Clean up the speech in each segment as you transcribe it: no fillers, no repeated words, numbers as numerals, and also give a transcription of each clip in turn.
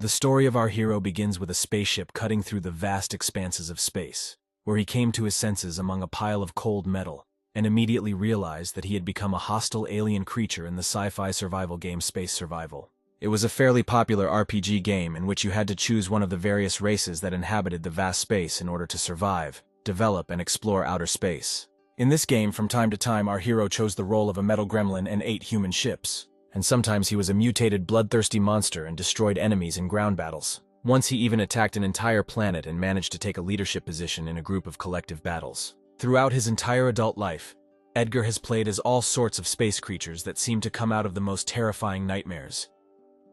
The story of our hero begins with a spaceship cutting through the vast expanses of space, where he came to his senses among a pile of cold metal, and immediately realized that he had become a hostile alien creature in the sci-fi survival game Space Survival. It was a fairly popular RPG game in which you had to choose one of the various races that inhabited the vast space in order to survive, develop, and explore outer space. In this game, from time to time, our hero chose the role of a metal gremlin and ate human ships, and sometimes he was a mutated, bloodthirsty monster and destroyed enemies in ground battles. Once he even attacked an entire planet and managed to take a leadership position in a group of collective battles. Throughout his entire adult life, Edgar has played as all sorts of space creatures that seem to come out of the most terrifying nightmares.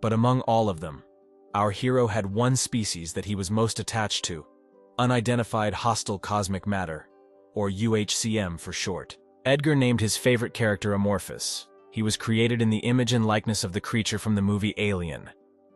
But among all of them, our hero had one species that he was most attached to: unidentified hostile cosmic matter, or UHCM for short. Edgar named his favorite character Amorphous. He was created in the image and likeness of the creature from the movie Alien.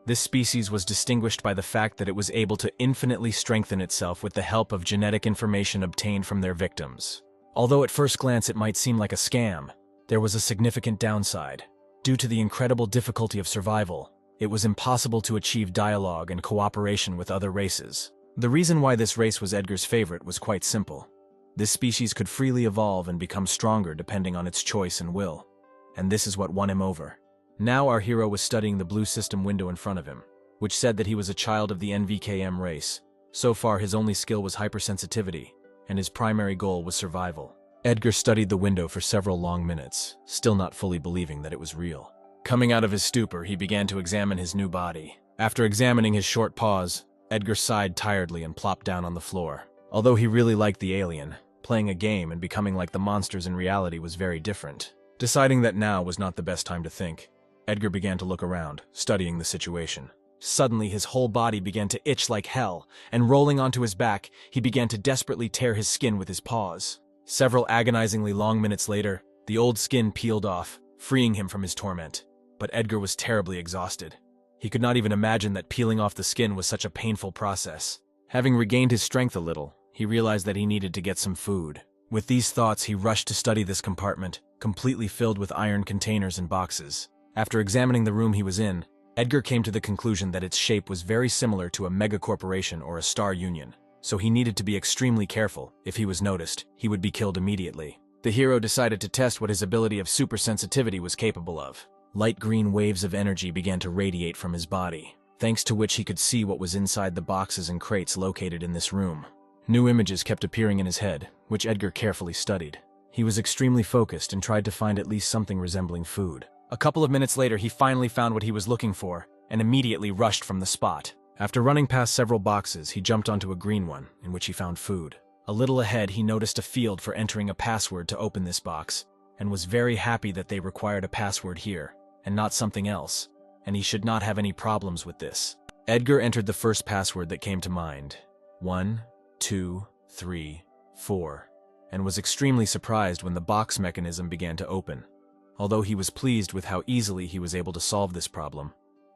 This species was distinguished by the fact that it was able to infinitely strengthen itself with the help of genetic information obtained from their victims. Although at first glance it might seem like a scam, there was a significant downside. Due to the incredible difficulty of survival, it was impossible to achieve dialogue and cooperation with other races. The reason why this race was Edgar's favorite was quite simple. This species could freely evolve and become stronger depending on its choice and will. And this is what won him over. Now our hero was studying the blue system window in front of him, which said that he was a child of the NVKM race. So far, his only skill was hypersensitivity, and his primary goal was survival. Edgar studied the window for several long minutes, still not fully believing that it was real. Coming out of his stupor, he began to examine his new body. After examining his short paws, Edgar sighed tiredly and plopped down on the floor. Although he really liked the alien, playing a game and becoming like the monsters in reality was very different. Deciding that now was not the best time to think, Edgar began to look around, studying the situation. Suddenly, his whole body began to itch like hell, and rolling onto his back, he began to desperately tear his skin with his paws. Several agonizingly long minutes later, the old skin peeled off, freeing him from his torment. But Edgar was terribly exhausted. He could not even imagine that peeling off the skin was such a painful process. Having regained his strength a little, he realized that he needed to get some food. With these thoughts, he rushed to study this compartment, completely filled with iron containers and boxes. After examining the room he was in, Edgar came to the conclusion that its shape was very similar to a megacorporation or a star union, so he needed to be extremely careful. If he was noticed, he would be killed immediately. The hero decided to test what his ability of supersensitivity was capable of. Light green waves of energy began to radiate from his body, thanks to which he could see what was inside the boxes and crates located in this room. New images kept appearing in his head, which Edgar carefully studied. He was extremely focused and tried to find at least something resembling food. A couple of minutes later, he finally found what he was looking for, and immediately rushed from the spot. After running past several boxes, he jumped onto a green one, in which he found food. A little ahead, he noticed a field for entering a password to open this box, and was very happy that they required a password here, and not something else, and he should not have any problems with this. Edgar entered the first password that came to mind, 1, 2, 3, 4, and was extremely surprised when the box mechanism began to open. Although he was pleased with how easily he was able to solve this problem,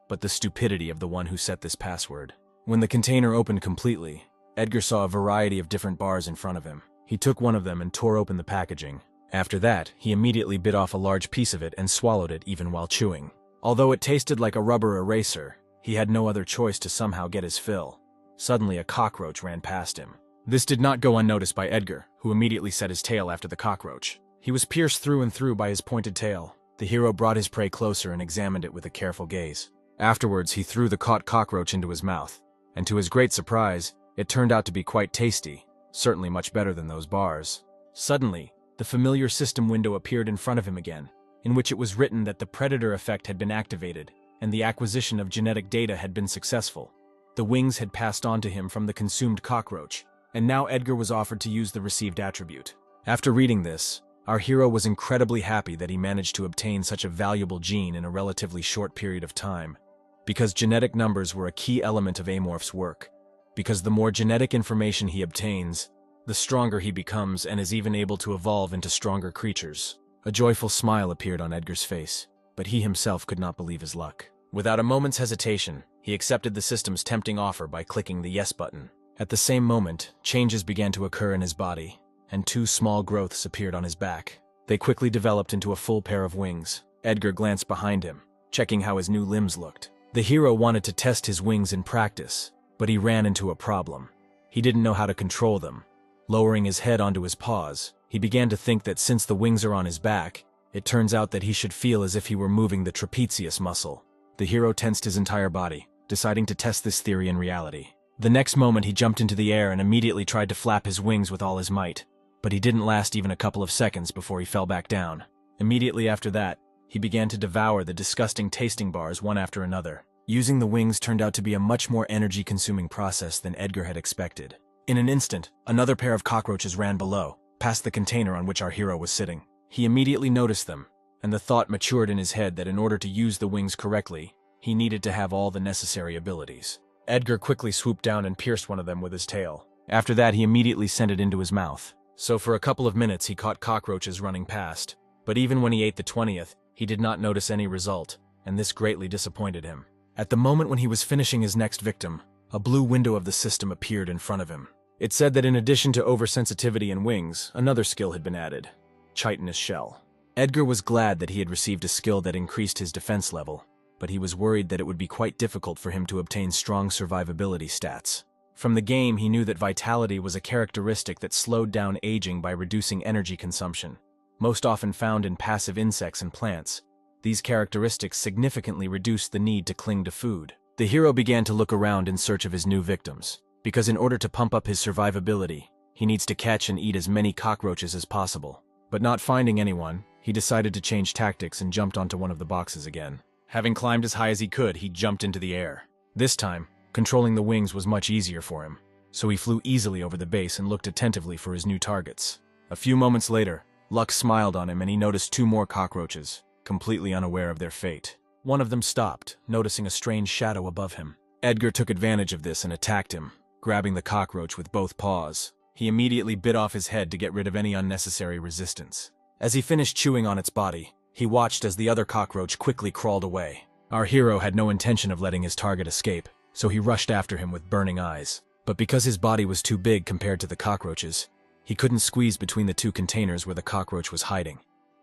but the stupidity of the one who set this password. When the container opened completely, Edgar saw a variety of different bars in front of him. He took one of them and tore open the packaging. After that, he immediately bit off a large piece of it and swallowed it even while chewing. Although it tasted like a rubber eraser, he had no other choice to somehow get his fill. Suddenly, a cockroach ran past him. This did not go unnoticed by Edgar, who immediately set his tail after the cockroach. He was pierced through and through by his pointed tail. The hero brought his prey closer and examined it with a careful gaze. Afterwards, he threw the caught cockroach into his mouth, and to his great surprise, it turned out to be quite tasty, certainly much better than those bars. Suddenly, the familiar system window appeared in front of him again, in which it was written that the predator effect had been activated, and the acquisition of genetic data had been successful. The wings had passed on to him from the consumed cockroach, and now Edgar was offered to use the received attribute. After reading this, our hero was incredibly happy that he managed to obtain such a valuable gene in a relatively short period of time, because genetic numbers were a key element of Amorph's work. Because the more genetic information he obtains, the stronger he becomes and is even able to evolve into stronger creatures. A joyful smile appeared on Edgar's face, but he himself could not believe his luck. Without a moment's hesitation, he accepted the system's tempting offer by clicking the yes button. At the same moment, changes began to occur in his body, and 2 small growths appeared on his back. They quickly developed into a full pair of wings. Edgar glanced behind him, checking how his new limbs looked. The hero wanted to test his wings in practice, but he ran into a problem. He didn't know how to control them. Lowering his head onto his paws, he began to think that since the wings are on his back, it turns out that he should feel as if he were moving the trapezius muscle. The hero tensed his entire body, deciding to test this theory in reality. The next moment he jumped into the air and immediately tried to flap his wings with all his might, but he didn't last even a couple of seconds before he fell back down. Immediately after that, he began to devour the disgusting tasting bars one after another. Using the wings turned out to be a much more energy-consuming process than Edgar had expected. In an instant, another pair of cockroaches ran below, past the container on which our hero was sitting. He immediately noticed them, and the thought matured in his head that in order to use the wings correctly, he needed to have all the necessary abilities. Edgar quickly swooped down and pierced one of them with his tail. After that, he immediately sent it into his mouth. So for a couple of minutes, he caught cockroaches running past. But even when he ate the 20th, he did not notice any result, and this greatly disappointed him. At the moment when he was finishing his next victim, a blue window of the system appeared in front of him. It said that in addition to oversensitivity and wings, another skill had been added: chitinous shell. Edgar was glad that he had received a skill that increased his defense level, but he was worried that it would be quite difficult for him to obtain strong survivability stats. From the game, he knew that vitality was a characteristic that slowed down aging by reducing energy consumption. Most often found in passive insects and plants, these characteristics significantly reduced the need to cling to food. The hero began to look around in search of his new victims, because in order to pump up his survivability, he needs to catch and eat as many cockroaches as possible. But not finding anyone, he decided to change tactics and jumped onto one of the boxes again. Having climbed as high as he could, he jumped into the air. This time, controlling the wings was much easier for him, so he flew easily over the base and looked attentively for his new targets. A few moments later, luck smiled on him and he noticed 2 more cockroaches, completely unaware of their fate. One of them stopped, noticing a strange shadow above him. Edgar took advantage of this and attacked him, grabbing the cockroach with both paws. He immediately bit off his head to get rid of any unnecessary resistance. As he finished chewing on its body, he watched as the other cockroach quickly crawled away. Our hero had no intention of letting his target escape, so he rushed after him with burning eyes. But because his body was too big compared to the cockroaches, he couldn't squeeze between the 2 containers where the cockroach was hiding,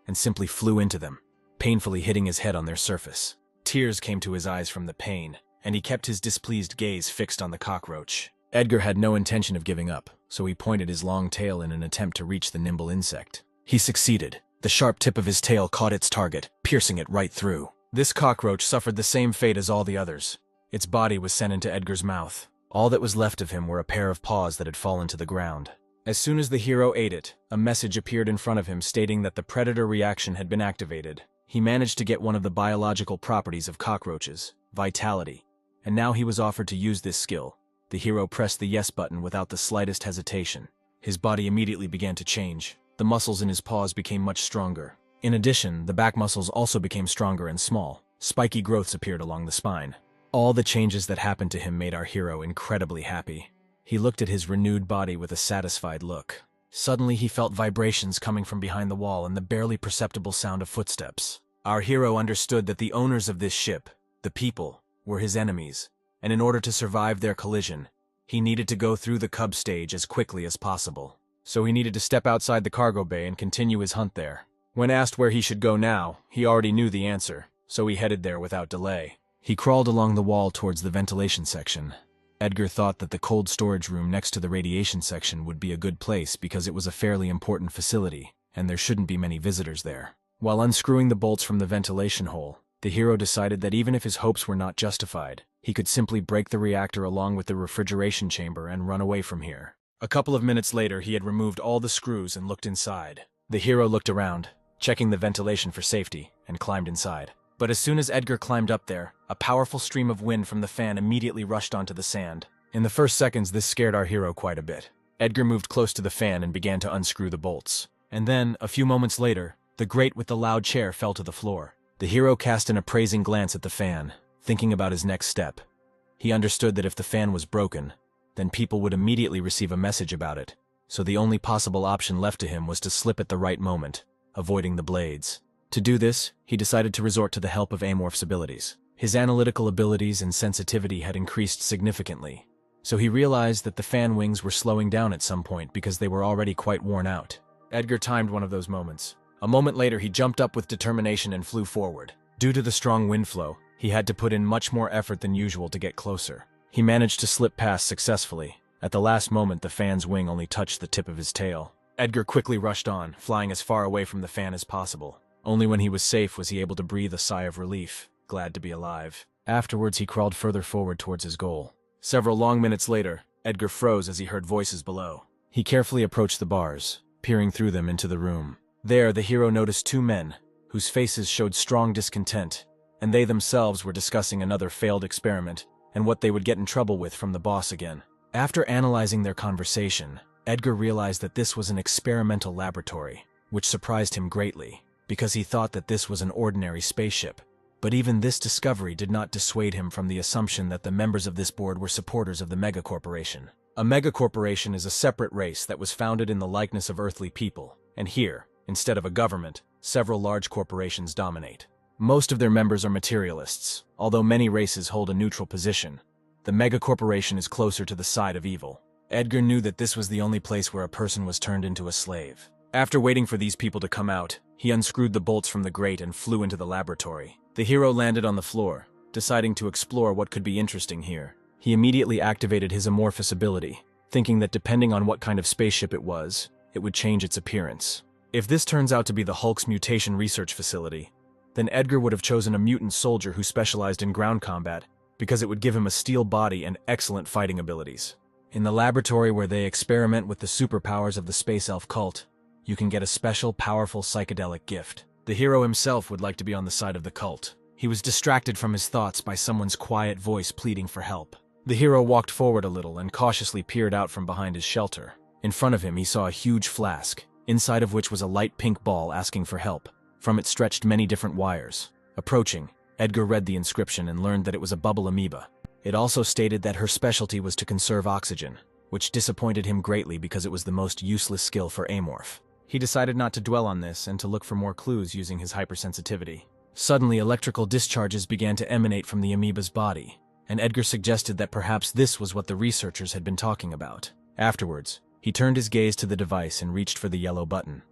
and simply flew into them, painfully hitting his head on their surface. Tears came to his eyes from the pain, and he kept his displeased gaze fixed on the cockroach. Edgar had no intention of giving up, so he pointed his long tail in an attempt to reach the nimble insect. He succeeded. The sharp tip of his tail caught its target, piercing it right through. This cockroach suffered the same fate as all the others. Its body was sent into Edgar's mouth. All that was left of him were a pair of paws that had fallen to the ground. As soon as the hero ate it, a message appeared in front of him stating that the predator reaction had been activated. He managed to get one of the biological properties of cockroaches, vitality, and now he was offered to use this skill. The hero pressed the yes button without the slightest hesitation. His body immediately began to change. The muscles in his paws became much stronger. In addition, the back muscles also became stronger and small. Spiky growths appeared along the spine. All the changes that happened to him made our hero incredibly happy. He looked at his renewed body with a satisfied look. Suddenly he felt vibrations coming from behind the wall and the barely perceptible sound of footsteps. Our hero understood that the owners of this ship, the people, were his enemies, and in order to survive their collision, he needed to go through the cub stage as quickly as possible. So he needed to step outside the cargo bay and continue his hunt there. When asked where he should go now, he already knew the answer, so he headed there without delay. He crawled along the wall towards the ventilation section. Edgar thought that the cold storage room next to the radiation section would be a good place because it was a fairly important facility, and there shouldn't be many visitors there. While unscrewing the bolts from the ventilation hole, the hero decided that even if his hopes were not justified, he could simply break the reactor along with the refrigeration chamber and run away from here. A couple of minutes later, he had removed all the screws and looked inside. The hero looked around, checking the ventilation for safety, and climbed inside. But as soon as Edgar climbed up there, a powerful stream of wind from the fan immediately rushed onto the sand. In the first seconds, this scared our hero quite a bit. Edgar moved close to the fan and began to unscrew the bolts. And then, a few moments later, the grate with the loud chair fell to the floor. The hero cast an appraising glance at the fan, thinking about his next step. He understood that if the fan was broken, then people would immediately receive a message about it, so the only possible option left to him was to slip at the right moment, avoiding the blades. To do this, he decided to resort to the help of Amorph's abilities. His analytical abilities and sensitivity had increased significantly, so he realized that the fan wings were slowing down at some point because they were already quite worn out. Edgar timed one of those moments. A moment later, he jumped up with determination and flew forward. Due to the strong wind flow, He had to put in much more effort than usual to get closer. He managed to slip past successfully. At the last moment, the fan's wing only touched the tip of his tail. Edgar quickly rushed on, flying as far away from the fan as possible. Only when he was safe was he able to breathe a sigh of relief, glad to be alive. Afterwards, he crawled further forward towards his goal. Several long minutes later, Edgar froze as he heard voices below. He carefully approached the bars, peering through them into the room. There, the hero noticed two men, whose faces showed strong discontent, and they themselves were discussing another failed experiment and what they would get in trouble with from the boss again. After analyzing their conversation, Edgar realized that this was an experimental laboratory, which surprised him greatly, because he thought that this was an ordinary spaceship. But even this discovery did not dissuade him from the assumption that the members of this board were supporters of the megacorporation. A megacorporation is a separate race that was founded in the likeness of earthly people, and here, instead of a government, several large corporations dominate. Most of their members are materialists, although many races hold a neutral position. The megacorporation is closer to the side of evil. Edgar knew that this was the only place where a person was turned into a slave. After waiting for these people to come out, he unscrewed the bolts from the grate and flew into the laboratory. The hero landed on the floor, deciding to explore what could be interesting here. He immediately activated his amorphous ability, thinking that depending on what kind of spaceship it was, it would change its appearance. If this turns out to be the Hulk's mutation research facility, then Edgar would have chosen a mutant soldier who specialized in ground combat, because it would give him a steel body and excellent fighting abilities. In the laboratory where they experiment with the superpowers of the space elf cult, you can get a special, powerful psychedelic gift. The hero himself would like to be on the side of the cult. He was distracted from his thoughts by someone's quiet voice pleading for help. The hero walked forward a little and cautiously peered out from behind his shelter. In front of him, he saw a huge flask, inside of which was a light pink ball asking for help. From it stretched many different wires. Approaching, Edgar read the inscription and learned that it was a bubble amoeba. It also stated that her specialty was to conserve oxygen, which disappointed him greatly because it was the most useless skill for Amorph. He decided not to dwell on this and to look for more clues using his hypersensitivity. Suddenly, electrical discharges began to emanate from the amoeba's body, and Edgar suggested that perhaps this was what the researchers had been talking about. Afterwards, he turned his gaze to the device and reached for the yellow button.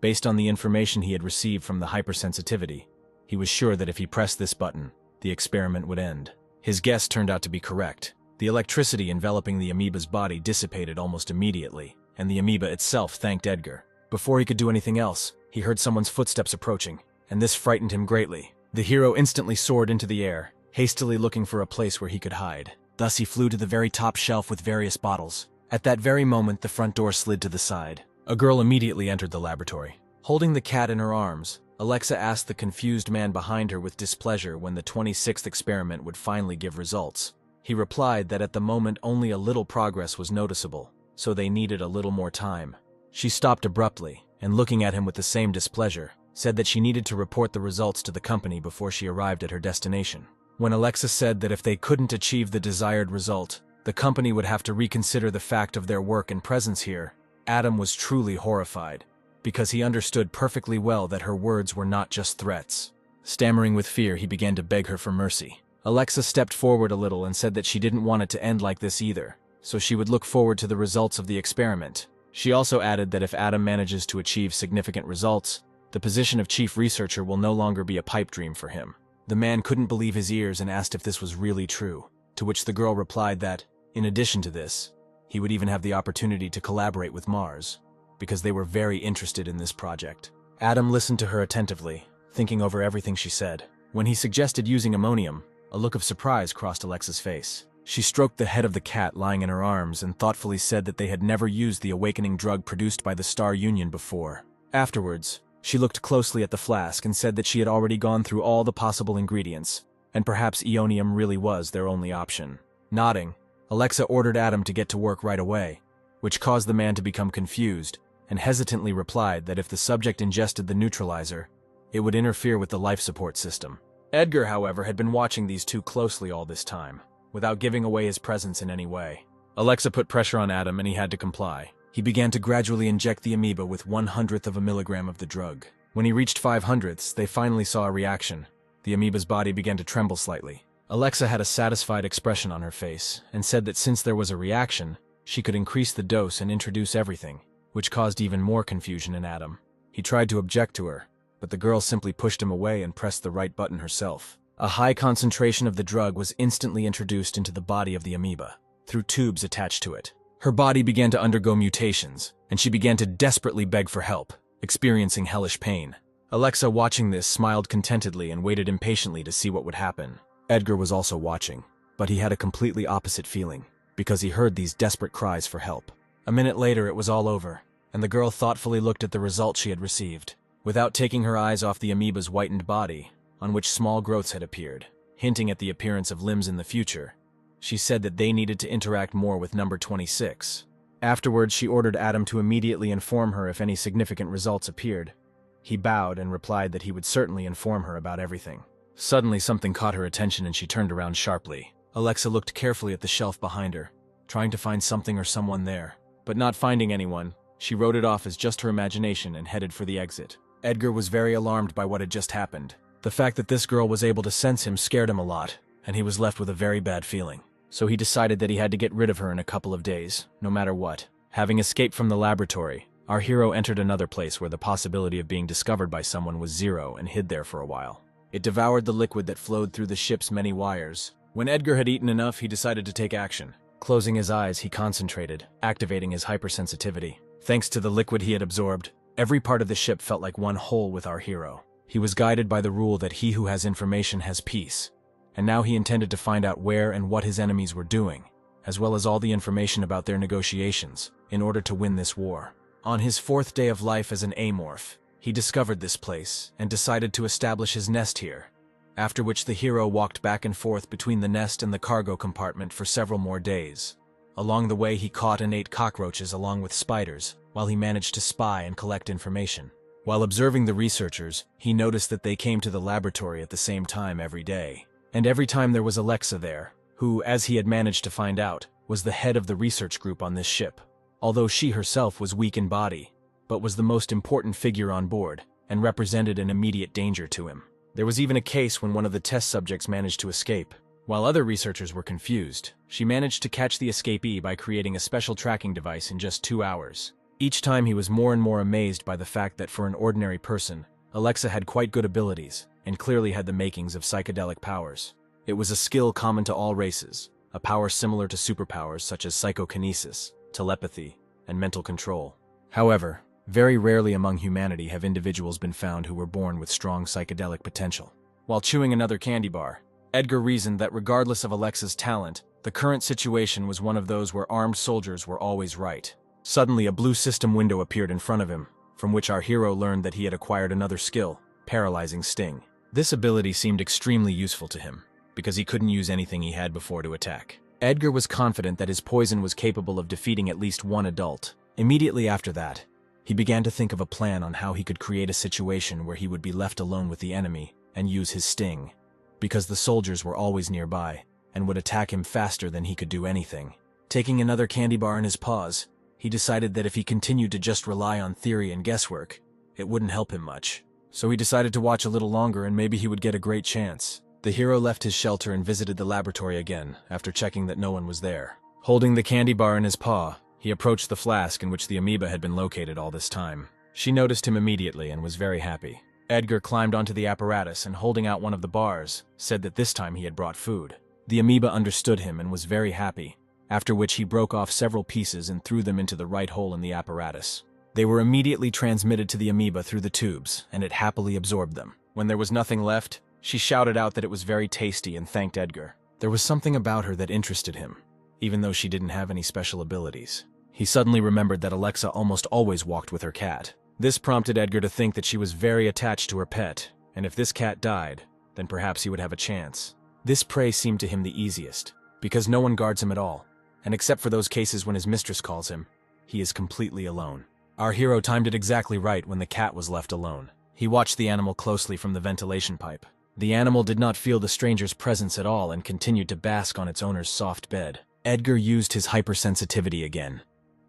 Based on the information he had received from the hypersensitivity, he was sure that if he pressed this button, the experiment would end. His guess turned out to be correct. The electricity enveloping the amoeba's body dissipated almost immediately, and the amoeba itself thanked Edgar. Before he could do anything else, he heard someone's footsteps approaching, and this frightened him greatly. The hero instantly soared into the air, hastily looking for a place where he could hide. Thus he flew to the very top shelf with various bottles. At that very moment, the front door slid to the side. A girl immediately entered the laboratory. Holding the cat in her arms, Alexa asked the confused man behind her with displeasure when the 26th experiment would finally give results. He replied that at the moment only a little progress was noticeable, so they needed a little more time. She stopped abruptly, and looking at him with the same displeasure, said that she needed to report the results to the company before she arrived at her destination. When Alexa said that if they couldn't achieve the desired result, the company would have to reconsider the fact of their work and presence here, Adam was truly horrified, because he understood perfectly well that her words were not just threats. Stammering with fear, he began to beg her for mercy. Alexa stepped forward a little and said that she didn't want it to end like this either, so she would look forward to the results of the experiment. She also added that if Adam manages to achieve significant results, the position of chief researcher will no longer be a pipe dream for him. The man couldn't believe his ears and asked if this was really true, to which the girl replied that, in addition to this, he would even have the opportunity to collaborate with Mars, because they were very interested in this project. Adam listened to her attentively, thinking over everything she said. When he suggested using ammonium, a look of surprise crossed Alexa's face. She stroked the head of the cat lying in her arms and thoughtfully said that they had never used the awakening drug produced by the Star Union before. Afterwards, she looked closely at the flask and said that she had already gone through all the possible ingredients, and perhaps Eonium really was their only option. Nodding, Alexa ordered Adam to get to work right away, which caused the man to become confused, and hesitantly replied that if the subject ingested the neutralizer, it would interfere with the life support system. Edgar, however, had been watching these two closely all this time, without giving away his presence in any way. Alexa put pressure on Adam and he had to comply. He began to gradually inject the amoeba with 1/100th of a milligram of the drug. When he reached 5/100ths, they finally saw a reaction. The amoeba's body began to tremble slightly. Alexa had a satisfied expression on her face and said that since there was a reaction, she could increase the dose and introduce everything, which caused even more confusion in Adam. He tried to object to her, but the girl simply pushed him away and pressed the right button herself. A high concentration of the drug was instantly introduced into the body of the amoeba, through tubes attached to it. Her body began to undergo mutations, and she began to desperately beg for help, experiencing hellish pain. Alexa, watching this, smiled contentedly and waited impatiently to see what would happen. Edgar was also watching, but he had a completely opposite feeling, because he heard these desperate cries for help. A minute later, it was all over, and the girl thoughtfully looked at the results she had received, without taking her eyes off the amoeba's whitened body, on which small growths had appeared, hinting at the appearance of limbs in the future. She said that they needed to interact more with number 26. Afterwards, she ordered Adam to immediately inform her if any significant results appeared. He bowed and replied that he would certainly inform her about everything. Suddenly, something caught her attention and she turned around sharply. Alexa looked carefully at the shelf behind her, trying to find something or someone there. But not finding anyone, she wrote it off as just her imagination and headed for the exit. Edgar was very alarmed by what had just happened. The fact that this girl was able to sense him scared him a lot, and he was left with a very bad feeling. So he decided that he had to get rid of her in a couple of days, no matter what. Having escaped from the laboratory, our hero entered another place where the possibility of being discovered by someone was zero and hid there for a while. It devoured the liquid that flowed through the ship's many wires. When Edgar had eaten enough, he decided to take action. Closing his eyes, he concentrated, activating his hypersensitivity. Thanks to the liquid he had absorbed, every part of the ship felt like one whole with our hero. He was guided by the rule that he who has information has peace, and now he intended to find out where and what his enemies were doing, as well as all the information about their negotiations, in order to win this war. On his 4th day of life as an amorph, he discovered this place and decided to establish his nest here, after which the hero walked back and forth between the nest and the cargo compartment for several more days. Along the way, he caught and ate cockroaches along with spiders, while he managed to spy and collect information. While observing the researchers, he noticed that they came to the laboratory at the same time every day. And every time there was Alexa there, who, as he had managed to find out, was the head of the research group on this ship. Although she herself was weak in body, but was the most important figure on board, and represented an immediate danger to him. There was even a case when one of the test subjects managed to escape. While other researchers were confused, she managed to catch the escapee by creating a special tracking device in just 2 hours. Each time he was more and more amazed by the fact that for an ordinary person, Alexa had quite good abilities, and clearly had the makings of psychedelic powers. It was a skill common to all races, a power similar to superpowers such as psychokinesis, telepathy, and mental control. However, very rarely among humanity have individuals been found who were born with strong psychedelic potential. While chewing another candy bar, Edgar reasoned that regardless of Alexa's talent, the current situation was one of those where armed soldiers were always right. Suddenly, a blue system window appeared in front of him, from which our hero learned that he had acquired another skill, paralyzing sting. This ability seemed extremely useful to him, because he couldn't use anything he had before to attack. Edgar was confident that his poison was capable of defeating at least one adult. Immediately after that, he began to think of a plan on how he could create a situation where he would be left alone with the enemy and use his sting, because the soldiers were always nearby and would attack him faster than he could do anything. Taking another candy bar in his paws, he decided that if he continued to just rely on theory and guesswork, it wouldn't help him much. So he decided to watch a little longer and maybe he would get a great chance. The hero left his shelter and visited the laboratory again, after checking that no one was there. Holding the candy bar in his paw, he approached the flask in which the amoeba had been located all this time. She noticed him immediately and was very happy. Edgar climbed onto the apparatus and, holding out one of the bars, said that this time he had brought food. The amoeba understood him and was very happy, after which he broke off several pieces and threw them into the right hole in the apparatus. They were immediately transmitted to the amoeba through the tubes, and it happily absorbed them. When there was nothing left, she shouted out that it was very tasty and thanked Edgar. There was something about her that interested him, even though she didn't have any special abilities. He suddenly remembered that Alexa almost always walked with her cat. This prompted Edgar to think that she was very attached to her pet, and if this cat died, then perhaps he would have a chance. This prey seemed to him the easiest, because no one guards him at all, and except for those cases when his mistress calls him, he is completely alone. Our hero timed it exactly right when the cat was left alone. He watched the animal closely from the ventilation pipe. The animal did not feel the stranger's presence at all and continued to bask on its owner's soft bed. Edgar used his hypersensitivity again,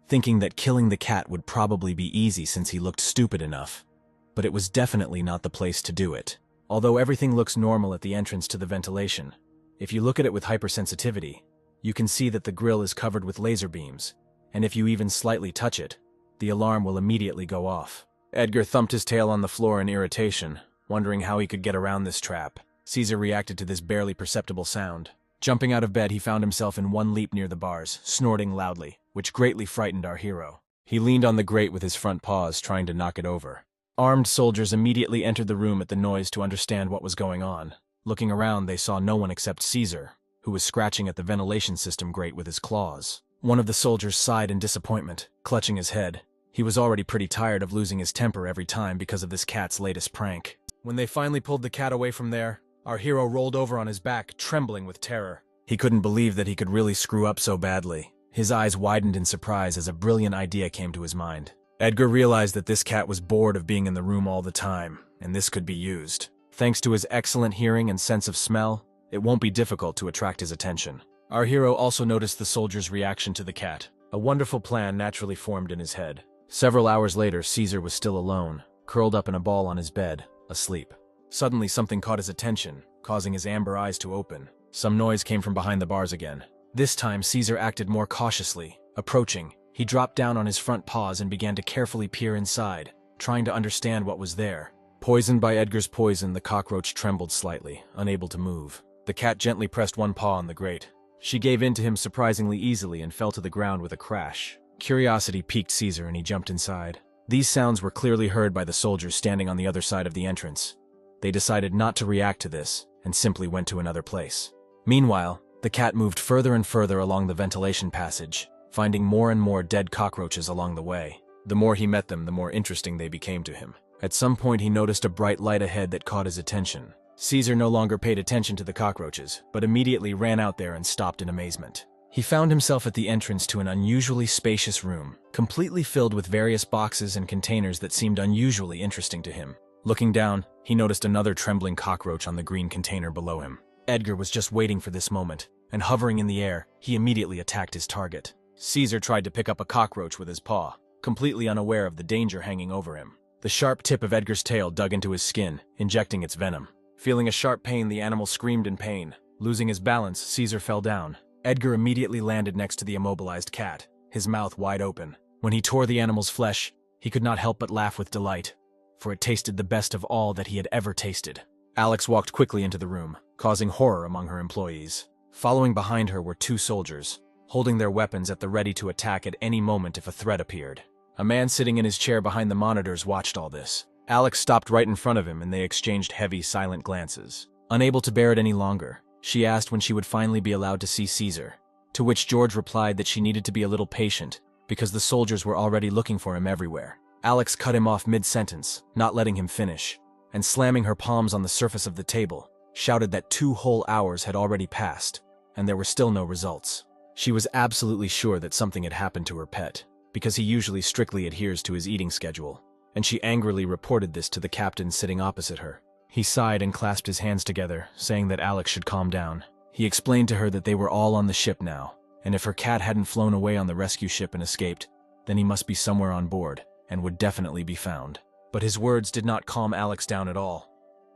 thinking that killing the cat would probably be easy since he looked stupid enough. But it was definitely not the place to do it. Although everything looks normal at the entrance to the ventilation, if you look at it with hypersensitivity, you can see that the grill is covered with laser beams, and if you even slightly touch it, the alarm will immediately go off. Edgar thumped his tail on the floor in irritation, wondering how he could get around this trap. Caesar reacted to this barely perceptible sound. Jumping out of bed, he found himself in one leap near the bars, snorting loudly, which greatly frightened our hero. He leaned on the grate with his front paws, trying to knock it over. Armed soldiers immediately entered the room at the noise to understand what was going on. Looking around, they saw no one except Caesar, who was scratching at the ventilation system grate with his claws. One of the soldiers sighed in disappointment, clutching his head. He was already pretty tired of losing his temper every time because of this cat's latest prank. When they finally pulled the cat away from there, our hero rolled over on his back, trembling with terror. He couldn't believe that he could really screw up so badly. His eyes widened in surprise as a brilliant idea came to his mind. Edgar realized that this cat was bored of being in the room all the time, and this could be used. Thanks to his excellent hearing and sense of smell, it won't be difficult to attract his attention. Our hero also noticed the soldier's reaction to the cat. A wonderful plan naturally formed in his head. Several hours later, Caesar was still alone, curled up in a ball on his bed, asleep. Suddenly, something caught his attention, causing his amber eyes to open. Some noise came from behind the bars again. This time, Caesar acted more cautiously. Approaching, he dropped down on his front paws and began to carefully peer inside, trying to understand what was there. Poisoned by Edgar's poison, the cockroach trembled slightly, unable to move. The cat gently pressed one paw on the grate. She gave in to him surprisingly easily and fell to the ground with a crash. Curiosity piqued Caesar and he jumped inside. These sounds were clearly heard by the soldiers standing on the other side of the entrance. They decided not to react to this and simply went to another place. Meanwhile, the cat moved further and further along the ventilation passage, finding more and more dead cockroaches along the way. The more he met them, the more interesting they became to him. At some point, he noticed a bright light ahead that caught his attention. Caesar no longer paid attention to the cockroaches, but immediately ran out there and stopped in amazement. He found himself at the entrance to an unusually spacious room, completely filled with various boxes and containers that seemed unusually interesting to him. Looking down, he noticed another trembling cockroach on the green container below him. Edgar was just waiting for this moment, and hovering in the air, he immediately attacked his target. Caesar tried to pick up a cockroach with his paw, completely unaware of the danger hanging over him. The sharp tip of Edgar's tail dug into his skin, injecting its venom. Feeling a sharp pain, the animal screamed in pain. Losing his balance, Caesar fell down. Edgar immediately landed next to the immobilized cat, his mouth wide open. When he tore the animal's flesh, he could not help but laugh with delight, for it tasted the best of all that he had ever tasted. Alex walked quickly into the room, causing horror among her employees. Following behind her were two soldiers, holding their weapons at the ready to attack at any moment if a threat appeared. A man sitting in his chair behind the monitors watched all this. Alex stopped right in front of him and they exchanged heavy, silent glances. Unable to bear it any longer, she asked when she would finally be allowed to see Caesar, to which George replied that she needed to be a little patient because the soldiers were already looking for him everywhere. Alex cut him off mid-sentence, not letting him finish, and slamming her palms on the surface of the table, shouted that 2 whole hours had already passed, and there were still no results. She was absolutely sure that something had happened to her pet, because he usually strictly adheres to his eating schedule, and she angrily reported this to the captain sitting opposite her. He sighed and clasped his hands together, saying that Alex should calm down. He explained to her that they were all on the ship now, and if her cat hadn't flown away on the rescue ship and escaped, then he must be somewhere on board, and would definitely be found. But his words did not calm Alex down at all.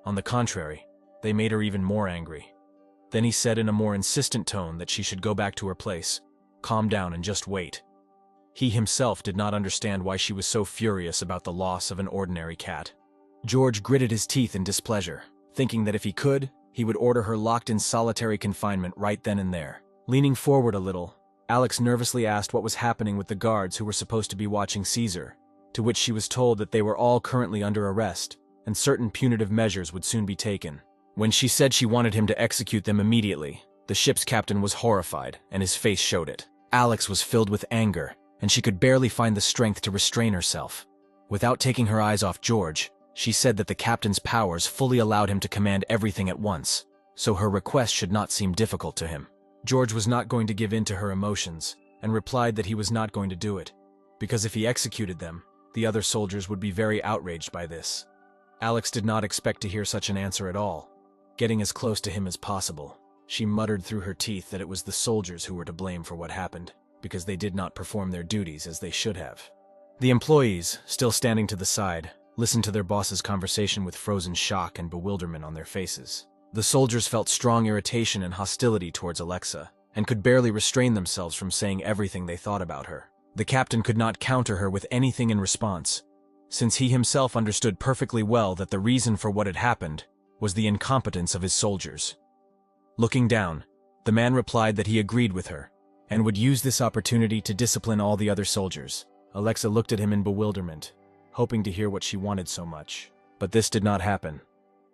On the contrary, they made her even more angry. Then he said in a more insistent tone that she should go back to her place, calm down and just wait. He himself did not understand why she was so furious about the loss of an ordinary cat. George gritted his teeth in displeasure, thinking that if he could, he would order her locked in solitary confinement right then and there. Leaning forward a little, Alex nervously asked what was happening with the guards who were supposed to be watching Caesar, to which she was told that they were all currently under arrest, and certain punitive measures would soon be taken. When she said she wanted him to execute them immediately, the ship's captain was horrified, and his face showed it. Alex was filled with anger, and she could barely find the strength to restrain herself. Without taking her eyes off George, she said that the captain's powers fully allowed him to command everything at once, so her request should not seem difficult to him. George was not going to give in to her emotions, and replied that he was not going to do it, because if he executed them, the other soldiers would be very outraged by this. Alex did not expect to hear such an answer at all. Getting as close to him as possible, she muttered through her teeth that it was the soldiers who were to blame for what happened, because they did not perform their duties as they should have. The employees, still standing to the side, listened to their boss's conversation with frozen shock and bewilderment on their faces. The soldiers felt strong irritation and hostility towards Alexa, and could barely restrain themselves from saying everything they thought about her. The captain could not counter her with anything in response, since he himself understood perfectly well that the reason for what had happened was the incompetence of his soldiers. Looking down, the man replied that he agreed with her, and would use this opportunity to discipline all the other soldiers. Alexa looked at him in bewilderment, hoping to hear what she wanted so much. But this did not happen.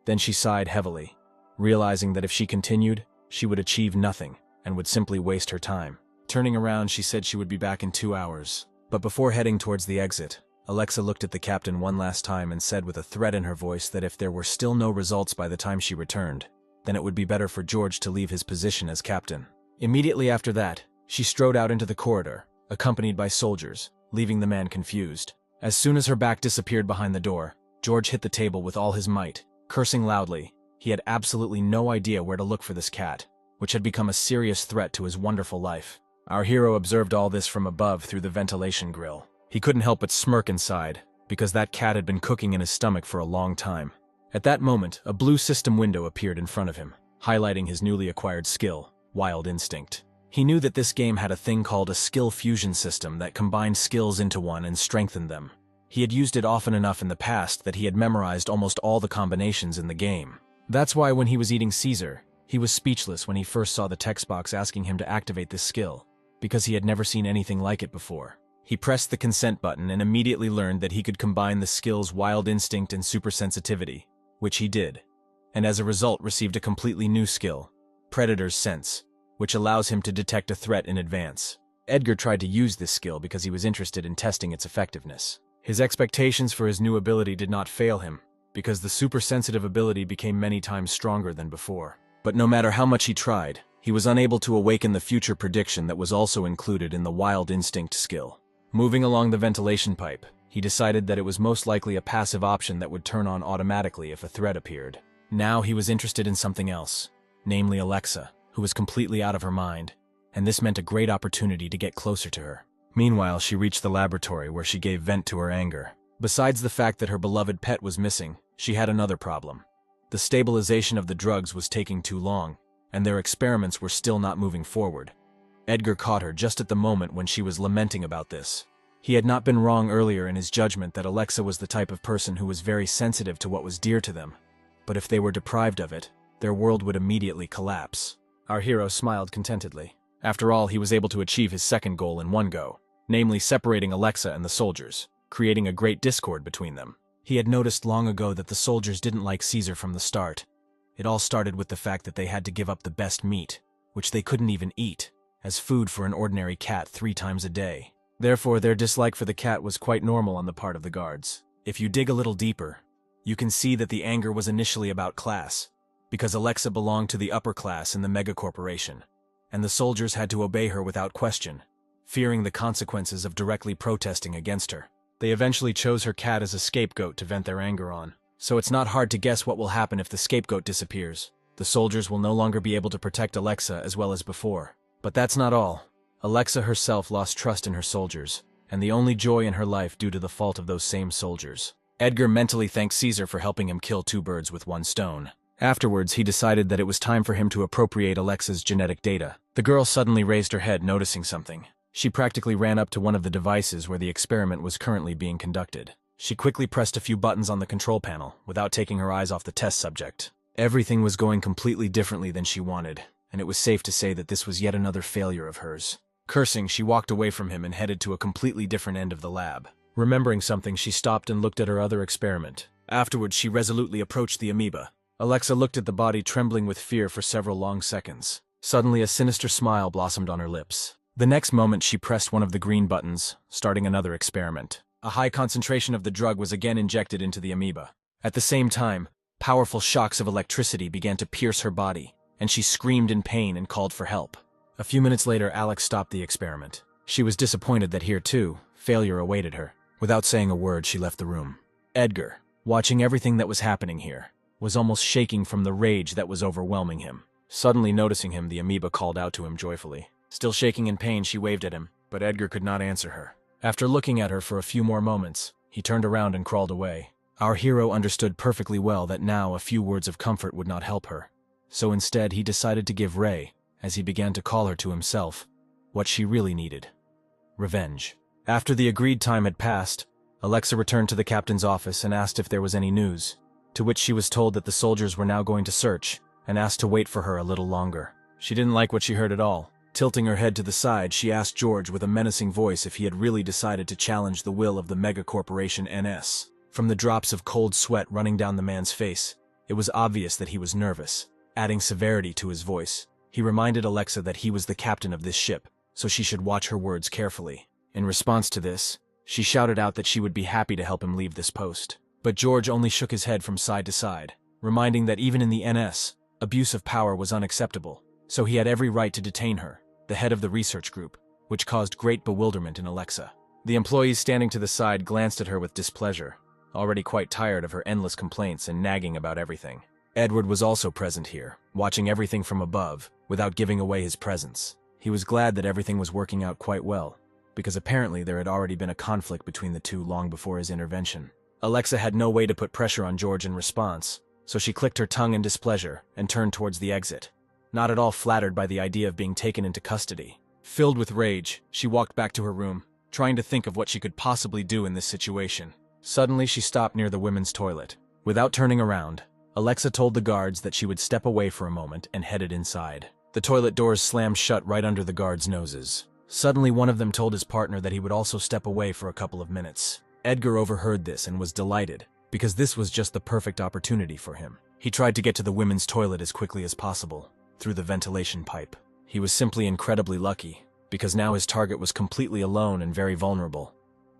Then she sighed heavily, realizing that if she continued, she would achieve nothing, and would simply waste her time. Turning around, she said she would be back in 2 hours. But before heading towards the exit, Alexa looked at the captain one last time and said with a threat in her voice that if there were still no results by the time she returned, then it would be better for George to leave his position as captain. Immediately after that, she strode out into the corridor, accompanied by soldiers, leaving the man confused. As soon as her back disappeared behind the door, George hit the table with all his might, cursing loudly. He had absolutely no idea where to look for this cat, which had become a serious threat to his wonderful life. Our hero observed all this from above through the ventilation grill. He couldn't help but smirk inside, because that cat had been cooking in his stomach for a long time. At that moment, a blue system window appeared in front of him, highlighting his newly acquired skill, Wild Instinct. He knew that this game had a thing called a skill fusion system that combined skills into one and strengthened them. He had used it often enough in the past that he had memorized almost all the combinations in the game. That's why when he was eating Caesar, he was speechless when he first saw the text box asking him to activate this skill, because he had never seen anything like it before. He pressed the consent button and immediately learned that he could combine the skills Wild Instinct and Super Sensitivity, which he did, and as a result received a completely new skill, Predator's Sense, which allows him to detect a threat in advance. Edgar tried to use this skill because he was interested in testing its effectiveness. His expectations for his new ability did not fail him, because the super-sensitive ability became many times stronger than before. But no matter how much he tried, he was unable to awaken the future prediction that was also included in the Wild Instinct skill. Moving along the ventilation pipe, he decided that it was most likely a passive option that would turn on automatically if a threat appeared. Now he was interested in something else, namely Alexa, who was completely out of her mind, and this meant a great opportunity to get closer to her. Meanwhile, she reached the laboratory where she gave vent to her anger. Besides the fact that her beloved pet was missing, she had another problem. The stabilization of the drugs was taking too long, and their experiments were still not moving forward. Edgar caught her just at the moment when she was lamenting about this. He had not been wrong earlier in his judgment that Alexa was the type of person who was very sensitive to what was dear to them, but if they were deprived of it, their world would immediately collapse. Our hero smiled contentedly. After all, he was able to achieve his second goal in one go, namely separating Alexa and the soldiers, creating a great discord between them. He had noticed long ago that the soldiers didn't like Caesar from the start. It all started with the fact that they had to give up the best meat, which they couldn't even eat, as food for an ordinary cat 3 times a day. Therefore, their dislike for the cat was quite normal on the part of the guards. If you dig a little deeper, you can see that the anger was initially about class, because Alexa belonged to the upper class in the megacorporation, and the soldiers had to obey her without question, fearing the consequences of directly protesting against her. They eventually chose her cat as a scapegoat to vent their anger on. So it's not hard to guess what will happen if the scapegoat disappears. The soldiers will no longer be able to protect Alexa as well as before. But that's not all. Alexa herself lost trust in her soldiers, and the only joy in her life due to the fault of those same soldiers. Edgar mentally thanked Caesar for helping him kill 2 birds with 1 stone. Afterwards, he decided that it was time for him to appropriate Alexa's genetic data. The girl suddenly raised her head, noticing something. She practically ran up to one of the devices where the experiment was currently being conducted. She quickly pressed a few buttons on the control panel, without taking her eyes off the test subject. Everything was going completely differently than she wanted, and it was safe to say that this was yet another failure of hers. Cursing, she walked away from him and headed to a completely different end of the lab. Remembering something, she stopped and looked at her other experiment. Afterwards, she resolutely approached the amoeba. Alexa looked at the body, trembling with fear for several long seconds. Suddenly, a sinister smile blossomed on her lips. The next moment, she pressed one of the green buttons, starting another experiment. A high concentration of the drug was again injected into the amoeba. At the same time, powerful shocks of electricity began to pierce her body, and she screamed in pain and called for help. A few minutes later, Alex stopped the experiment. She was disappointed that here, too, failure awaited her. Without saying a word, she left the room. Edgar, watching everything that was happening here, was almost shaking from the rage that was overwhelming him. Suddenly noticing him, the amoeba called out to him joyfully. Still shaking in pain, she waved at him, but Edgar could not answer her. After looking at her for a few more moments, he turned around and crawled away. Our hero understood perfectly well that now a few words of comfort would not help her. So instead, he decided to give Ray, as he began to call her to himself, what she really needed: revenge. After the agreed time had passed, Alexa returned to the captain's office and asked if there was any news. to which she was told that the soldiers were now going to search, and asked to wait for her a little longer. She didn't like what she heard at all. Tilting her head to the side, she asked George with a menacing voice if he had really decided to challenge the will of the mega-corporation NS. From the drops of cold sweat running down the man's face, it was obvious that he was nervous. Adding severity to his voice, he reminded Alexa that he was the captain of this ship, so she should watch her words carefully. In response to this, she shouted out that she would be happy to help him leave this post. But George only shook his head from side to side, reminding that even in the NS, abuse of power was unacceptable, so he had every right to detain her, the head of the research group, which caused great bewilderment in Alexa. The employees standing to the side glanced at her with displeasure, already quite tired of her endless complaints and nagging about everything. Edward was also present here, watching everything from above, without giving away his presence. He was glad that everything was working out quite well, because apparently there had already been a conflict between the two long before his intervention. Alexa had no way to put pressure on George in response, so she clicked her tongue in displeasure and turned towards the exit, not at all flattered by the idea of being taken into custody. Filled with rage, she walked back to her room, trying to think of what she could possibly do in this situation. Suddenly, she stopped near the women's toilet. Without turning around, Alexa told the guards that she would step away for a moment and headed inside. The toilet doors slammed shut right under the guards' noses. Suddenly, one of them told his partner that he would also step away for a couple of minutes. Edgar overheard this and was delighted, because this was just the perfect opportunity for him. He tried to get to the women's toilet as quickly as possible, through the ventilation pipe. He was simply incredibly lucky, because now his target was completely alone and very vulnerable.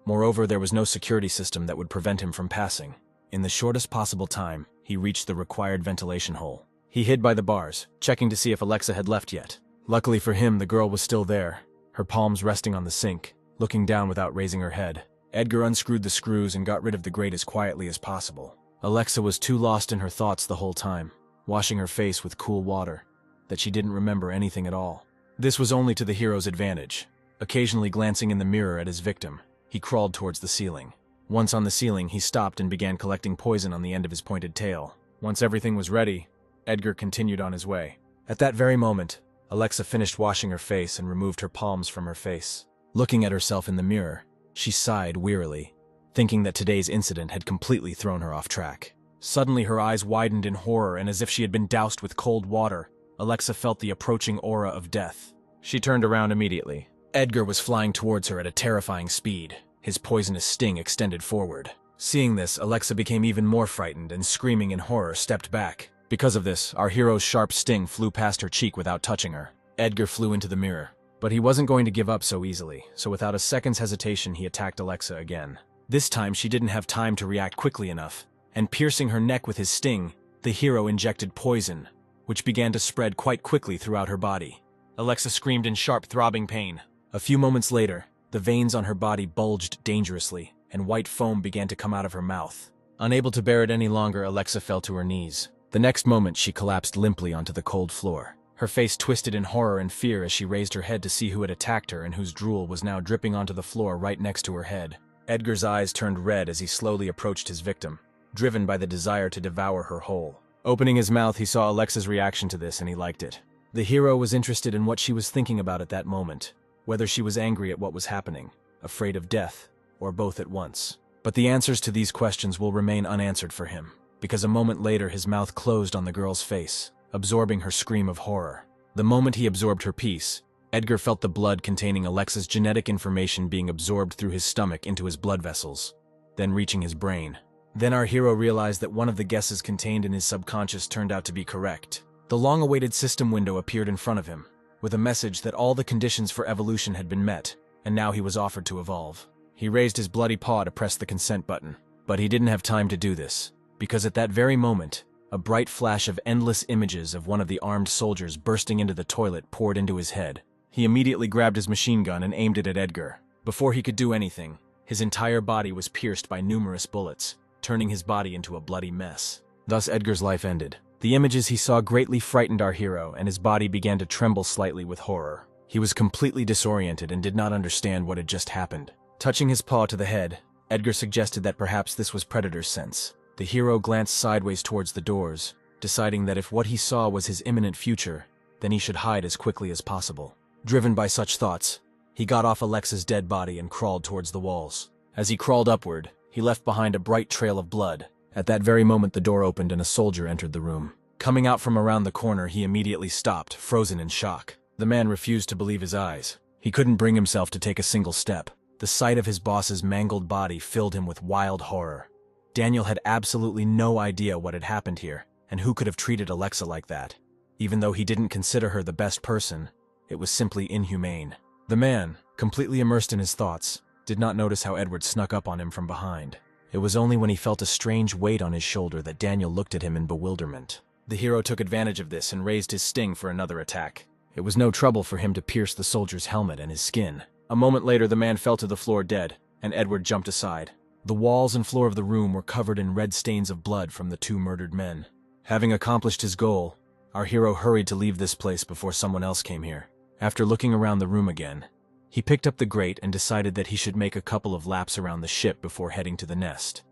Moreover, there was no security system that would prevent him from passing. In the shortest possible time, he reached the required ventilation hole. He hid by the bars, checking to see if Alexa had left yet. Luckily for him, the girl was still there, her palms resting on the sink, looking down without raising her head. Edgar unscrewed the screws and got rid of the grate as quietly as possible. Alexa was too lost in her thoughts the whole time, washing her face with cool water, that she didn't remember anything at all. This was only to the hero's advantage. Occasionally glancing in the mirror at his victim, he crawled towards the ceiling. Once on the ceiling, he stopped and began collecting poison on the end of his pointed tail. Once everything was ready, Edgar continued on his way. At that very moment, Alexa finished washing her face and removed her palms from her face. Looking at herself in the mirror, she sighed wearily, thinking that today's incident had completely thrown her off track. Suddenly, her eyes widened in horror, and as if she had been doused with cold water, Alexa felt the approaching aura of death. She turned around immediately. Edgar was flying towards her at a terrifying speed, his poisonous sting extended forward. Seeing this, Alexa became even more frightened and, screaming in horror, stepped back. Because of this, our hero's sharp sting flew past her cheek without touching her. Edgar flew into the mirror. But he wasn't going to give up so easily, so without a second's hesitation, he attacked Alexa again. This time, she didn't have time to react quickly enough, and piercing her neck with his sting, the hero injected poison, which began to spread quite quickly throughout her body. Alexa screamed in sharp, throbbing pain. A few moments later, the veins on her body bulged dangerously, and white foam began to come out of her mouth. Unable to bear it any longer, Alexa fell to her knees. The next moment, she collapsed limply onto the cold floor. Her face twisted in horror and fear as she raised her head to see who had attacked her and whose drool was now dripping onto the floor right next to her head. Edgar's eyes turned red as he slowly approached his victim, driven by the desire to devour her whole. Opening his mouth, he saw Alexa's reaction to this, and he liked it. The hero was interested in what she was thinking about at that moment, whether she was angry at what was happening, afraid of death, or both at once. But the answers to these questions will remain unanswered for him, because a moment later his mouth closed on the girl's face, absorbing her scream of horror. The moment he absorbed her piece, Edgar felt the blood containing Alexa's genetic information being absorbed through his stomach into his blood vessels, then reaching his brain. Then our hero realized that one of the guesses contained in his subconscious turned out to be correct. The long-awaited system window appeared in front of him, with a message that all the conditions for evolution had been met, and now he was offered to evolve. He raised his bloody paw to press the consent button, but he didn't have time to do this, because at that very moment, a bright flash of endless images of one of the armed soldiers bursting into the toilet poured into his head. He immediately grabbed his machine gun and aimed it at Edgar. Before he could do anything, his entire body was pierced by numerous bullets, turning his body into a bloody mess. Thus Edgar's life ended. The images he saw greatly frightened our hero, and his body began to tremble slightly with horror. He was completely disoriented and did not understand what had just happened. Touching his paw to the head, Edgar suggested that perhaps this was Predator's sense. The hero glanced sideways towards the doors, deciding that if what he saw was his imminent future, then he should hide as quickly as possible. Driven by such thoughts, he got off Alexa's dead body and crawled towards the walls. As he crawled upward, he left behind a bright trail of blood, At that very moment, the door opened and a soldier entered the room. Coming out from around the corner, he immediately stopped, frozen in shock. The man refused to believe his eyes. He couldn't bring himself to take a single step. The sight of his boss's mangled body filled him with wild horror. Daniel had absolutely no idea what had happened here, and who could have treated Alexa like that. Even though he didn't consider her the best person, it was simply inhumane. The man, completely immersed in his thoughts, did not notice how Edward snuck up on him from behind. It was only when he felt a strange weight on his shoulder that Daniel looked at him in bewilderment. The hero took advantage of this and raised his sting for another attack. It was no trouble for him to pierce the soldier's helmet and his skin. A moment later, the man fell to the floor dead, and Edward jumped aside. The walls and floor of the room were covered in red stains of blood from the two murdered men. Having accomplished his goal, our hero hurried to leave this place before someone else came here. After looking around the room again, he picked up the grate and decided that he should make a couple of laps around the ship before heading to the nest.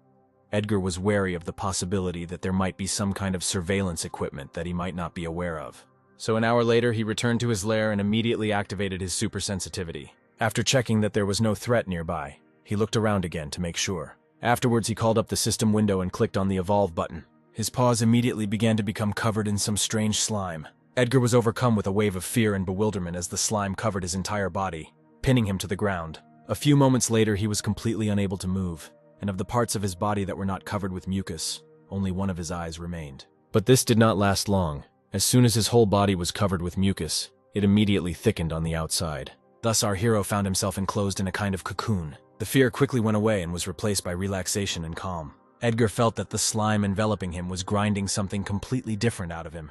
Edgar was wary of the possibility that there might be some kind of surveillance equipment that he might not be aware of. So an hour later, he returned to his lair and immediately activated his super sensitivity. After checking that there was no threat nearby, he looked around again to make sure. Afterwards, he called up the system window and clicked on the Evolve button. His paws immediately began to become covered in some strange slime. Edgar was overcome with a wave of fear and bewilderment as the slime covered his entire body, pinning him to the ground. A few moments later, he was completely unable to move, and of the parts of his body that were not covered with mucus, only one of his eyes remained. But this did not last long. As soon as his whole body was covered with mucus, it immediately thickened on the outside. Thus, our hero found himself enclosed in a kind of cocoon. The fear quickly went away and was replaced by relaxation and calm. Edgar felt that the slime enveloping him was grinding something completely different out of him,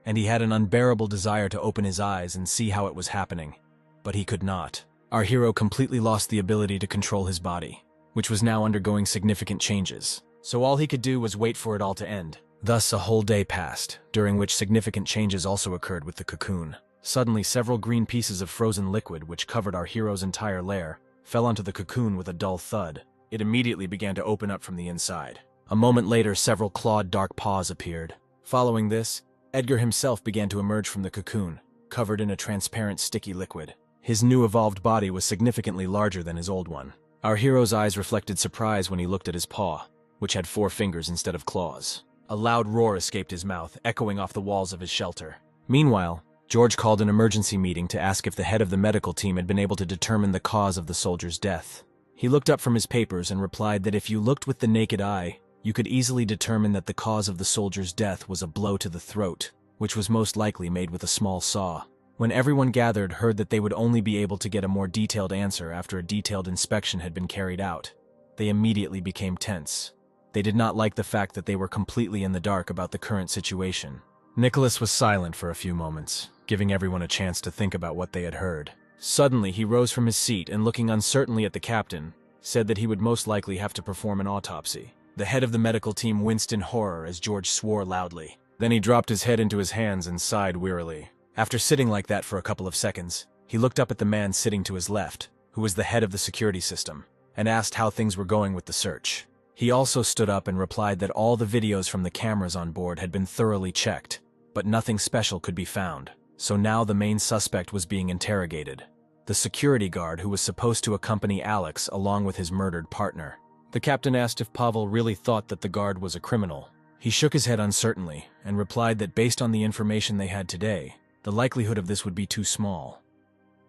and he had an unbearable desire to open his eyes and see how it was happening. But he could not. Our hero completely lost the ability to control his body, which was now undergoing significant changes. So all he could do was wait for it all to end. Thus, a whole day passed, during which significant changes also occurred with the cocoon. Suddenly, several green pieces of frozen liquid which covered our hero's entire lair fell onto the cocoon with a dull thud. It immediately began to open up from the inside. A moment later, several clawed dark paws appeared. Following this, Edgar himself began to emerge from the cocoon, covered in a transparent sticky liquid. His new evolved body was significantly larger than his old one. Our hero's eyes reflected surprise when he looked at his paw, which had 4 fingers instead of claws. A loud roar escaped his mouth, echoing off the walls of his shelter. Meanwhile, George called an emergency meeting to ask if the head of the medical team had been able to determine the cause of the soldier's death. He looked up from his papers and replied that if you looked with the naked eye, you could easily determine that the cause of the soldier's death was a blow to the throat, which was most likely made with a small saw. When everyone gathered heard that they would only be able to get a more detailed answer after a detailed inspection had been carried out, they immediately became tense. They did not like the fact that they were completely in the dark about the current situation. Nicholas was silent for a few moments, giving everyone a chance to think about what they had heard. Suddenly, he rose from his seat and, looking uncertainly at the captain, said that he would most likely have to perform an autopsy. The head of the medical team winced in horror as George swore loudly. Then he dropped his head into his hands and sighed wearily. After sitting like that for a couple of seconds, he looked up at the man sitting to his left, who was the head of the security system, and asked how things were going with the search. He also stood up and replied that all the videos from the cameras on board had been thoroughly checked, but nothing special could be found. So now the main suspect was being interrogated, the security guard who was supposed to accompany Alex along with his murdered partner. The captain asked if Pavel really thought that the guard was a criminal. He shook his head uncertainly and replied that based on the information they had today, the likelihood of this would be too small.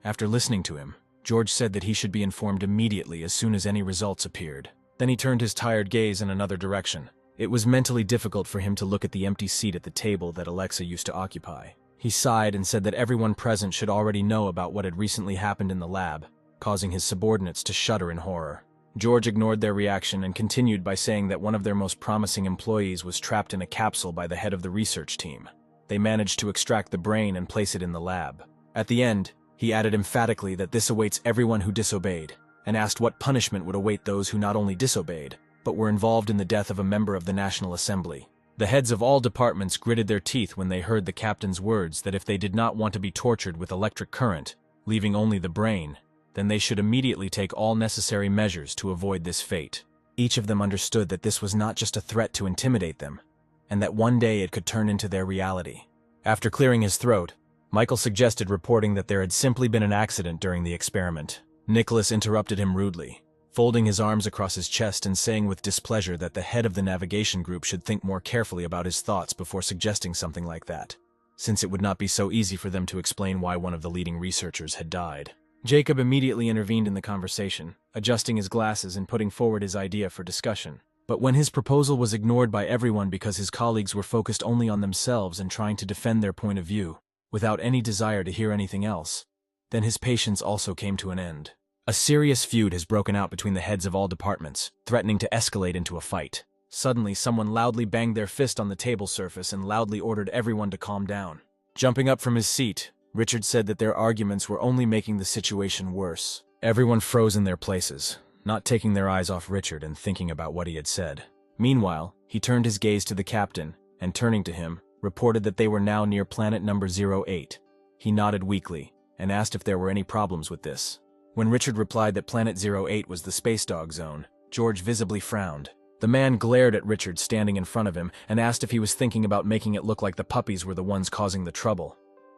After listening to him, George said that he should be informed immediately as soon as any results appeared. Then he turned his tired gaze in another direction. It was mentally difficult for him to look at the empty seat at the table that Alexa used to occupy. He sighed and said that everyone present should already know about what had recently happened in the lab, causing his subordinates to shudder in horror. George ignored their reaction and continued by saying that one of their most promising employees was trapped in a capsule by the head of the research team. They managed to extract the brain and place it in the lab. At the end, he added emphatically that this awaits everyone who disobeyed, and asked what punishment would await those who not only disobeyed, but were involved in the death of a member of the National Assembly. The heads of all departments gritted their teeth when they heard the captain's words that if they did not want to be tortured with electric current, leaving only the brain, then they should immediately take all necessary measures to avoid this fate. Each of them understood that this was not just a threat to intimidate them, and that one day it could turn into their reality. After clearing his throat, Michael suggested reporting that there had simply been an accident during the experiment. Nicholas interrupted him rudely. folding his arms across his chest and saying with displeasure that the head of the navigation group should think more carefully about his thoughts before suggesting something like that, since it would not be so easy for them to explain why one of the leading researchers had died. Jacob immediately intervened in the conversation, adjusting his glasses and putting forward his idea for discussion. But when his proposal was ignored by everyone because his colleagues were focused only on themselves and trying to defend their point of view, without any desire to hear anything else, then his patience also came to an end. A serious feud has broken out between the heads of all departments, threatening to escalate into a fight. Suddenly, someone loudly banged their fist on the table surface and loudly ordered everyone to calm down. Jumping up from his seat, Richard said that their arguments were only making the situation worse. Everyone froze in their places, not taking their eyes off Richard and thinking about what he had said. Meanwhile, he turned his gaze to the captain, and turning to him, reported that they were now near planet number 08. He nodded weakly, and asked if there were any problems with this. When Richard replied that planet 08 was the space dog zone, George visibly frowned. The man glared at Richard standing in front of him and asked if he was thinking about making it look like the puppies were the ones causing the trouble.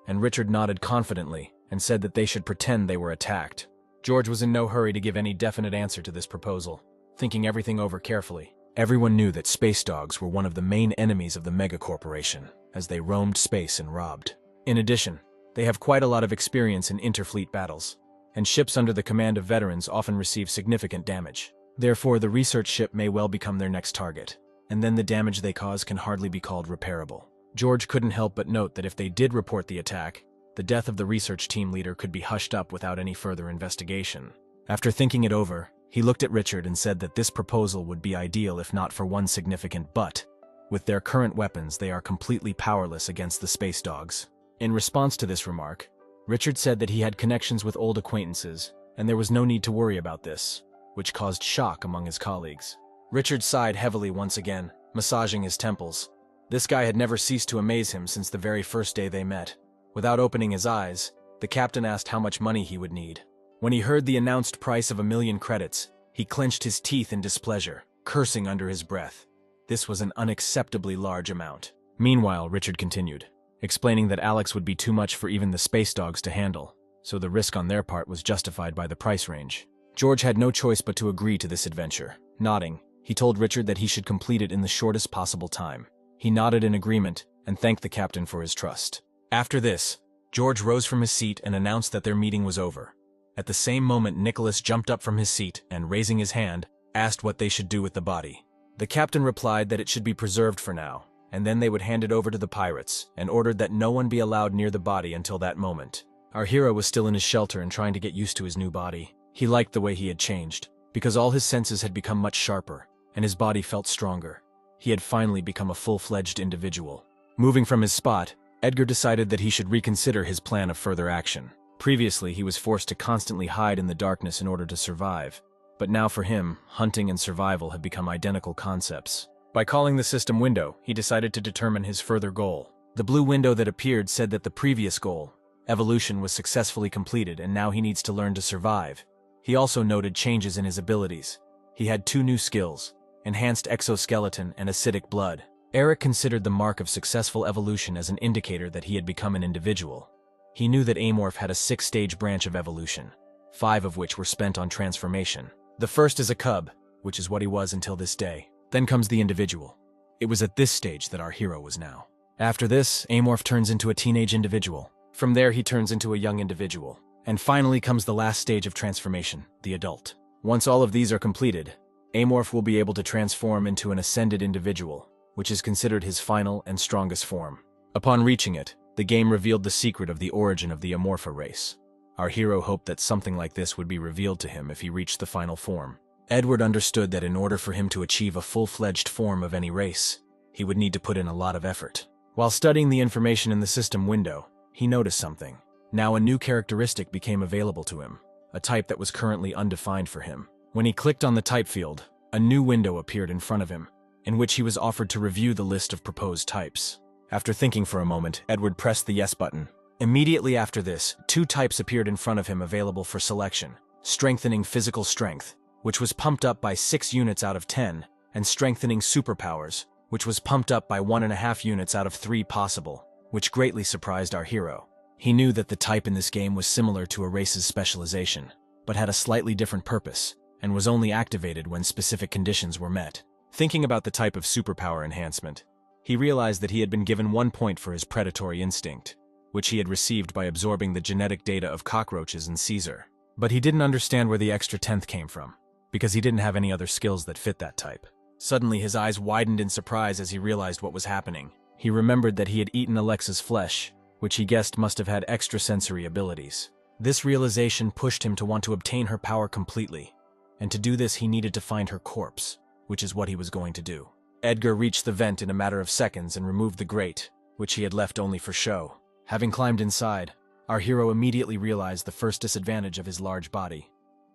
And Richard nodded confidently and said that they should pretend they were attacked. George was in no hurry to give any definite answer to this proposal, thinking everything over carefully. Everyone knew that space dogs were one of the main enemies of the megacorporation, as they roamed space and robbed. In addition, they have quite a lot of experience in interfleet battles, and ships under the command of veterans often receive significant damage. Therefore, the research ship may well become their next target, and then the damage they cause can hardly be called repairable. George couldn't help but note that if they did report the attack, the death of the research team leader could be hushed up without any further investigation. After thinking it over, he looked at Richard and said that this proposal would be ideal if not for one significant but. With their current weapons, they are completely powerless against the space dogs. In response to this remark, Richard said that he had connections with old acquaintances, and there was no need to worry about this, which caused shock among his colleagues. Richard sighed heavily once again, massaging his temples. This guy had never ceased to amaze him since the very first day they met. Without opening his eyes, the captain asked how much money he would need. When he heard the announced price of 1,000,000 credits, he clenched his teeth in displeasure, cursing under his breath. This was an unacceptably large amount. Meanwhile, Richard continued, explaining that Alex would be too much for even the space dogs to handle, so the risk on their part was justified by the price range. George had no choice but to agree to this adventure. Nodding, he told Richard that he should complete it in the shortest possible time. He nodded in agreement and thanked the captain for his trust. After this, George rose from his seat and announced that their meeting was over. At the same moment, Nicholas jumped up from his seat and, raising his hand, asked what they should do with the body. The captain replied that it should be preserved for now, and then they would hand it over to the pirates, and ordered that no one be allowed near the body until that moment. Our hero was still in his shelter and trying to get used to his new body. He liked the way he had changed, because all his senses had become much sharper, and his body felt stronger. He had finally become a full-fledged individual. Moving from his spot, Edgar decided that he should reconsider his plan of further action. Previously, he was forced to constantly hide in the darkness in order to survive, but now for him, hunting and survival had become identical concepts. By calling the system window, he decided to determine his further goal. The blue window that appeared said that the previous goal, evolution, was successfully completed, and now he needs to learn to survive. He also noted changes in his abilities. He had 2 new skills, enhanced exoskeleton and acidic blood. Eric considered the mark of successful evolution as an indicator that he had become an individual. He knew that Amorph had a 6-stage branch of evolution, 5 of which were spent on transformation. The first is a cub, which is what he was until this day. Then comes the individual. It was at this stage that our hero was now. After this, Amorph turns into a teenage individual. From there, he turns into a young individual. And finally comes the last stage of transformation, the adult. Once all of these are completed, Amorph will be able to transform into an ascended individual, which is considered his final and strongest form. Upon reaching it, the game revealed the secret of the origin of the Amorpha race. Our hero hoped that something like this would be revealed to him if he reached the final form. Edward understood that in order for him to achieve a full-fledged form of any race, he would need to put in a lot of effort. While studying the information in the system window, he noticed something. Now a new characteristic became available to him, a type that was currently undefined for him. When he clicked on the type field, a new window appeared in front of him, in which he was offered to review the list of proposed types. After thinking for a moment, Edward pressed the yes button. Immediately after this, 2 types appeared in front of him available for selection: strengthening physical strength, which was pumped up by 6 units out of 10, and strengthening superpowers, which was pumped up by 1.5 units out of 3 possible, which greatly surprised our hero. He knew that the type in this game was similar to a race's specialization, but had a slightly different purpose, and was only activated when specific conditions were met. Thinking about the type of superpower enhancement, he realized that he had been given 1 point for his predatory instinct, which he had received by absorbing the genetic data of cockroaches and Caesar. But he didn't understand where the extra 10th came from, because he didn't have any other skills that fit that type. Suddenly, his eyes widened in surprise as he realized what was happening. He remembered that he had eaten Alexa's flesh, which he guessed must have had extrasensory abilities. This realization pushed him to want to obtain her power completely, and to do this he needed to find her corpse, which is what he was going to do. Edgar reached the vent in a matter of seconds and removed the grate, which he had left only for show. Having climbed inside, our hero immediately realized the first disadvantage of his large body.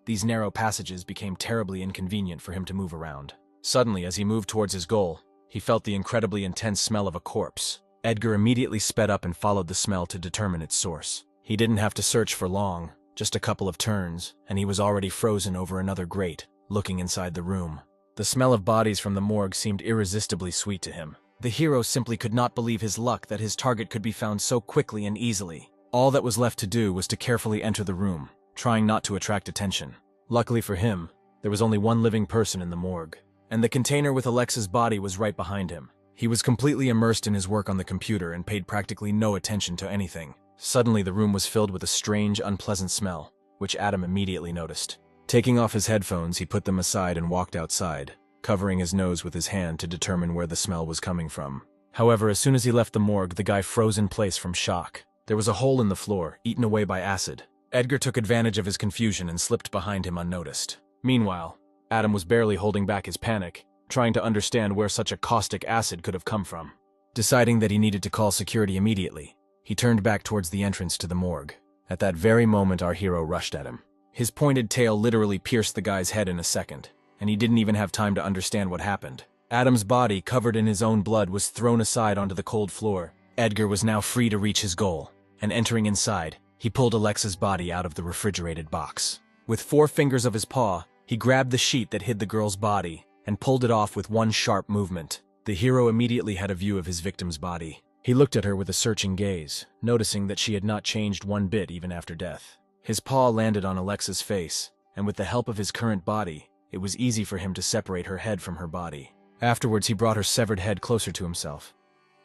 These narrow passages became terribly inconvenient for him to move around. Suddenly, as he moved towards his goal, he felt the incredibly intense smell of a corpse. Edgar immediately sped up and followed the smell to determine its source. He didn't have to search for long, just a couple of turns, and he was already frozen over another grate, looking inside the room. The smell of bodies from the morgue seemed irresistibly sweet to him. The hero simply could not believe his luck that his target could be found so quickly and easily. All that was left to do was to carefully enter the room, trying not to attract attention. Luckily for him, there was only one living person in the morgue, and the container with Alexa's body was right behind him. He was completely immersed in his work on the computer and paid practically no attention to anything. Suddenly, the room was filled with a strange, unpleasant smell, which Adam immediately noticed. Taking off his headphones, he put them aside and walked outside, covering his nose with his hand to determine where the smell was coming from. However, as soon as he left the morgue, the guy froze in place from shock. There was a hole in the floor, eaten away by acid. Edgar took advantage of his confusion and slipped behind him unnoticed. Meanwhile, Adam was barely holding back his panic, trying to understand where such a caustic acid could have come from. Deciding that he needed to call security immediately, he turned back towards the entrance to the morgue. At that very moment, our hero rushed at him. His pointed tail literally pierced the guy's head in a second, and he didn't even have time to understand what happened. Adam's body, covered in his own blood, was thrown aside onto the cold floor. Edgar was now free to reach his goal, and entering inside, he pulled Alexa's body out of the refrigerated box. With 4 fingers of his paw, he grabbed the sheet that hid the girl's body and pulled it off with one sharp movement. The hero immediately had a view of his victim's body. He looked at her with a searching gaze, noticing that she had not changed one bit even after death. His paw landed on Alexa's face, and with the help of his current body, it was easy for him to separate her head from her body. Afterwards, he brought her severed head closer to himself.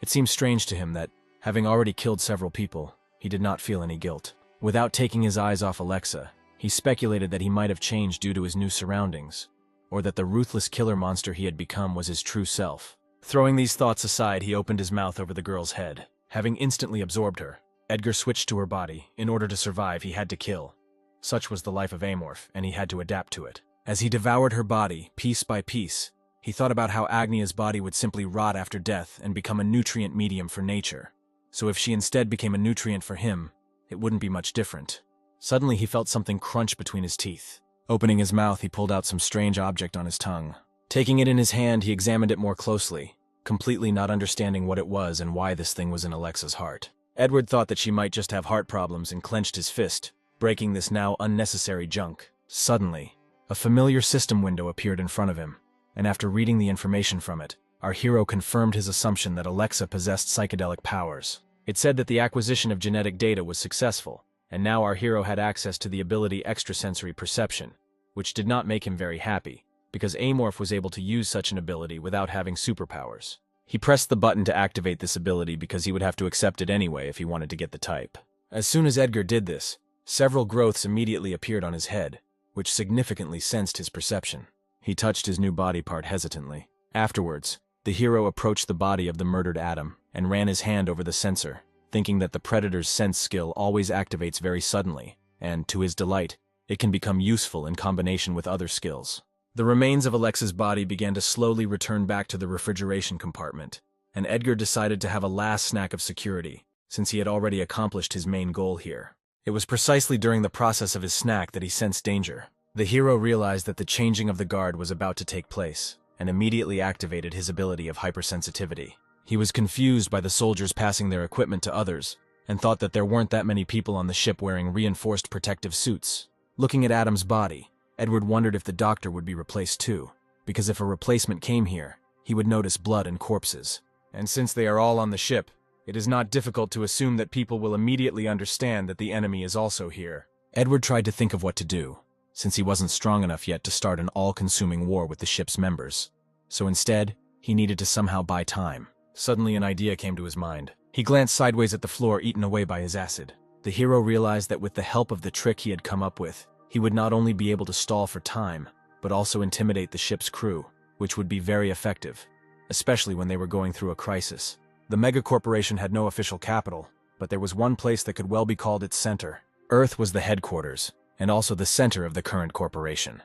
It seemed strange to him that, having already killed several people, he did not feel any guilt. Without taking his eyes off Alexa, he speculated that he might have changed due to his new surroundings, or that the ruthless killer monster he had become was his true self. Throwing these thoughts aside, he opened his mouth over the girl's head. Having instantly absorbed her, Edgar switched to her body. In order to survive, he had to kill. Such was the life of Amorph, and he had to adapt to it. As he devoured her body, piece by piece, he thought about how Agnia's body would simply rot after death and become a nutrient medium for nature. So if she instead became a nutrient for him, it wouldn't be much different. Suddenly, he felt something crunch between his teeth. Opening his mouth, he pulled out some strange object on his tongue. Taking it in his hand, he examined it more closely, completely not understanding what it was and why this thing was in Alexa's heart. Edward thought that she might just have heart problems and clenched his fist, breaking this now unnecessary junk. Suddenly, a familiar system window appeared in front of him, and after reading the information from it, our hero confirmed his assumption that Alexa possessed psychedelic powers. It said that the acquisition of genetic data was successful, and now our hero had access to the ability extrasensory perception, which did not make him very happy, because Amorph was able to use such an ability without having superpowers. He pressed the button to activate this ability because he would have to accept it anyway if he wanted to get the type. As soon as Edgar did this, several growths immediately appeared on his head, which significantly sensed his perception. He touched his new body part hesitantly. Afterwards, the hero approached the body of the murdered Adam and ran his hand over the sensor, thinking that the predator's sense skill always activates very suddenly, and, to his delight, it can become useful in combination with other skills. The remains of Alexa's body began to slowly return back to the refrigeration compartment, and Edgar decided to have a last snack of security, since he had already accomplished his main goal here. It was precisely during the process of his snack that he sensed danger. The hero realized that the changing of the guard was about to take place, and immediately activated his ability of hypersensitivity. He was confused by the soldiers passing their equipment to others, and thought that there weren't that many people on the ship wearing reinforced protective suits. Looking at Adam's body, Edward wondered if the doctor would be replaced too, because if a replacement came here, he would notice blood and corpses. And since they are all on the ship, it is not difficult to assume that people will immediately understand that the enemy is also here. Edward tried to think of what to do. since he wasn't strong enough yet to start an all-consuming war with the ship's members. So instead, he needed to somehow buy time. Suddenly an idea came to his mind. He glanced sideways at the floor eaten away by his acid. The hero realized that with the help of the trick he had come up with, he would not only be able to stall for time, but also intimidate the ship's crew, which would be very effective, especially when they were going through a crisis. The megacorporation had no official capital, but there was one place that could well be called its center. Earth was the headquarters, and also the center of the current corporation.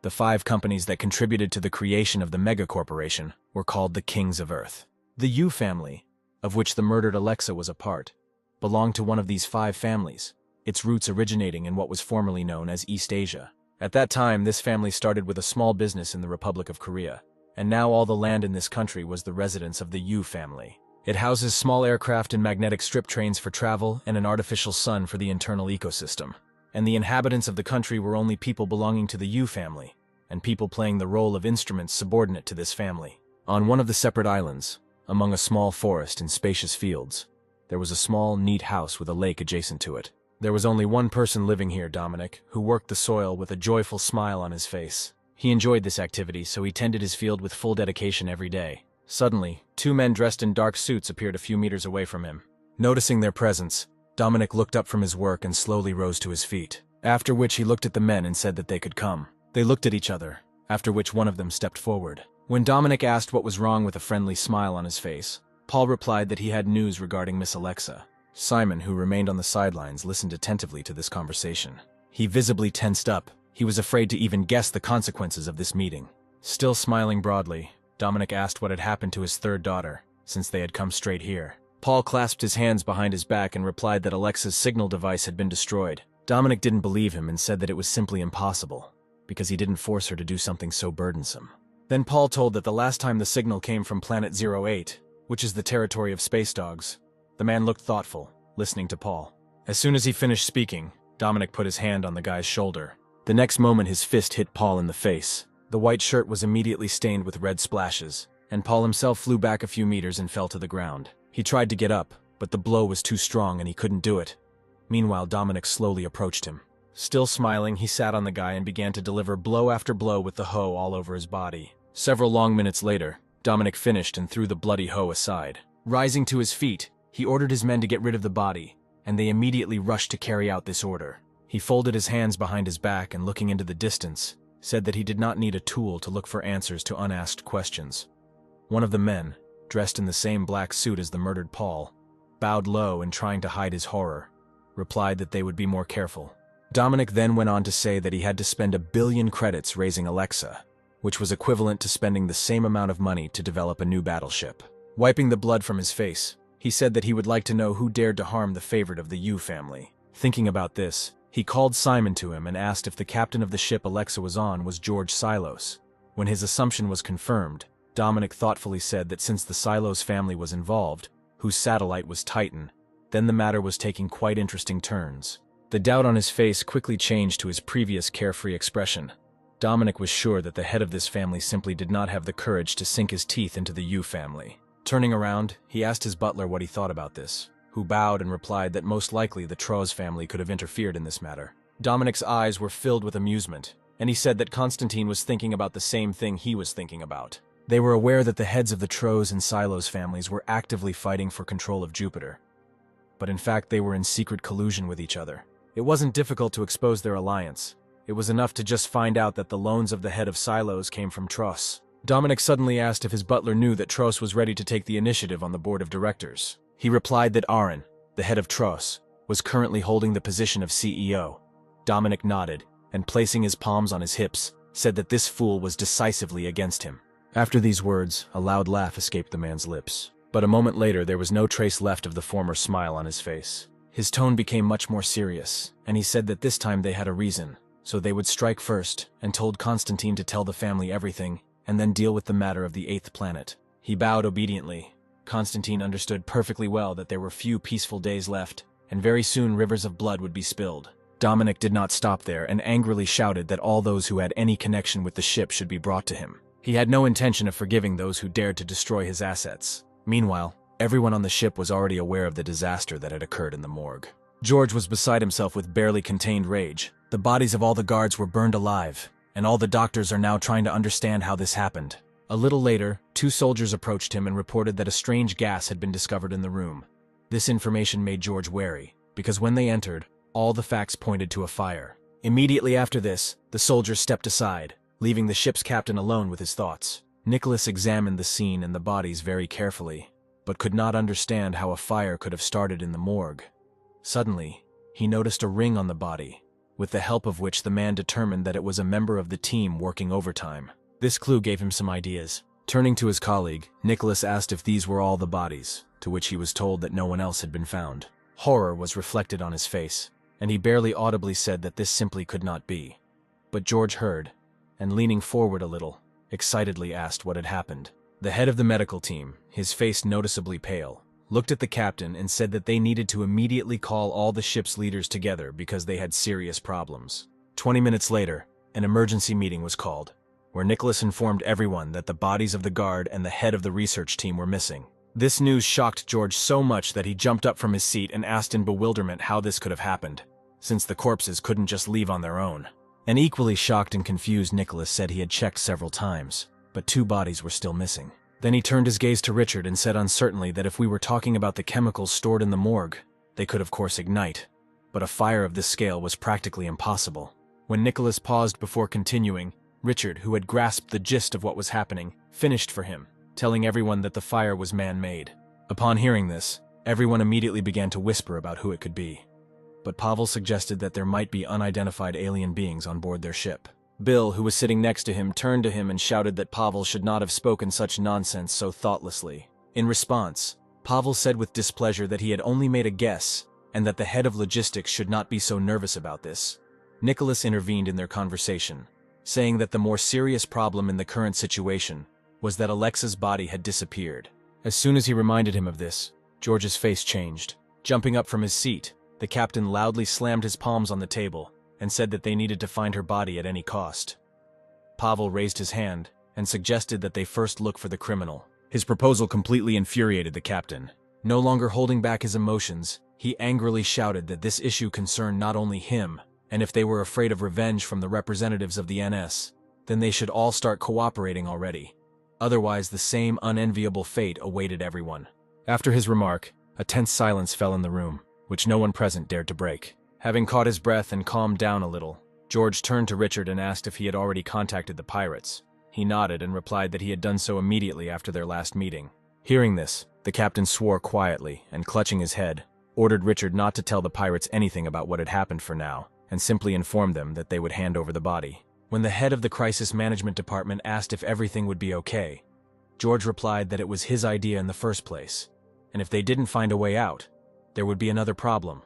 The 5 companies that contributed to the creation of the megacorporation were called the Kings of Earth. The Yu family, of which the murdered Alexa was a part, belonged to one of these 5 families, its roots originating in what was formerly known as East Asia. At that time, this family started with a small business in the Republic of Korea, and now all the land in this country was the residence of the Yu family. It houses small aircraft and magnetic strip trains for travel and an artificial sun for the internal ecosystem. And the inhabitants of the country were only people belonging to the Yu family, and people playing the role of instruments subordinate to this family. On one of the separate islands, among a small forest and spacious fields, there was a small, neat house with a lake adjacent to it. There was only one person living here, Dominic, who worked the soil with a joyful smile on his face. He enjoyed this activity, so he tended his field with full dedication every day. Suddenly, 2 men dressed in dark suits appeared a few meters away from him. Noticing their presence, Dominic looked up from his work and slowly rose to his feet, after which he looked at the men and said that they could come. They looked at each other, after which one of them stepped forward. When Dominic asked what was wrong with a friendly smile on his face, Paul replied that he had news regarding Miss Alexa. Simon, who remained on the sidelines, listened attentively to this conversation. He visibly tensed up. He was afraid to even guess the consequences of this meeting. Still smiling broadly, Dominic asked what had happened to his 3rd daughter, since they had come straight here. Paul clasped his hands behind his back and replied that Alexa's signal device had been destroyed. Dominic didn't believe him and said that it was simply impossible, because he didn't force her to do something so burdensome. Then Paul told that the last time the signal came from Planet 08, which is the territory of space dogs. The man looked thoughtful, listening to Paul. As soon as he finished speaking, Dominic put his hand on the guy's shoulder. The next moment his fist hit Paul in the face. The white shirt was immediately stained with red splashes, and Paul himself flew back a few meters and fell to the ground. He tried to get up, but the blow was too strong and he couldn't do it. Meanwhile, Dominic slowly approached him. Still smiling, he sat on the guy and began to deliver blow after blow with the hoe all over his body. Several long minutes later, Dominic finished and threw the bloody hoe aside. Rising to his feet, he ordered his men to get rid of the body, and they immediately rushed to carry out this order. He folded his hands behind his back and, looking into the distance, said that he did not need a tool to look for answers to unasked questions. One of the men, dressed in the same black suit as the murdered Paul, bowed low and, trying to hide his horror, replied that they would be more careful. Dominic then went on to say that he had to spend 1 billion credits raising Alexa, which was equivalent to spending the same amount of money to develop a new battleship. Wiping the blood from his face, he said that he would like to know who dared to harm the favorite of the Yu family. Thinking about this, he called Simon to him and asked if the captain of the ship Alexa was on was George Silos. When his assumption was confirmed, Dominic thoughtfully said that since the Silos family was involved, whose satellite was Titan, then the matter was taking quite interesting turns. The doubt on his face quickly changed to his previous carefree expression. Dominic was sure that the head of this family simply did not have the courage to sink his teeth into the Yu family. Turning around, he asked his butler what he thought about this, who bowed and replied that most likely the Troz family could have interfered in this matter. Dominic's eyes were filled with amusement, and he said that Constantine was thinking about the same thing he was thinking about. They were aware that the heads of the Troz and Silos families were actively fighting for control of Jupiter, but in fact they were in secret collusion with each other. It wasn't difficult to expose their alliance. It was enough to just find out that the loans of the head of Silos came from Troz. Dominic suddenly asked if his butler knew that Troz was ready to take the initiative on the board of directors. He replied that Aaron, the head of Troz, was currently holding the position of CEO. Dominic nodded, and placing his palms on his hips, said that this fool was decisively against him. After these words, a loud laugh escaped the man's lips. But a moment later, there was no trace left of the former smile on his face. His tone became much more serious, and he said that this time they had a reason, so they would strike first, and told Constantine to tell the family everything, and then deal with the matter of the 8th planet. He bowed obediently. Constantine understood perfectly well that there were few peaceful days left, and very soon rivers of blood would be spilled. Dominic did not stop there and angrily shouted that all those who had any connection with the ship should be brought to him. He had no intention of forgiving those who dared to destroy his assets. Meanwhile, everyone on the ship was already aware of the disaster that had occurred in the morgue. George was beside himself with barely contained rage. The bodies of all the guards were burned alive, and all the doctors are now trying to understand how this happened. A little later, 2 soldiers approached him and reported that a strange gas had been discovered in the room. This information made George wary, because when they entered, all the facts pointed to a fire. Immediately after this, the soldiers stepped aside, leaving the ship's captain alone with his thoughts. Nicholas examined the scene and the bodies very carefully, but could not understand how a fire could have started in the morgue. Suddenly, he noticed a ring on the body, with the help of which the man determined that it was a member of the team working overtime. This clue gave him some ideas. Turning to his colleague, Nicholas asked if these were all the bodies, to which he was told that no one else had been found. Horror was reflected on his face, and he barely audibly said that this simply could not be. But George heard, and leaning forward a little, excitedly asked what had happened. The head of the medical team, his face noticeably pale, looked at the captain and said that they needed to immediately call all the ship's leaders together because they had serious problems. 20 minutes later, an emergency meeting was called, where Nicholas informed everyone that the bodies of the guard and the head of the research team were missing. This news shocked George so much that he jumped up from his seat and asked in bewilderment how this could have happened, since the corpses couldn't just leave on their own. An equally shocked and confused Nicholas said he had checked several times, but 2 bodies were still missing. Then he turned his gaze to Richard and said uncertainly that if we were talking about the chemicals stored in the morgue, they could of course ignite, but a fire of this scale was practically impossible. When Nicholas paused before continuing, Richard, who had grasped the gist of what was happening, finished for him, telling everyone that the fire was man-made. Upon hearing this, everyone immediately began to whisper about who it could be. But Pavel suggested that there might be unidentified alien beings on board their ship. Bill, who was sitting next to him, turned to him and shouted that Pavel should not have spoken such nonsense so thoughtlessly. In response, Pavel said with displeasure that he had only made a guess, and that the head of logistics should not be so nervous about this. Nicholas intervened in their conversation, saying that the more serious problem in the current situation was that Alexa's body had disappeared. As soon as he reminded him of this, George's face changed. Jumping up from his seat, the captain loudly slammed his palms on the table and said that they needed to find her body at any cost. Pavel raised his hand and suggested that they first look for the criminal. His proposal completely infuriated the captain. No longer holding back his emotions, he angrily shouted that this issue concerned not only him, and if they were afraid of revenge from the representatives of the NS, then they should all start cooperating already. Otherwise, the same unenviable fate awaited everyone. After his remark, a tense silence fell in the room, which no one present dared to break. Having caught his breath and calmed down a little, George turned to Richard and asked if he had already contacted the pirates. He nodded and replied that he had done so immediately after their last meeting. Hearing this, the captain swore quietly and, clutching his head, ordered Richard not to tell the pirates anything about what had happened for now, and simply informed them that they would hand over the body. When the head of the crisis management department asked if everything would be okay, George replied that it was his idea in the first place, and if they didn't find a way out, there would be another problem,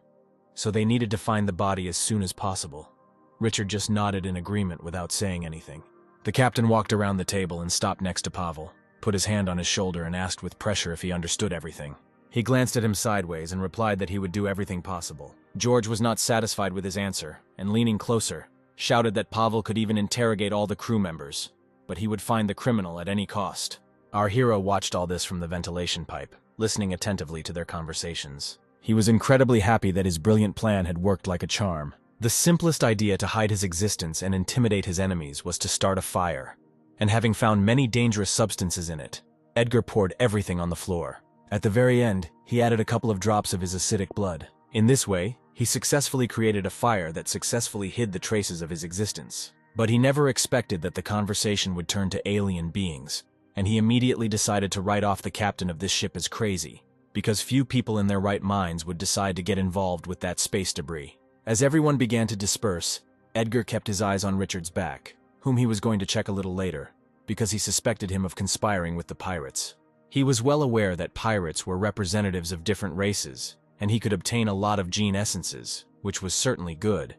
so they needed to find the body as soon as possible. Richard just nodded in agreement without saying anything. The captain walked around the table and stopped next to Pavel, put his hand on his shoulder and asked with pressure if he understood everything. He glanced at him sideways and replied that he would do everything possible. George was not satisfied with his answer, and leaning closer, shouted that Pavel could even interrogate all the crew members, but he would find the criminal at any cost. Our hero watched all this from the ventilation pipe, listening attentively to their conversations. He was incredibly happy that his brilliant plan had worked like a charm. The simplest idea to hide his existence and intimidate his enemies was to start a fire, and having found many dangerous substances in it, Edgar poured everything on the floor. At the very end, he added a couple of drops of his acidic blood. In this way, he successfully created a fire that successfully hid the traces of his existence. But he never expected that the conversation would turn to alien beings, and he immediately decided to write off the captain of this ship as crazy, because few people in their right minds would decide to get involved with that space debris. As everyone began to disperse, Edgar kept his eyes on Richard's back, whom he was going to check a little later, because he suspected him of conspiring with the pirates. He was well aware that pirates were representatives of different races, and he could obtain a lot of gene essences, which was certainly good,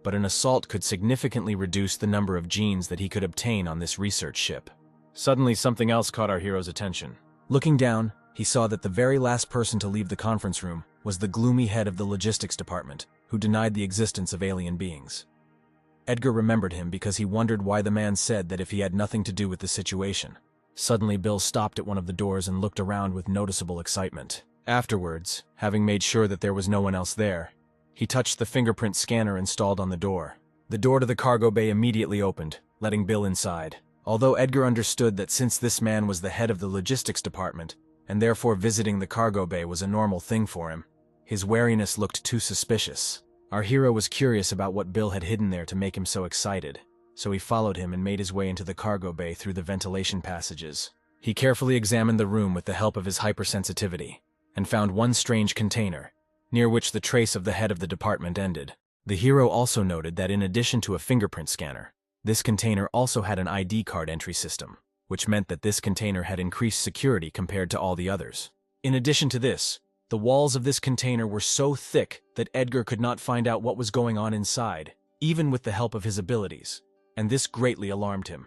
but an assault could significantly reduce the number of genes that he could obtain on this research ship. Suddenly, something else caught our hero's attention. Looking down, he saw that the very last person to leave the conference room was the gloomy head of the logistics department, who denied the existence of alien beings. Edgar remembered him because he wondered why the man said that if he had nothing to do with the situation. Suddenly, Bill stopped at one of the doors and looked around with noticeable excitement. Afterwards, having made sure that there was no one else there, he touched the fingerprint scanner installed on the door. The door to the cargo bay immediately opened, letting Bill inside. Although Edgar understood that since this man was the head of the logistics department, and therefore visiting the cargo bay was a normal thing for him, his wariness looked too suspicious. Our hero was curious about what Bill had hidden there to make him so excited, so he followed him and made his way into the cargo bay through the ventilation passages. He carefully examined the room with the help of his hypersensitivity, and found one strange container, near which the trace of the head of the department ended. The hero also noted that in addition to a fingerprint scanner, this container also had an ID card entry system, which meant that this container had increased security compared to all the others. In addition to this, the walls of this container were so thick that Edgar could not find out what was going on inside, even with the help of his abilities, and this greatly alarmed him.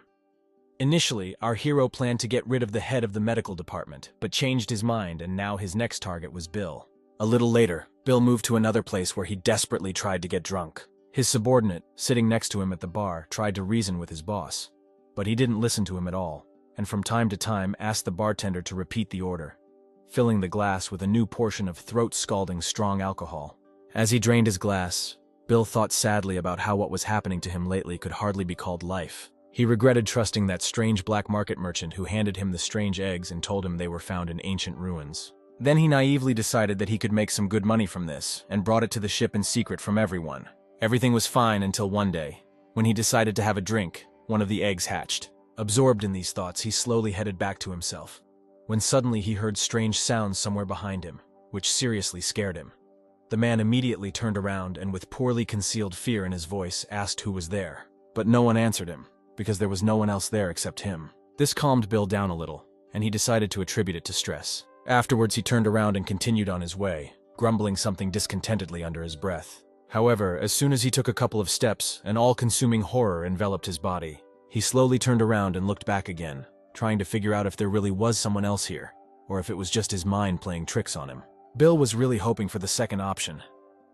Initially, our hero planned to get rid of the head of the medical department, but changed his mind, and now his next target was Bill. A little later, Bill moved to another place where he desperately tried to get drunk. His subordinate, sitting next to him at the bar, tried to reason with his boss, but he didn't listen to him at all, and from time to time asked the bartender to repeat the order, filling the glass with a new portion of throat-scalding strong alcohol. As he drained his glass, Bill thought sadly about how what was happening to him lately could hardly be called life. He regretted trusting that strange black market merchant who handed him the strange eggs and told him they were found in ancient ruins. Then he naively decided that he could make some good money from this, and brought it to the ship in secret from everyone. Everything was fine until one day, when he decided to have a drink, one of the eggs hatched. Absorbed in these thoughts, he slowly headed back to himself, when suddenly he heard strange sounds somewhere behind him, which seriously scared him. The man immediately turned around and with poorly concealed fear in his voice asked who was there. But no one answered him, because there was no one else there except him. This calmed Bill down a little, and he decided to attribute it to stress. Afterwards, he turned around and continued on his way, grumbling something discontentedly under his breath. However, as soon as he took a couple of steps, an all-consuming horror enveloped his body. He slowly turned around and looked back again, trying to figure out if there really was someone else here, or if it was just his mind playing tricks on him. Bill was really hoping for the second option,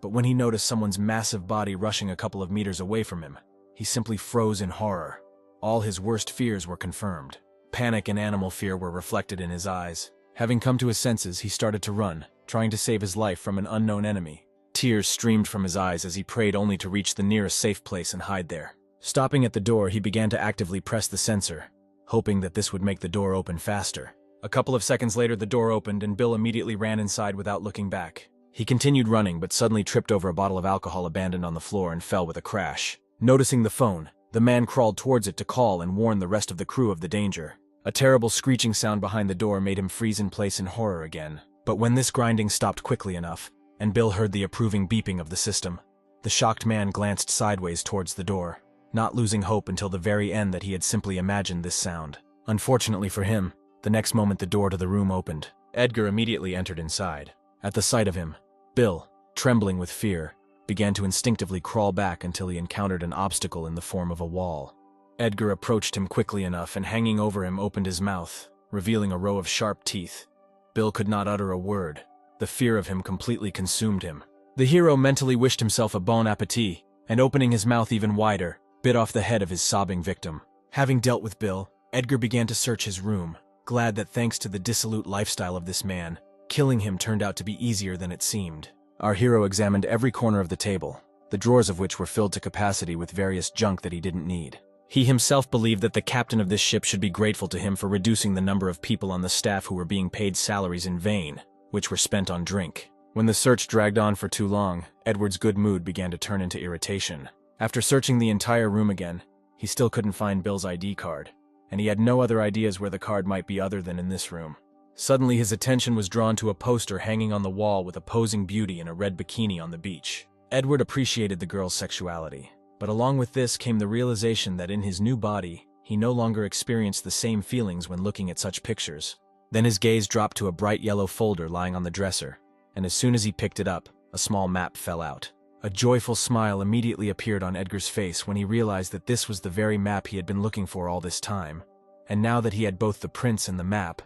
but when he noticed someone's massive body rushing a couple of meters away from him, he simply froze in horror. All his worst fears were confirmed. Panic and animal fear were reflected in his eyes. Having come to his senses, he started to run, trying to save his life from an unknown enemy. Tears streamed from his eyes as he prayed only to reach the nearest safe place and hide there. Stopping at the door, he began to actively press the sensor, hoping that this would make the door open faster. A couple of seconds later, the door opened and Bill immediately ran inside without looking back. He continued running, but suddenly tripped over a bottle of alcohol abandoned on the floor and fell with a crash. Noticing the phone, the man crawled towards it to call and warn the rest of the crew of the danger. A terrible screeching sound behind the door made him freeze in place in horror again. But when this grinding stopped quickly enough, and Bill heard the approving beeping of the system, the shocked man glanced sideways towards the door, not losing hope until the very end that he had simply imagined this sound. Unfortunately for him, the next moment the door to the room opened. Edgar immediately entered inside. At the sight of him, Bill, trembling with fear, began to instinctively crawl back until he encountered an obstacle in the form of a wall. Edgar approached him quickly enough and hanging over him opened his mouth, revealing a row of sharp teeth. Bill could not utter a word. The fear of him completely consumed him. The hero mentally wished himself a bon appetit, and opening his mouth even wider, bit off the head of his sobbing victim. Having dealt with Bill, Edgar began to search his room, glad that thanks to the dissolute lifestyle of this man, killing him turned out to be easier than it seemed. Our hero examined every corner of the table, the drawers of which were filled to capacity with various junk that he didn't need. He himself believed that the captain of this ship should be grateful to him for reducing the number of people on the staff who were being paid salaries in vain, which were spent on drink. When the search dragged on for too long, Edward's good mood began to turn into irritation. After searching the entire room again, he still couldn't find Bill's ID card, and he had no other ideas where the card might be other than in this room. Suddenly his attention was drawn to a poster hanging on the wall with a posing beauty in a red bikini on the beach. Edward appreciated the girl's sexuality, but along with this came the realization that in his new body, he no longer experienced the same feelings when looking at such pictures. Then his gaze dropped to a bright yellow folder lying on the dresser, and as soon as he picked it up, a small map fell out. A joyful smile immediately appeared on Edgar's face when he realized that this was the very map he had been looking for all this time, and now that he had both the prints and the map,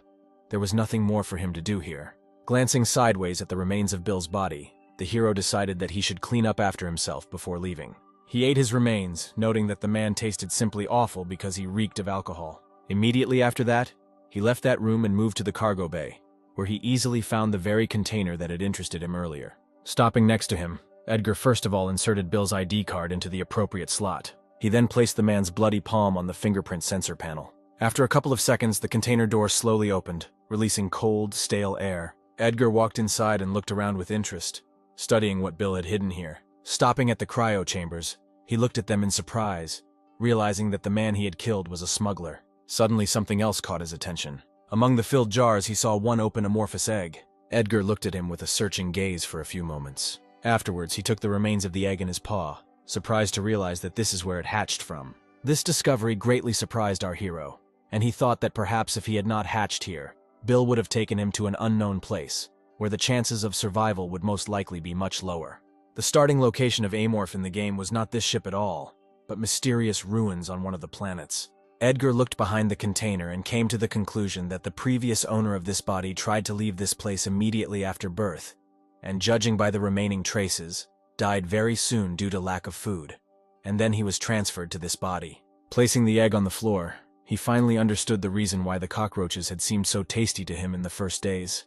there was nothing more for him to do here. Glancing sideways at the remains of Bill's body, the hero decided that he should clean up after himself before leaving. He ate his remains, noting that the man tasted simply awful because he reeked of alcohol. Immediately after that, he left that room and moved to the cargo bay, where he easily found the very container that had interested him earlier. Stopping next to him, Edgar first of all inserted Bill's ID card into the appropriate slot. He then placed the man's bloody palm on the fingerprint sensor panel. After a couple of seconds, the container door slowly opened, releasing cold, stale air. Edgar walked inside and looked around with interest, studying what Bill had hidden here. Stopping at the cryo chambers, he looked at them in surprise, realizing that the man he had killed was a smuggler. Suddenly something else caught his attention. Among the filled jars, he saw one open amorphous egg. Edgar looked at him with a searching gaze for a few moments. Afterwards, he took the remains of the egg in his paw, surprised to realize that this is where it hatched from. This discovery greatly surprised our hero, and he thought that perhaps if he had not hatched here, Bill would have taken him to an unknown place, where the chances of survival would most likely be much lower. The starting location of Amorph in the game was not this ship at all, but mysterious ruins on one of the planets. Edgar looked behind the container and came to the conclusion that the previous owner of this body tried to leave this place immediately after birth, and judging by the remaining traces, died very soon due to lack of food, and then he was transferred to this body. Placing the egg on the floor, he finally understood the reason why the cockroaches had seemed so tasty to him in the first days.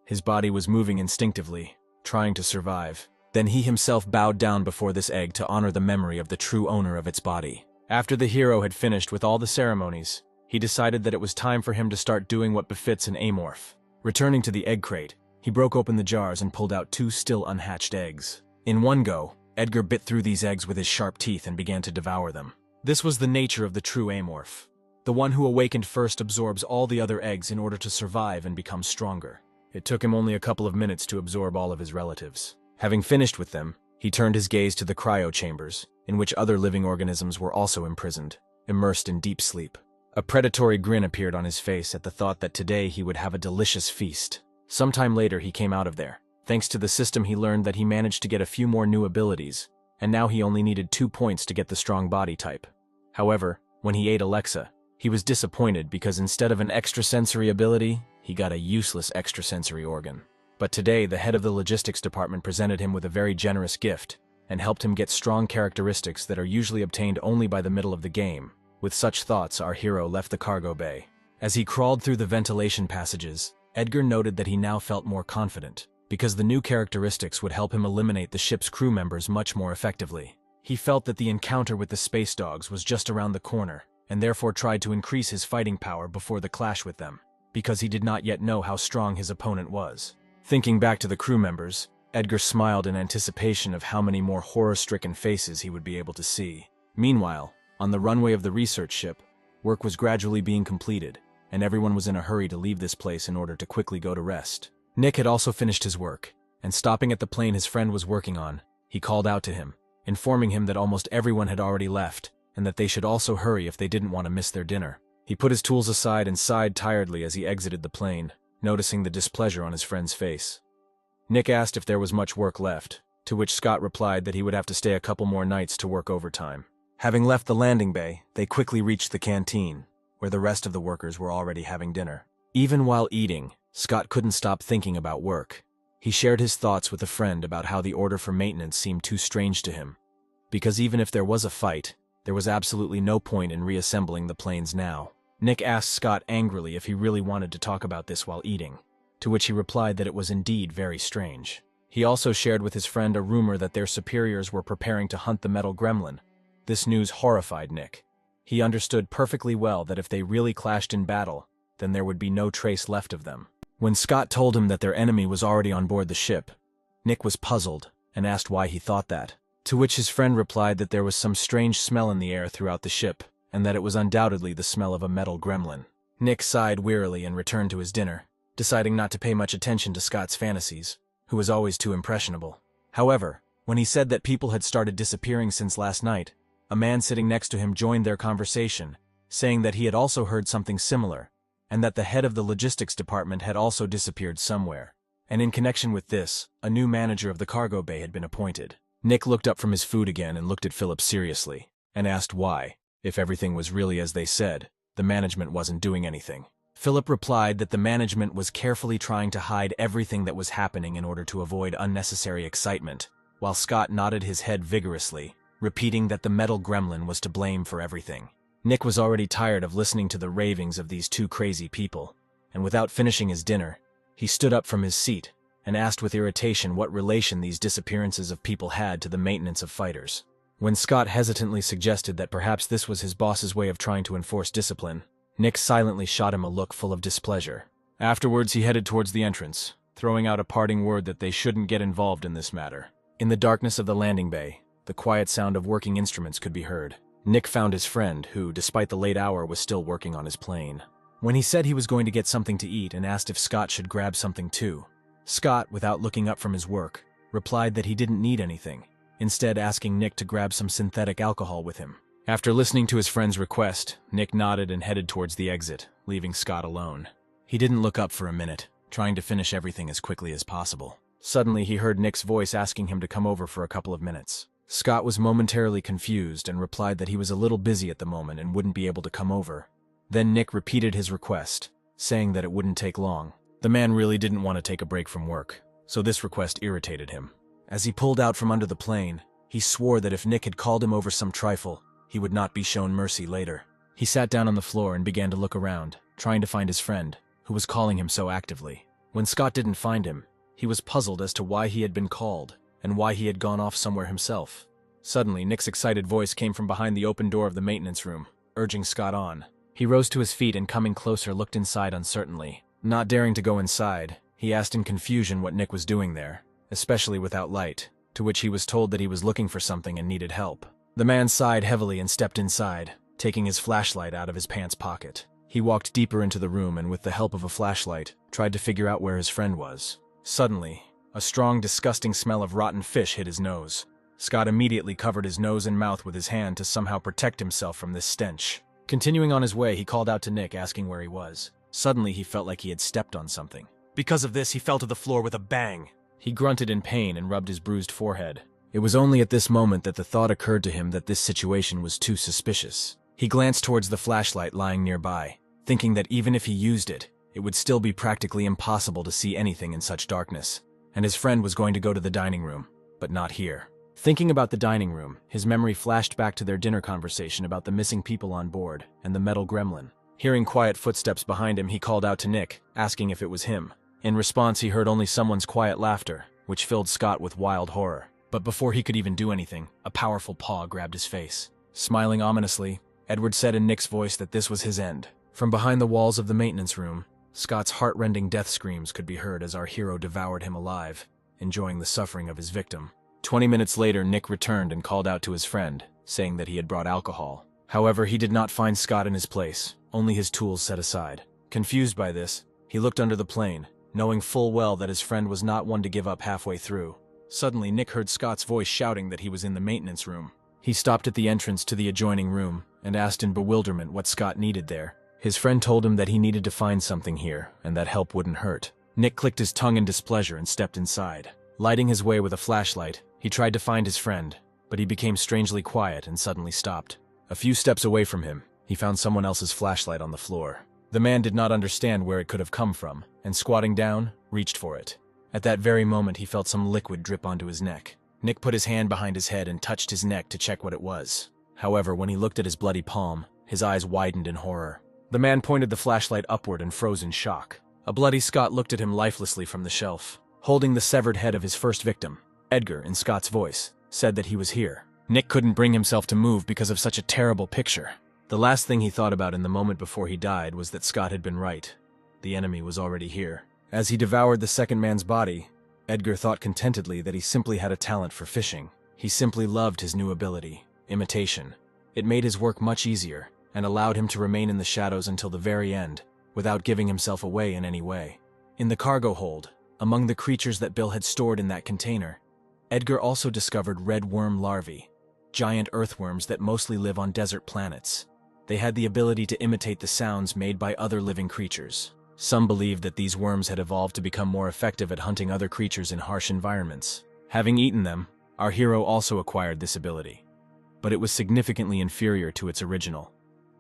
His body was moving instinctively, trying to survive. Then he himself bowed down before this egg to honor the memory of the true owner of its body. After the hero had finished with all the ceremonies, he decided that it was time for him to start doing what befits an Amorph. Returning to the egg crate, he broke open the jars and pulled out 2 still unhatched eggs. In one go, Edgar bit through these eggs with his sharp teeth and began to devour them. This was the nature of the true Amorph. The one who awakened first absorbs all the other eggs in order to survive and become stronger. It took him only a couple of minutes to absorb all of his relatives. Having finished with them, he turned his gaze to the cryo chambers, in which other living organisms were also imprisoned, immersed in deep sleep. A predatory grin appeared on his face at the thought that today he would have a delicious feast. Sometime later he came out of there. Thanks to the system, he learned that he managed to get a few more new abilities, and now he only needed 2 points to get the strong body type. However, when he ate Alexa, he was disappointed because instead of an extrasensory ability, he got a useless extrasensory organ. But today, the head of the logistics department presented him with a very generous gift and helped him get strong characteristics that are usually obtained only by the middle of the game. With such thoughts, our hero left the cargo bay. As he crawled through the ventilation passages, Edgar noted that he now felt more confident, because the new characteristics would help him eliminate the ship's crew members much more effectively. He felt that the encounter with the space dogs was just around the corner, and therefore tried to increase his fighting power before the clash with them, because he did not yet know how strong his opponent was. Thinking back to the crew members, Edgar smiled in anticipation of how many more horror-stricken faces he would be able to see. Meanwhile, on the runway of the research ship, work was gradually being completed, and everyone was in a hurry to leave this place in order to quickly go to rest. Nick had also finished his work, and stopping at the plane his friend was working on, he called out to him, informing him that almost everyone had already left, and that they should also hurry if they didn't want to miss their dinner. He put his tools aside and sighed tiredly as he exited the plane, noticing the displeasure on his friend's face. Nick asked if there was much work left, to which Scott replied that he would have to stay a couple more nights to work overtime. Having left the landing bay, they quickly reached the canteen, where the rest of the workers were already having dinner. Even while eating, Scott couldn't stop thinking about work. He shared his thoughts with a friend about how the order for maintenance seemed too strange to him, because even if there was a fight, there was absolutely no point in reassembling the planes now. Nick asked Scott angrily if he really wanted to talk about this while eating, to which he replied that it was indeed very strange. He also shared with his friend a rumor that their superiors were preparing to hunt the metal gremlin. This news horrified Nick. He understood perfectly well that if they really clashed in battle, then there would be no trace left of them. When Scott told him that their enemy was already on board the ship, Nick was puzzled and asked why he thought that, to which his friend replied that there was some strange smell in the air throughout the ship, and that it was undoubtedly the smell of a metal gremlin. Nick sighed wearily and returned to his dinner, deciding not to pay much attention to Scott's fantasies, who was always too impressionable. However, when he said that people had started disappearing since last night, a man sitting next to him joined their conversation, saying that he had also heard something similar, and that the head of the logistics department had also disappeared somewhere. And in connection with this, a new manager of the cargo bay had been appointed. Nick looked up from his food again and looked at Philip seriously, and asked why, if everything was really as they said, the management wasn't doing anything. Philip replied that the management was carefully trying to hide everything that was happening in order to avoid unnecessary excitement, while Scott nodded his head vigorously, repeating that the metal gremlin was to blame for everything. Nick was already tired of listening to the ravings of these two crazy people, and without finishing his dinner, he stood up from his seat and asked with irritation what relation these disappearances of people had to the maintenance of fighters. When Scott hesitantly suggested that perhaps this was his boss's way of trying to enforce discipline, Nick silently shot him a look full of displeasure. Afterwards, he headed towards the entrance, throwing out a parting word that they shouldn't get involved in this matter. In the darkness of the landing bay, the quiet sound of working instruments could be heard. Nick found his friend, who, despite the late hour, was still working on his plane. When he said he was going to get something to eat and asked if Scott should grab something too, Scott, without looking up from his work, replied that he didn't need anything, instead asking Nick to grab some synthetic alcohol with him. After listening to his friend's request, Nick nodded and headed towards the exit, leaving Scott alone. He didn't look up for a minute, trying to finish everything as quickly as possible. Suddenly, he heard Nick's voice asking him to come over for a couple of minutes. Scott was momentarily confused and replied that he was a little busy at the moment and wouldn't be able to come over. Then Nick repeated his request, saying that it wouldn't take long. The man really didn't want to take a break from work, so this request irritated him. As he pulled out from under the plane, he swore that if Nick had called him over some trifle, he would not be shown mercy later. He sat down on the floor and began to look around, trying to find his friend, who was calling him so actively. When Scott didn't find him, he was puzzled as to why he had been called, and why he had gone off somewhere himself. Suddenly, Nick's excited voice came from behind the open door of the maintenance room, urging Scott on. He rose to his feet and, coming closer, looked inside uncertainly. Not daring to go inside, he asked in confusion what Nick was doing there, especially without light, to which he was told that he was looking for something and needed help. The man sighed heavily and stepped inside, taking his flashlight out of his pants pocket. He walked deeper into the room and, with the help of a flashlight, tried to figure out where his friend was. Suddenly, a strong, disgusting smell of rotten fish hit his nose. Scott immediately covered his nose and mouth with his hand to somehow protect himself from this stench. Continuing on his way, he called out to Nick, asking where he was. Suddenly, he felt like he had stepped on something. Because of this, he fell to the floor with a bang. He grunted in pain and rubbed his bruised forehead. It was only at this moment that the thought occurred to him that this situation was too suspicious. He glanced towards the flashlight lying nearby, thinking that even if he used it, it would still be practically impossible to see anything in such darkness, and his friend was going to go to the dining room, but not here. Thinking about the dining room, his memory flashed back to their dinner conversation about the missing people on board and the metal gremlin. Hearing quiet footsteps behind him, he called out to Nick, asking if it was him. In response, he heard only someone's quiet laughter, which filled Scott with wild horror. But before he could even do anything, a powerful paw grabbed his face. Smiling ominously, Edward said in Nick's voice that this was his end. From behind the walls of the maintenance room, Scott's heart-rending death screams could be heard as our hero devoured him alive, enjoying the suffering of his victim. 20 minutes later, Nick returned and called out to his friend, saying that he had brought alcohol. However, he did not find Scott in his place, only his tools set aside. Confused by this, he looked under the plane, knowing full well that his friend was not one to give up halfway through. Suddenly, Nick heard Scott's voice shouting that he was in the maintenance room. He stopped at the entrance to the adjoining room and asked in bewilderment what Scott needed there. His friend told him that he needed to find something here and that help wouldn't hurt. Nick clicked his tongue in displeasure and stepped inside. Lighting his way with a flashlight, he tried to find his friend, but he became strangely quiet and suddenly stopped. A few steps away from him, he found someone else's flashlight on the floor. The man did not understand where it could have come from, and squatting down, reached for it. At that very moment, he felt some liquid drip onto his neck. Nick put his hand behind his head and touched his neck to check what it was. However, when he looked at his bloody palm, his eyes widened in horror. The man pointed the flashlight upward and froze in shock. A bloody Scott looked at him lifelessly from the shelf, holding the severed head of his first victim. Edgar, in Scott's voice, said that he was here. Nick couldn't bring himself to move because of such a terrible picture. The last thing he thought about in the moment before he died was that Scott had been right. The enemy was already here. As he devoured the second man's body, Edgar thought contentedly that he simply had a talent for fishing. He simply loved his new ability, imitation. It made his work much easier, and allowed him to remain in the shadows until the very end, without giving himself away in any way. In the cargo hold, among the creatures that Bill had stored in that container, Edgar also discovered red worm larvae, giant earthworms that mostly live on desert planets. They had the ability to imitate the sounds made by other living creatures. Some believed that these worms had evolved to become more effective at hunting other creatures in harsh environments. Having eaten them, our hero also acquired this ability, but it was significantly inferior to its original.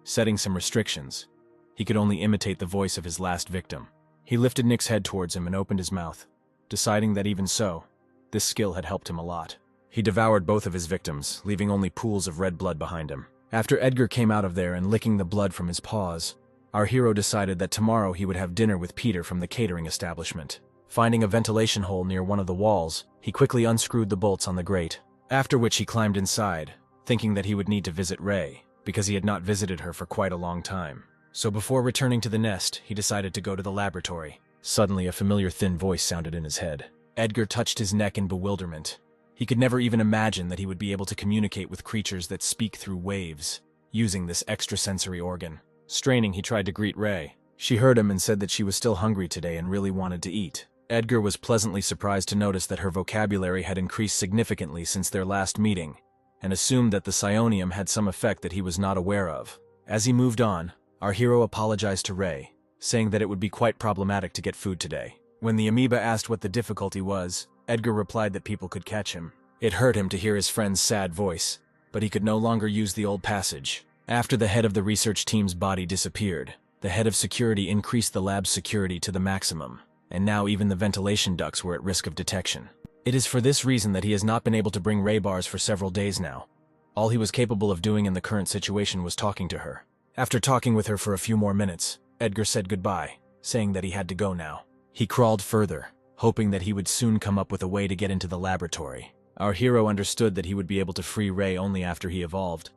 Setting some restrictions, he could only imitate the voice of his last victim. He lifted Nick's head towards him and opened his mouth, deciding that even so, this skill had helped him a lot. He devoured both of his victims, leaving only pools of red blood behind him. After Edgar came out of there and licking the blood from his paws, our hero decided that tomorrow he would have dinner with Peter from the catering establishment. Finding a ventilation hole near one of the walls, he quickly unscrewed the bolts on the grate, after which he climbed inside, thinking that he would need to visit Ray, because he had not visited her for quite a long time. So before returning to the nest, he decided to go to the laboratory. Suddenly, a familiar thin voice sounded in his head. Edgar touched his neck in bewilderment. He could never even imagine that he would be able to communicate with creatures that speak through waves, using this extrasensory organ. Straining, he tried to greet Ray. She heard him and said that she was still hungry today and really wanted to eat. Edgar was pleasantly surprised to notice that her vocabulary had increased significantly since their last meeting, and assumed that the psionium had some effect that he was not aware of. As he moved on, our hero apologized to Ray, saying that it would be quite problematic to get food today. When the amoeba asked what the difficulty was, Edgar replied that people could catch him. It hurt him to hear his friend's sad voice, but he could no longer use the old passage. After the head of the research team's body disappeared, the head of security increased the lab's security to the maximum, and now even the ventilation ducts were at risk of detection. It is for this reason that he has not been able to bring Ray bars for several days now. All he was capable of doing in the current situation was talking to her. After talking with her for a few more minutes, Edgar said goodbye, saying that he had to go now. He crawled further, hoping that he would soon come up with a way to get into the laboratory. Our hero understood that he would be able to free Ray only after he evolved,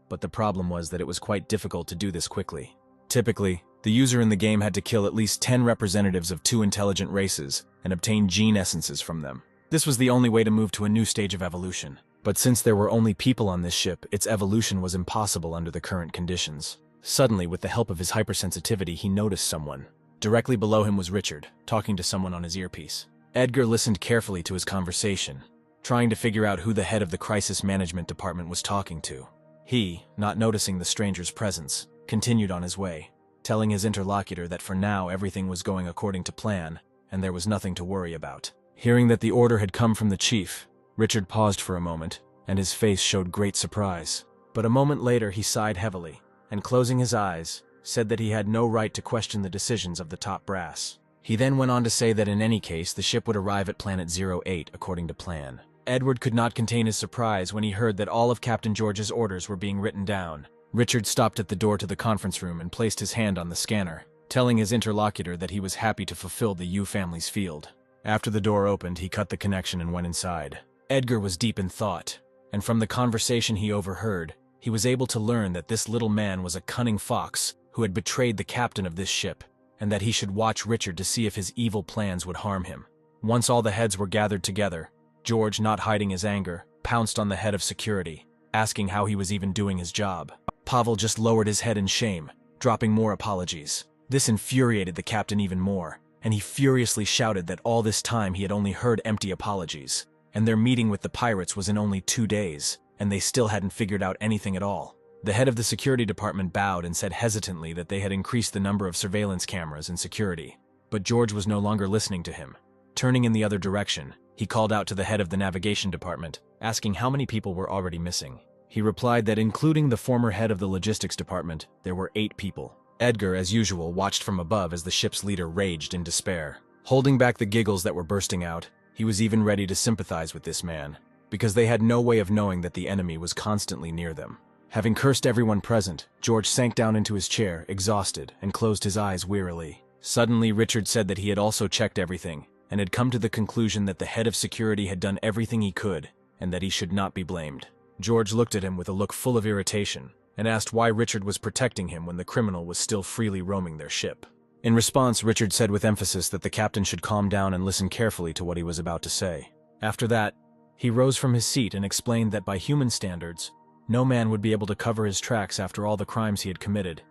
but the problem was that it was quite difficult to do this quickly. Typically, the user in the game had to kill at least 10 representatives of 2 intelligent races and obtain gene essences from them. This was the only way to move to a new stage of evolution. But since there were only people on this ship, its evolution was impossible under the current conditions. Suddenly, with the help of his hypersensitivity, he noticed someone. Directly below him was Richard, talking to someone on his earpiece. Edgar listened carefully to his conversation, trying to figure out who the head of the crisis management department was talking to. He, not noticing the stranger's presence, continued on his way, telling his interlocutor that for now everything was going according to plan, and there was nothing to worry about. Hearing that the order had come from the chief, Richard paused for a moment, and his face showed great surprise. But a moment later he sighed heavily, and closing his eyes, said that he had no right to question the decisions of the top brass. He then went on to say that in any case the ship would arrive at Planet 08 according to plan. Edward could not contain his surprise when he heard that all of Captain George's orders were being written down. Richard stopped at the door to the conference room and placed his hand on the scanner, telling his interlocutor that he was happy to fulfill the U family's field. After the door opened, he cut the connection and went inside. Edgar was deep in thought, and from the conversation he overheard, he was able to learn that this little man was a cunning fox who had betrayed the captain of this ship, and that he should watch Richard to see if his evil plans would harm him. Once all the heads were gathered together, George, not hiding his anger, pounced on the head of security, asking how he was even doing his job. Pavel just lowered his head in shame, dropping more apologies. This infuriated the captain even more, and he furiously shouted that all this time he had only heard empty apologies, and their meeting with the pirates was in only 2 days, and they still hadn't figured out anything at all. The head of the security department bowed and said hesitantly that they had increased the number of surveillance cameras in security, but George was no longer listening to him. Turning in the other direction, he called out to the head of the navigation department, asking how many people were already missing. He replied that including the former head of the logistics department, there were 8 people. Edgar, as usual, watched from above as the ship's leader raged in despair. Holding back the giggles that were bursting out, he was even ready to sympathize with this man, because they had no way of knowing that the enemy was constantly near them. Having cursed everyone present, George sank down into his chair, exhausted, and closed his eyes wearily. Suddenly, Richard said that he had also checked everything, and had come to the conclusion that the head of security had done everything he could, and that he should not be blamed. George looked at him with a look full of irritation, and asked why Richard was protecting him when the criminal was still freely roaming their ship. In response, Richard said with emphasis that the captain should calm down and listen carefully to what he was about to say. After that, he rose from his seat and explained that by human standards, no man would be able to cover his tracks after all the crimes he had committed,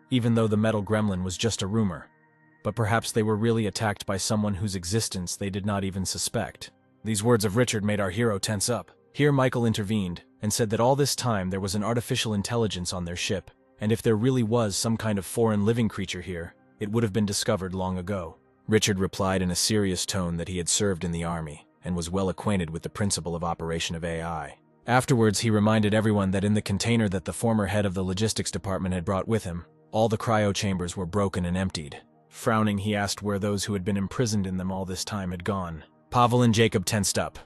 even though the metal gremlin was just a rumor. But perhaps they were really attacked by someone whose existence they did not even suspect. These words of Richard made our hero tense up. Here Michael intervened, and said that all this time there was an artificial intelligence on their ship, and if there really was some kind of foreign living creature here, it would have been discovered long ago. Richard replied in a serious tone that he had served in the army, and was well acquainted with the principle of operation of AI. Afterwards, he reminded everyone that in the container that the former head of the logistics department had brought with him, all the cryo chambers were broken and emptied. Frowning, he asked where those who had been imprisoned in them all this time had gone. Pavel and Jacob tensed up.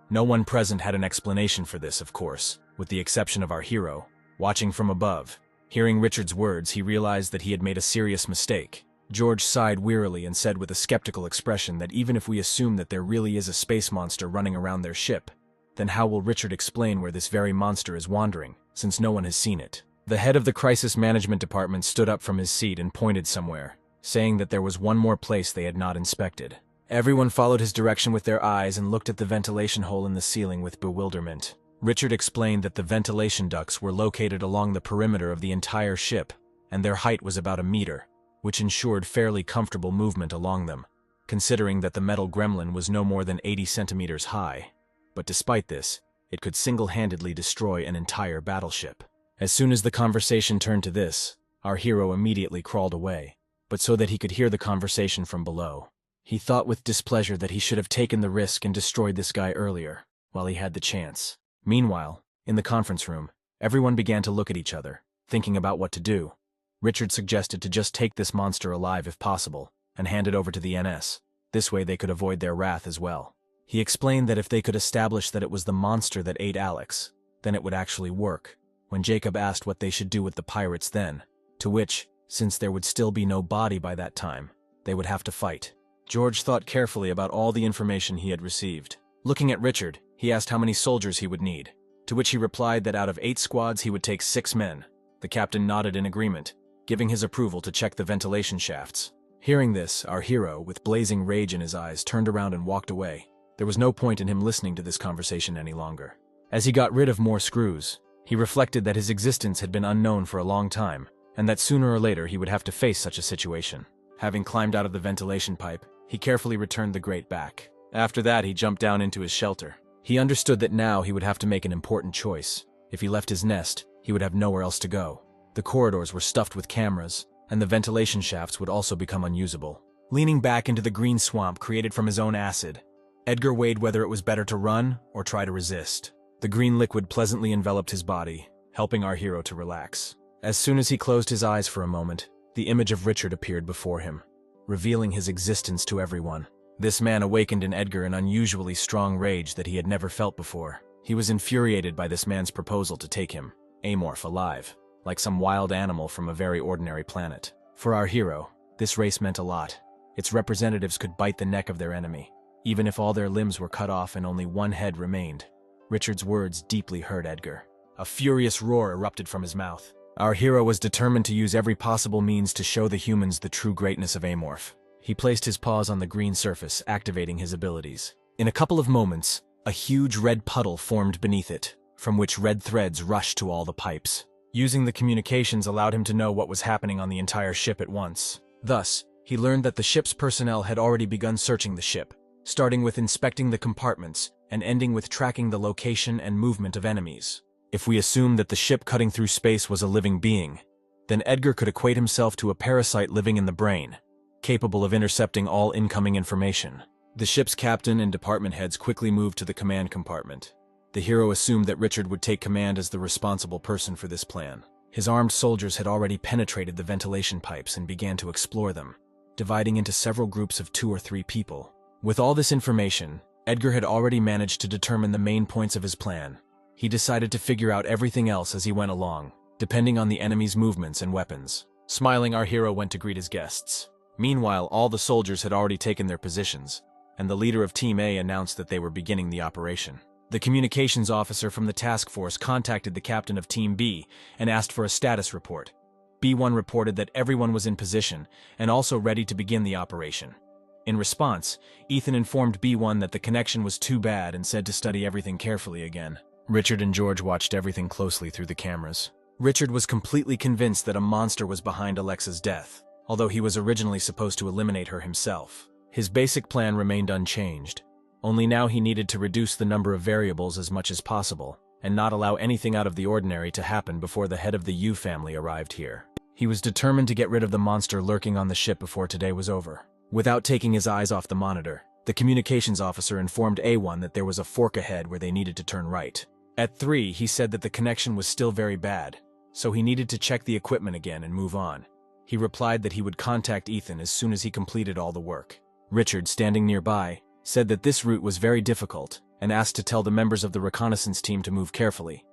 No one present had an explanation for this, of course, with the exception of our hero, watching from above. Hearing Richard's words, he realized that he had made a serious mistake. George sighed wearily and said with a skeptical expression that even if we assume that there really is a space monster running around their ship, then how will Richard explain where this very monster is wandering, since no one has seen it? The head of the Crisis Management Department stood up from his seat and pointed somewhere, saying that there was one more place they had not inspected. Everyone followed his direction with their eyes and looked at the ventilation hole in the ceiling with bewilderment. Richard explained that the ventilation ducts were located along the perimeter of the entire ship, and their height was about a meter, which ensured fairly comfortable movement along them, considering that the metal gremlin was no more than 80 centimeters high. But despite this, it could single-handedly destroy an entire battleship. As soon as the conversation turned to this, our hero immediately crawled away, but so that he could hear the conversation from below. He thought with displeasure that he should have taken the risk and destroyed this guy earlier, while he had the chance. Meanwhile, in the conference room, everyone began to look at each other, thinking about what to do. Richard suggested to just take this monster alive if possible, and hand it over to the NS. This way they could avoid their wrath as well. He explained that if they could establish that it was the monster that ate Alex, then it would actually work. When Jacob asked what they should do with the pirates then, to which, since there would still be no body by that time, they would have to fight. George thought carefully about all the information he had received. Looking at Richard, he asked how many soldiers he would need, to which he replied that out of 8 squads he would take 6 men. The captain nodded in agreement, giving his approval to check the ventilation shafts. Hearing this, our hero, with blazing rage in his eyes, turned around and walked away. There was no point in him listening to this conversation any longer. As he got rid of more screws, he reflected that his existence had been unknown for a long time, and that sooner or later he would have to face such a situation. Having climbed out of the ventilation pipe, he carefully returned the grate back. After that, he jumped down into his shelter. He understood that now he would have to make an important choice. If he left his nest, he would have nowhere else to go. The corridors were stuffed with cameras, and the ventilation shafts would also become unusable. Leaning back into the green swamp created from his own acid, Edgar weighed whether it was better to run or try to resist. The green liquid pleasantly enveloped his body, helping our hero to relax. As soon as he closed his eyes for a moment, the image of Richard appeared before him, revealing his existence to everyone. This man awakened in Edgar an unusually strong rage that he had never felt before. He was infuriated by this man's proposal to take him, amorph, alive, like some wild animal from a very ordinary planet. For our hero, this race meant a lot. Its representatives could bite the neck of their enemy, even if all their limbs were cut off and only one head remained. Richard's words deeply hurt Edgar. A furious roar erupted from his mouth. Our hero was determined to use every possible means to show the humans the true greatness of Amorph. He placed his paws on the green surface, activating his abilities. In a couple of moments, a huge red puddle formed beneath it, from which red threads rushed to all the pipes. Using the communications allowed him to know what was happening on the entire ship at once. Thus, he learned that the ship's personnel had already begun searching the ship, starting with inspecting the compartments and ending with tracking the location and movement of enemies. If we assume that the ship cutting through space was a living being, then Edgar could equate himself to a parasite living in the brain, capable of intercepting all incoming information. The ship's captain and department heads quickly moved to the command compartment. The hero assumed that Richard would take command as the responsible person for this plan. His armed soldiers had already penetrated the ventilation pipes and began to explore them, dividing into several groups of 2 or 3 people. With all this information, Edgar had already managed to determine the main points of his plan. He decided to figure out everything else as he went along, depending on the enemy's movements and weapons. Smiling, our hero went to greet his guests. Meanwhile, all the soldiers had already taken their positions, and the leader of Team A announced that they were beginning the operation. The communications officer from the task force contacted the captain of Team B and asked for a status report. B1 reported that everyone was in position and also ready to begin the operation. In response, Ethan informed B1 that the connection was too bad and said to study everything carefully again. Richard and George watched everything closely through the cameras. Richard was completely convinced that a monster was behind Alexa's death, although he was originally supposed to eliminate her himself. His basic plan remained unchanged, only now he needed to reduce the number of variables as much as possible, and not allow anything out of the ordinary to happen before the head of the U family arrived here. He was determined to get rid of the monster lurking on the ship before today was over. Without taking his eyes off the monitor, the communications officer informed A1 that there was a fork ahead where they needed to turn right. At 3, he said that the connection was still very bad, so he needed to check the equipment again and move on. He replied that he would contact Ethan as soon as he completed all the work. Richard, standing nearby, said that this route was very difficult and asked to tell the members of the reconnaissance team to move carefully.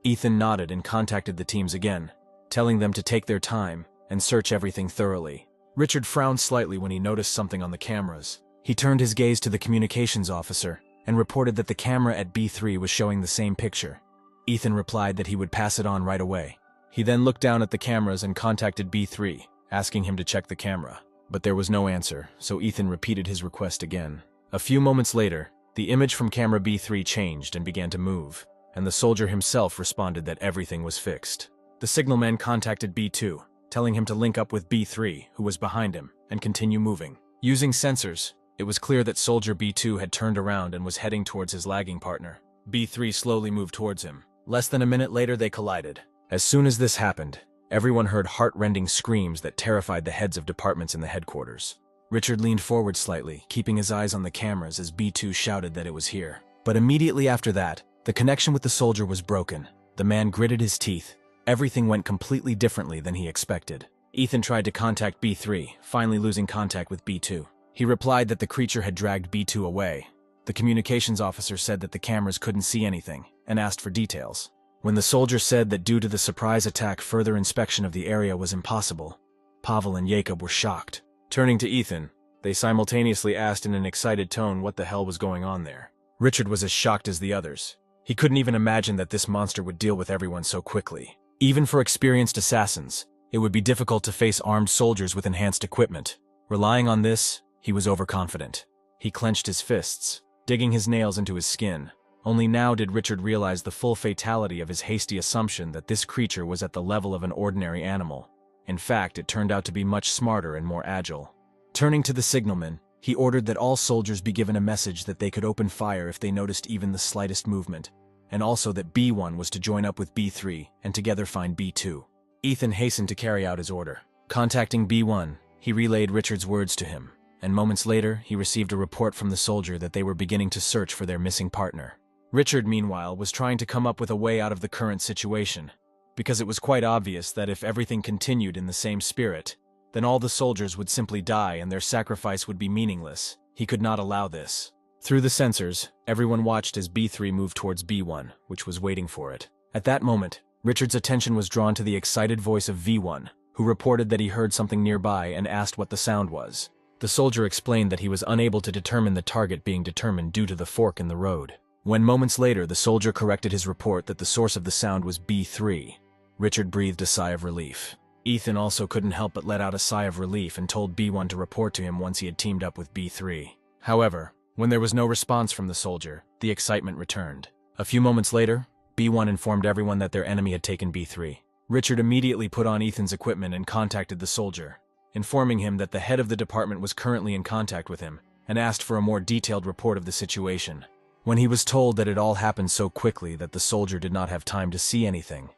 Ethan nodded and contacted the teams again, telling them to take their time and search everything thoroughly. Richard frowned slightly when he noticed something on the cameras. He turned his gaze to the communications officer and reported that the camera at B3 was showing the same picture. Ethan replied that he would pass it on right away. He then looked down at the cameras and contacted B3, asking him to check the camera. But there was no answer, so Ethan repeated his request again. A few moments later, the image from camera B3 changed and began to move, and the soldier himself responded that everything was fixed. The signalman contacted B2, telling him to link up with B3, who was behind him, and continue moving. Using sensors, it was clear that soldier B2 had turned around and was heading towards his lagging partner. B3 slowly moved towards him. Less than a minute later, they collided. As soon as this happened, everyone heard heart-rending screams that terrified the heads of departments in the headquarters. Richard leaned forward slightly, keeping his eyes on the cameras as B2 shouted that it was here. But immediately after that, the connection with the soldier was broken. The man gritted his teeth. Everything went completely differently than he expected. Ethan tried to contact B3, finally losing contact with B2. He replied that the creature had dragged B2 away. The communications officer said that the cameras couldn't see anything, and asked for details. When the soldier said that due to the surprise attack, further inspection of the area was impossible, Pavel and Jacob were shocked. Turning to Ethan, they simultaneously asked in an excited tone what the hell was going on there. Richard was as shocked as the others. He couldn't even imagine that this monster would deal with everyone so quickly. Even for experienced assassins, it would be difficult to face armed soldiers with enhanced equipment. Relying on this, he was overconfident. He clenched his fists, digging his nails into his skin. Only now did Richard realize the full fatality of his hasty assumption that this creature was at the level of an ordinary animal. In fact, it turned out to be much smarter and more agile. Turning to the signalman, he ordered that all soldiers be given a message that they could open fire if they noticed even the slightest movement, and also that B1 was to join up with B3 and together find B2. Ethan hastened to carry out his order. Contacting B1, he relayed Richard's words to him, and moments later, he received a report from the soldier that they were beginning to search for their missing partner. Richard, meanwhile, was trying to come up with a way out of the current situation, because it was quite obvious that if everything continued in the same spirit, then all the soldiers would simply die and their sacrifice would be meaningless. He could not allow this. Through the sensors, everyone watched as B3 moved towards B1, which was waiting for it. At that moment, Richard's attention was drawn to the excited voice of V1, who reported that he heard something nearby and asked what the sound was. The soldier explained that he was unable to determine the target being determined due to the fork in the road. When moments later the soldier corrected his report that the source of the sound was B3, Richard breathed a sigh of relief. Ethan also couldn't help but let out a sigh of relief and told B1 to report to him once he had teamed up with B3. However, when there was no response from the soldier, the excitement returned. A few moments later, B1 informed everyone that their enemy had taken B3. Richard immediately put on Ethan's equipment and contacted the soldier, informing him that the head of the department was currently in contact with him and asked for a more detailed report of the situation. When he was told that it all happened so quickly that the soldier did not have time to see anything,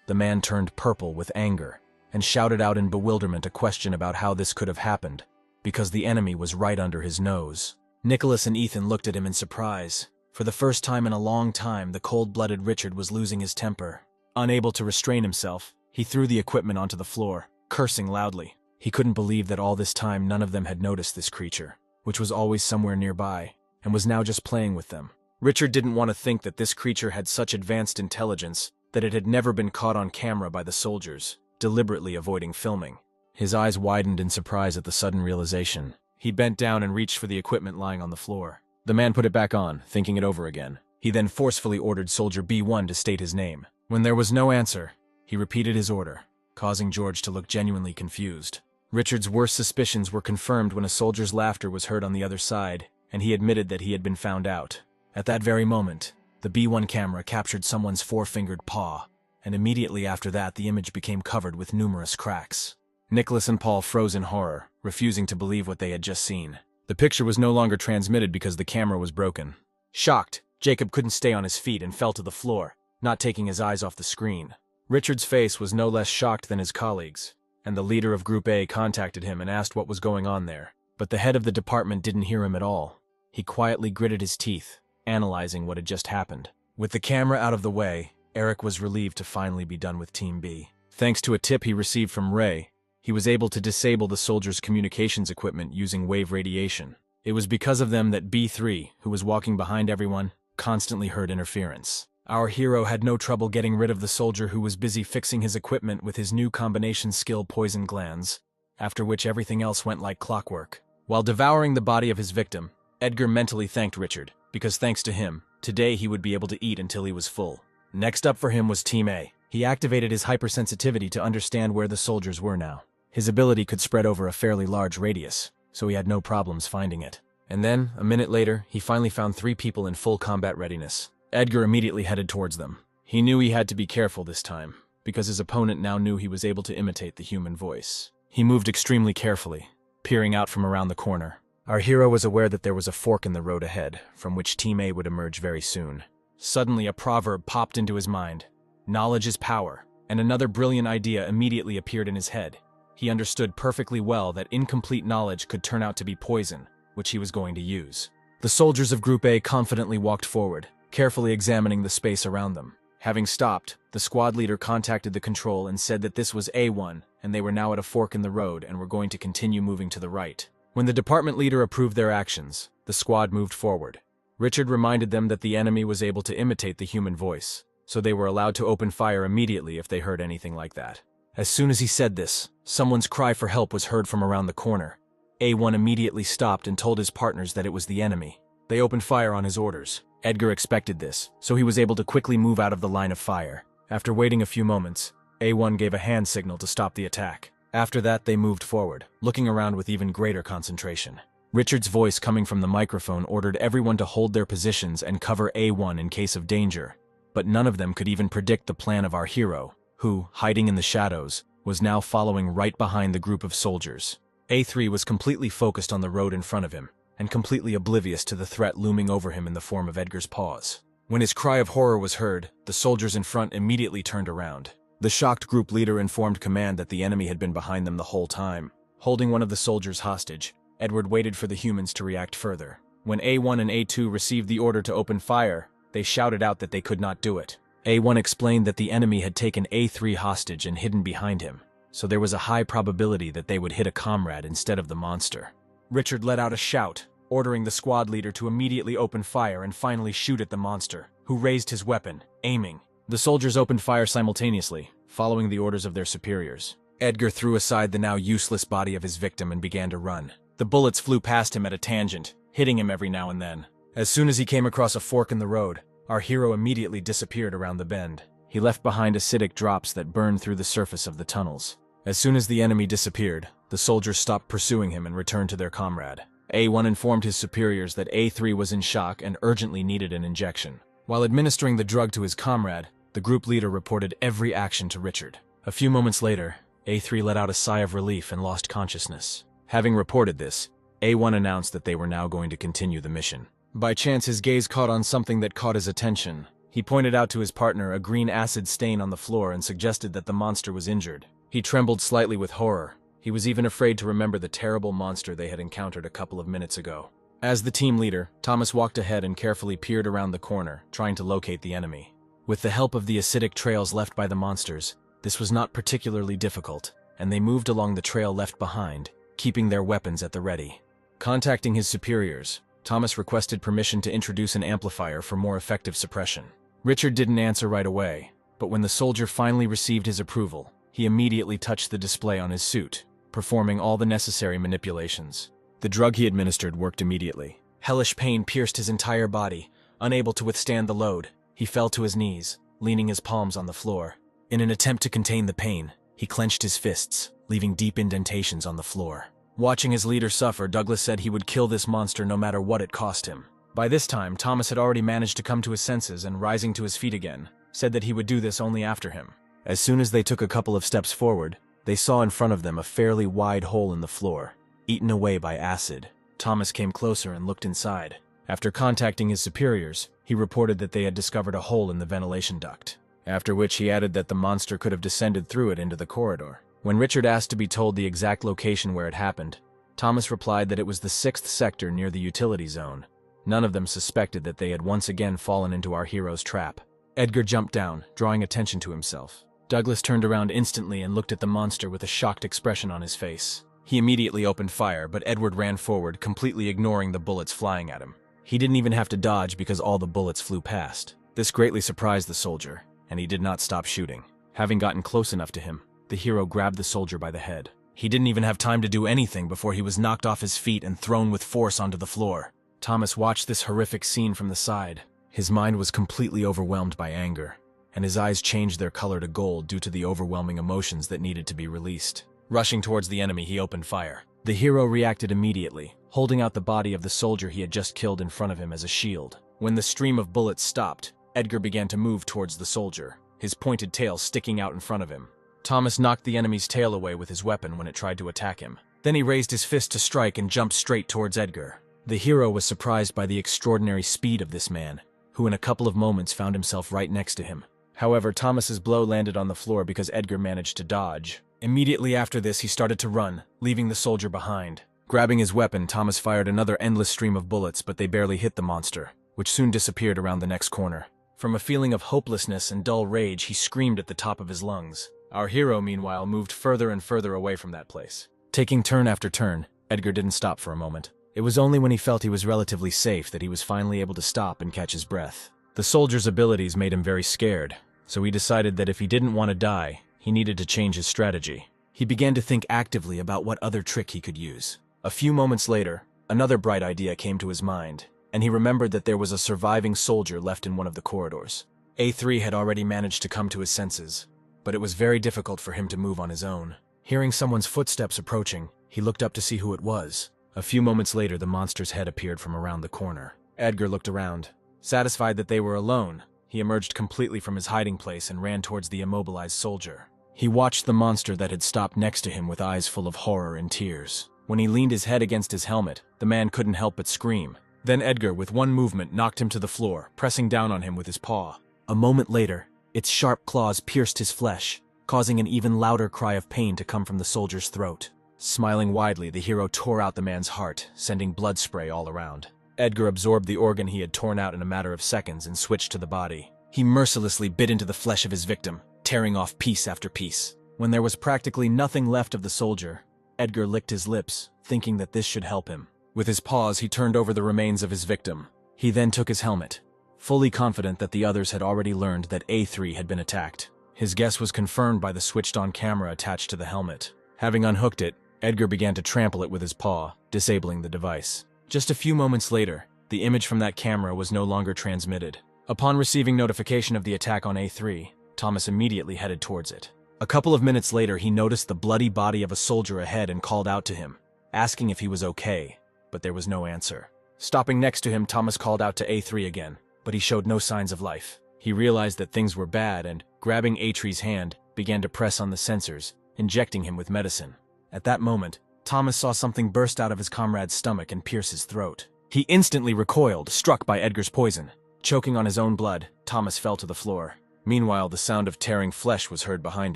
the man turned purple with anger and shouted out in bewilderment a question about how this could have happened, because the enemy was right under his nose. Nicholas and Ethan looked at him in surprise. For the first time in a long time, the cold-blooded Richard was losing his temper. Unable to restrain himself, he threw the equipment onto the floor, cursing loudly. He couldn't believe that all this time none of them had noticed this creature, which was always somewhere nearby, and was now just playing with them. Richard didn't want to think that this creature had such advanced intelligence that it had never been caught on camera by the soldiers, deliberately avoiding filming. His eyes widened in surprise at the sudden realization. He bent down and reached for the equipment lying on the floor. The man put it back on, thinking it over again. He then forcefully ordered Soldier B1 to state his name. When there was no answer, he repeated his order, causing George to look genuinely confused. Richard's worst suspicions were confirmed when a soldier's laughter was heard on the other side, and he admitted that he had been found out. At that very moment, the B1 camera captured someone's four-fingered paw, and immediately after that the image became covered with numerous cracks. Nicholas and Paul froze in horror, refusing to believe what they had just seen. The picture was no longer transmitted because the camera was broken. Shocked, Jacob couldn't stay on his feet and fell to the floor, not taking his eyes off the screen. Richard's face was no less shocked than his colleagues, and the leader of Group A contacted him and asked what was going on there. But the head of the department didn't hear him at all. He quietly gritted his teeth, analyzing what had just happened. With the camera out of the way, Eric was relieved to finally be done with Team B. Thanks to a tip he received from Ray, he was able to disable the soldiers' communications equipment using wave radiation. It was because of them that B3, who was walking behind everyone, constantly heard interference. Our hero had no trouble getting rid of the soldier who was busy fixing his equipment with his new combination skill poison glands. after which everything else went like clockwork. While devouring the body of his victim, Edgar mentally thanked Richard, because thanks to him, today he would be able to eat until he was full. Next up for him was Team A. He activated his hypersensitivity to understand where the soldiers were now. His ability could spread over a fairly large radius, so he had no problems finding it. And then, a minute later, he finally found 3 people in full combat readiness. Edgar immediately headed towards them. He knew he had to be careful this time, because his opponent now knew he was able to imitate the human voice. He moved extremely carefully, peering out from around the corner. Our hero was aware that there was a fork in the road ahead, from which Team A would emerge very soon. Suddenly, a proverb popped into his mind. Knowledge is power, and another brilliant idea immediately appeared in his head. He understood perfectly well that incomplete knowledge could turn out to be poison, which he was going to use. The soldiers of Group A confidently walked forward, carefully examining the space around them. Having stopped, the squad leader contacted the control and said that this was A1, and they were now at a fork in the road and were going to continue moving to the right. When the department leader approved their actions, the squad moved forward. Richard reminded them that the enemy was able to imitate the human voice, so they were allowed to open fire immediately if they heard anything like that. As soon as he said this, someone's cry for help was heard from around the corner. A1 immediately stopped and told his partners that it was the enemy. They opened fire on his orders. Edgar expected this, so he was able to quickly move out of the line of fire. After waiting a few moments, A1 gave a hand signal to stop the attack. After that, they moved forward, looking around with even greater concentration. Richard's voice coming from the microphone ordered everyone to hold their positions and cover A1 in case of danger. But none of them could even predict the plan of our hero, who, hiding in the shadows, was now following right behind the group of soldiers. A3 was completely focused on the road in front of him, and completely oblivious to the threat looming over him in the form of Edgar's paws. When his cry of horror was heard, the soldiers in front immediately turned around. The shocked group leader informed command that the enemy had been behind them the whole time. Holding one of the soldiers hostage, Edward waited for the humans to react further. When A1 and A2 received the order to open fire, they shouted out that they could not do it. A1 explained that the enemy had taken A3 hostage and hidden behind him, so there was a high probability that they would hit a comrade instead of the monster. Richard let out a shout, ordering the squad leader to immediately open fire and finally shoot at the monster, who raised his weapon, aiming. The soldiers opened fire simultaneously, following the orders of their superiors. Edgar threw aside the now useless body of his victim and began to run. The bullets flew past him at a tangent, hitting him every now and then. As soon as he came across a fork in the road, our hero immediately disappeared around the bend. He left behind acidic drops that burned through the surface of the tunnels. As soon as the enemy disappeared, the soldiers stopped pursuing him and returned to their comrade. A1 informed his superiors that A3 was in shock and urgently needed an injection. While administering the drug to his comrade, the group leader reported every action to Richard. A few moments later, A3 let out a sigh of relief and lost consciousness. Having reported this, A1 announced that they were now going to continue the mission. By chance, his gaze caught on something that caught his attention. He pointed out to his partner a green acid stain on the floor and suggested that the monster was injured. He trembled slightly with horror. He was even afraid to remember the terrible monster they had encountered a couple of minutes ago. As the team leader, Thomas walked ahead and carefully peered around the corner, trying to locate the enemy. With the help of the acidic trails left by the monsters, this was not particularly difficult, and they moved along the trail left behind, keeping their weapons at the ready. Contacting his superiors, Thomas requested permission to introduce an amplifier for more effective suppression. Richard didn't answer right away, but when the soldier finally received his approval, he immediately touched the display on his suit, performing all the necessary manipulations. The drug he administered worked immediately. Hellish pain pierced his entire body. Unable to withstand the load, he fell to his knees, leaning his palms on the floor. In an attempt to contain the pain, he clenched his fists, leaving deep indentations on the floor. Watching his leader suffer, Douglas said he would kill this monster no matter what it cost him. By this time, Thomas had already managed to come to his senses and, rising to his feet again, said that he would do this only after him. As soon as they took a couple of steps forward, they saw in front of them a fairly wide hole in the floor, eaten away by acid. Thomas came closer and looked inside. After contacting his superiors, he reported that they had discovered a hole in the ventilation duct, after which he added that the monster could have descended through it into the corridor. When Richard asked to be told the exact location where it happened, Thomas replied that it was the 6th sector near the utility zone. None of them suspected that they had once again fallen into our hero's trap. Edgar jumped down, drawing attention to himself. Douglas turned around instantly and looked at the monster with a shocked expression on his face. He immediately opened fire, but Edward ran forward, completely ignoring the bullets flying at him. He didn't even have to dodge because all the bullets flew past. This greatly surprised the soldier, and he did not stop shooting. Having gotten close enough to him, the hero grabbed the soldier by the head. He didn't even have time to do anything before he was knocked off his feet and thrown with force onto the floor. Thomas watched this horrific scene from the side. His mind was completely overwhelmed by anger, and his eyes changed their color to gold due to the overwhelming emotions that needed to be released. Rushing towards the enemy, he opened fire. The hero reacted immediately, holding out the body of the soldier he had just killed in front of him as a shield. When the stream of bullets stopped, Edgar began to move towards the soldier, his pointed tail sticking out in front of him. Thomas knocked the enemy's tail away with his weapon when it tried to attack him. Then he raised his fist to strike and jumped straight towards Edgar. The hero was surprised by the extraordinary speed of this man, who in a couple of moments found himself right next to him. However, Thomas's blow landed on the floor because Edgar managed to dodge. Immediately after this, he started to run, leaving the soldier behind. Grabbing his weapon, Thomas fired another endless stream of bullets, but they barely hit the monster, which soon disappeared around the next corner. From a feeling of hopelessness and dull rage, he screamed at the top of his lungs. Our hero, meanwhile, moved further and further away from that place. Taking turn after turn, Edgar didn't stop for a moment. It was only when he felt he was relatively safe that he was finally able to stop and catch his breath. The soldier's abilities made him very scared, so he decided that if he didn't want to die, he needed to change his strategy. He began to think actively about what other trick he could use. A few moments later, another bright idea came to his mind, and he remembered that there was a surviving soldier left in one of the corridors. A3 had already managed to come to his senses, but it was very difficult for him to move on his own. Hearing someone's footsteps approaching, he looked up to see who it was. A few moments later, the monster's head appeared from around the corner. Edgar looked around. Satisfied that they were alone, he emerged completely from his hiding place and ran towards the immobilized soldier. He watched the monster that had stopped next to him with eyes full of horror and tears. When he leaned his head against his helmet, the man couldn't help but scream. Then Edgar, with one movement, knocked him to the floor, pressing down on him with his paw. A moment later, its sharp claws pierced his flesh, causing an even louder cry of pain to come from the soldier's throat. Smiling widely, the hero tore out the man's heart, sending blood spray all around. Edgar absorbed the organ he had torn out in a matter of seconds and switched to the body. He mercilessly bit into the flesh of his victim, tearing off piece after piece. When there was practically nothing left of the soldier, Edgar licked his lips, thinking that this should help him. With his paws, he turned over the remains of his victim. He then took his helmet, fully confident that the others had already learned that A3 had been attacked. His guess was confirmed by the switched-on camera attached to the helmet. Having unhooked it, Edgar began to trample it with his paw, disabling the device. Just a few moments later, the image from that camera was no longer transmitted. Upon receiving notification of the attack on A3, Thomas immediately headed towards it. A couple of minutes later, he noticed the bloody body of a soldier ahead and called out to him, asking if he was okay, but there was no answer. Stopping next to him, Thomas called out to A3 again, but he showed no signs of life. He realized that things were bad and, grabbing A3's hand, began to press on the sensors, injecting him with medicine. At that moment, Thomas saw something burst out of his comrade's stomach and pierce his throat. He instantly recoiled, struck by Edgar's poison. Choking on his own blood, Thomas fell to the floor. Meanwhile, the sound of tearing flesh was heard behind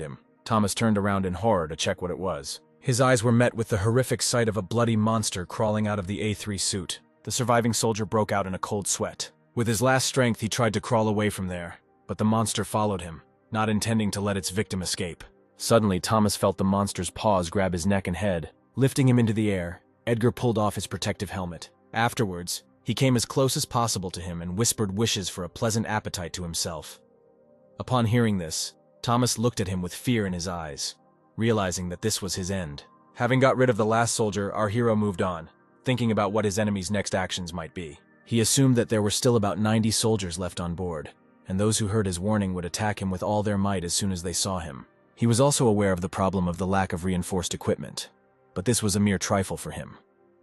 him. Thomas turned around in horror to check what it was. His eyes were met with the horrific sight of a bloody monster crawling out of the A3 suit. The surviving soldier broke out in a cold sweat. With his last strength, he tried to crawl away from there, but the monster followed him, not intending to let its victim escape. Suddenly, Thomas felt the monster's paws grab his neck and head. Lifting him into the air, Edgar pulled off his protective helmet. Afterwards, he came as close as possible to him and whispered wishes for a pleasant appetite to himself. Upon hearing this, Thomas looked at him with fear in his eyes, realizing that this was his end. Having got rid of the last soldier, our hero moved on, thinking about what his enemy's next actions might be. He assumed that there were still about 90 soldiers left on board, and those who heard his warning would attack him with all their might as soon as they saw him. He was also aware of the problem of the lack of reinforced equipment, but this was a mere trifle for him,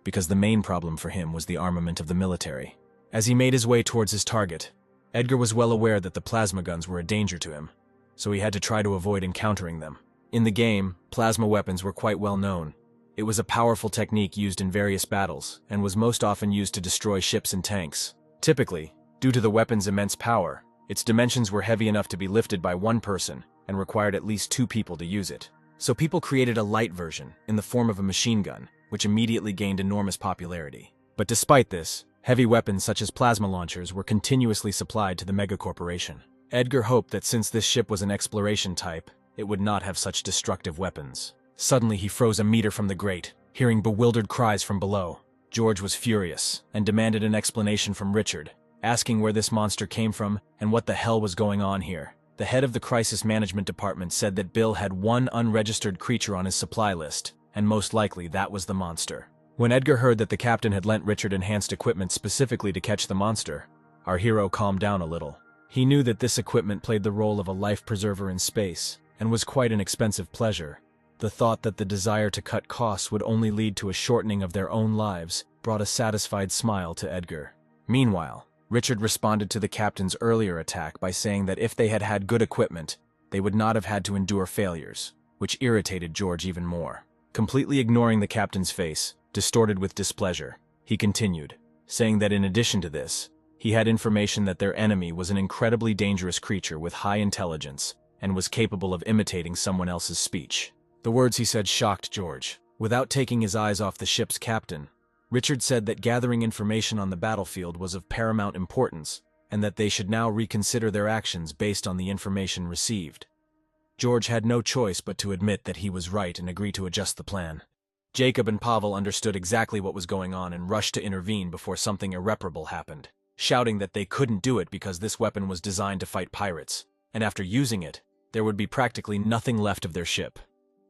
because the main problem for him was the armament of the military. As he made his way towards his target, Edgar was well aware that the plasma guns were a danger to him, so he had to try to avoid encountering them. In the game, plasma weapons were quite well known. It was a powerful technique used in various battles, and was most often used to destroy ships and tanks. Typically, due to the weapon's immense power, its dimensions were heavy enough to be lifted by one person, and required at least 2 people to use it. So people created a light version, in the form of a machine gun, which immediately gained enormous popularity. But despite this, heavy weapons such as plasma launchers were continuously supplied to the megacorporation. Edgar hoped that since this ship was an exploration type, it would not have such destructive weapons. Suddenly he froze a meter from the grate, hearing bewildered cries from below. George was furious, and demanded an explanation from Richard, asking where this monster came from and what the hell was going on here. The head of the crisis management department said that Bill had one unregistered creature on his supply list, and most likely that was the monster. When Edgar heard that the captain had lent Richard enhanced equipment specifically to catch the monster, our hero calmed down a little. He knew that this equipment played the role of a life preserver in space, and was quite an expensive pleasure. The thought that the desire to cut costs would only lead to a shortening of their own lives brought a satisfied smile to Edgar. Meanwhile, Richard responded to the captain's earlier attack by saying that if they had had good equipment, they would not have had to endure failures, which irritated George even more. Completely ignoring the captain's face, distorted with displeasure, he continued, saying that in addition to this, he had information that their enemy was an incredibly dangerous creature with high intelligence and was capable of imitating someone else's speech. The words he said shocked George. Without taking his eyes off the ship's captain, Richard said that gathering information on the battlefield was of paramount importance, and that they should now reconsider their actions based on the information received. George had no choice but to admit that he was right and agree to adjust the plan. Jacob and Pavel understood exactly what was going on and rushed to intervene before something irreparable happened, shouting that they couldn't do it because this weapon was designed to fight pirates, and after using it, there would be practically nothing left of their ship.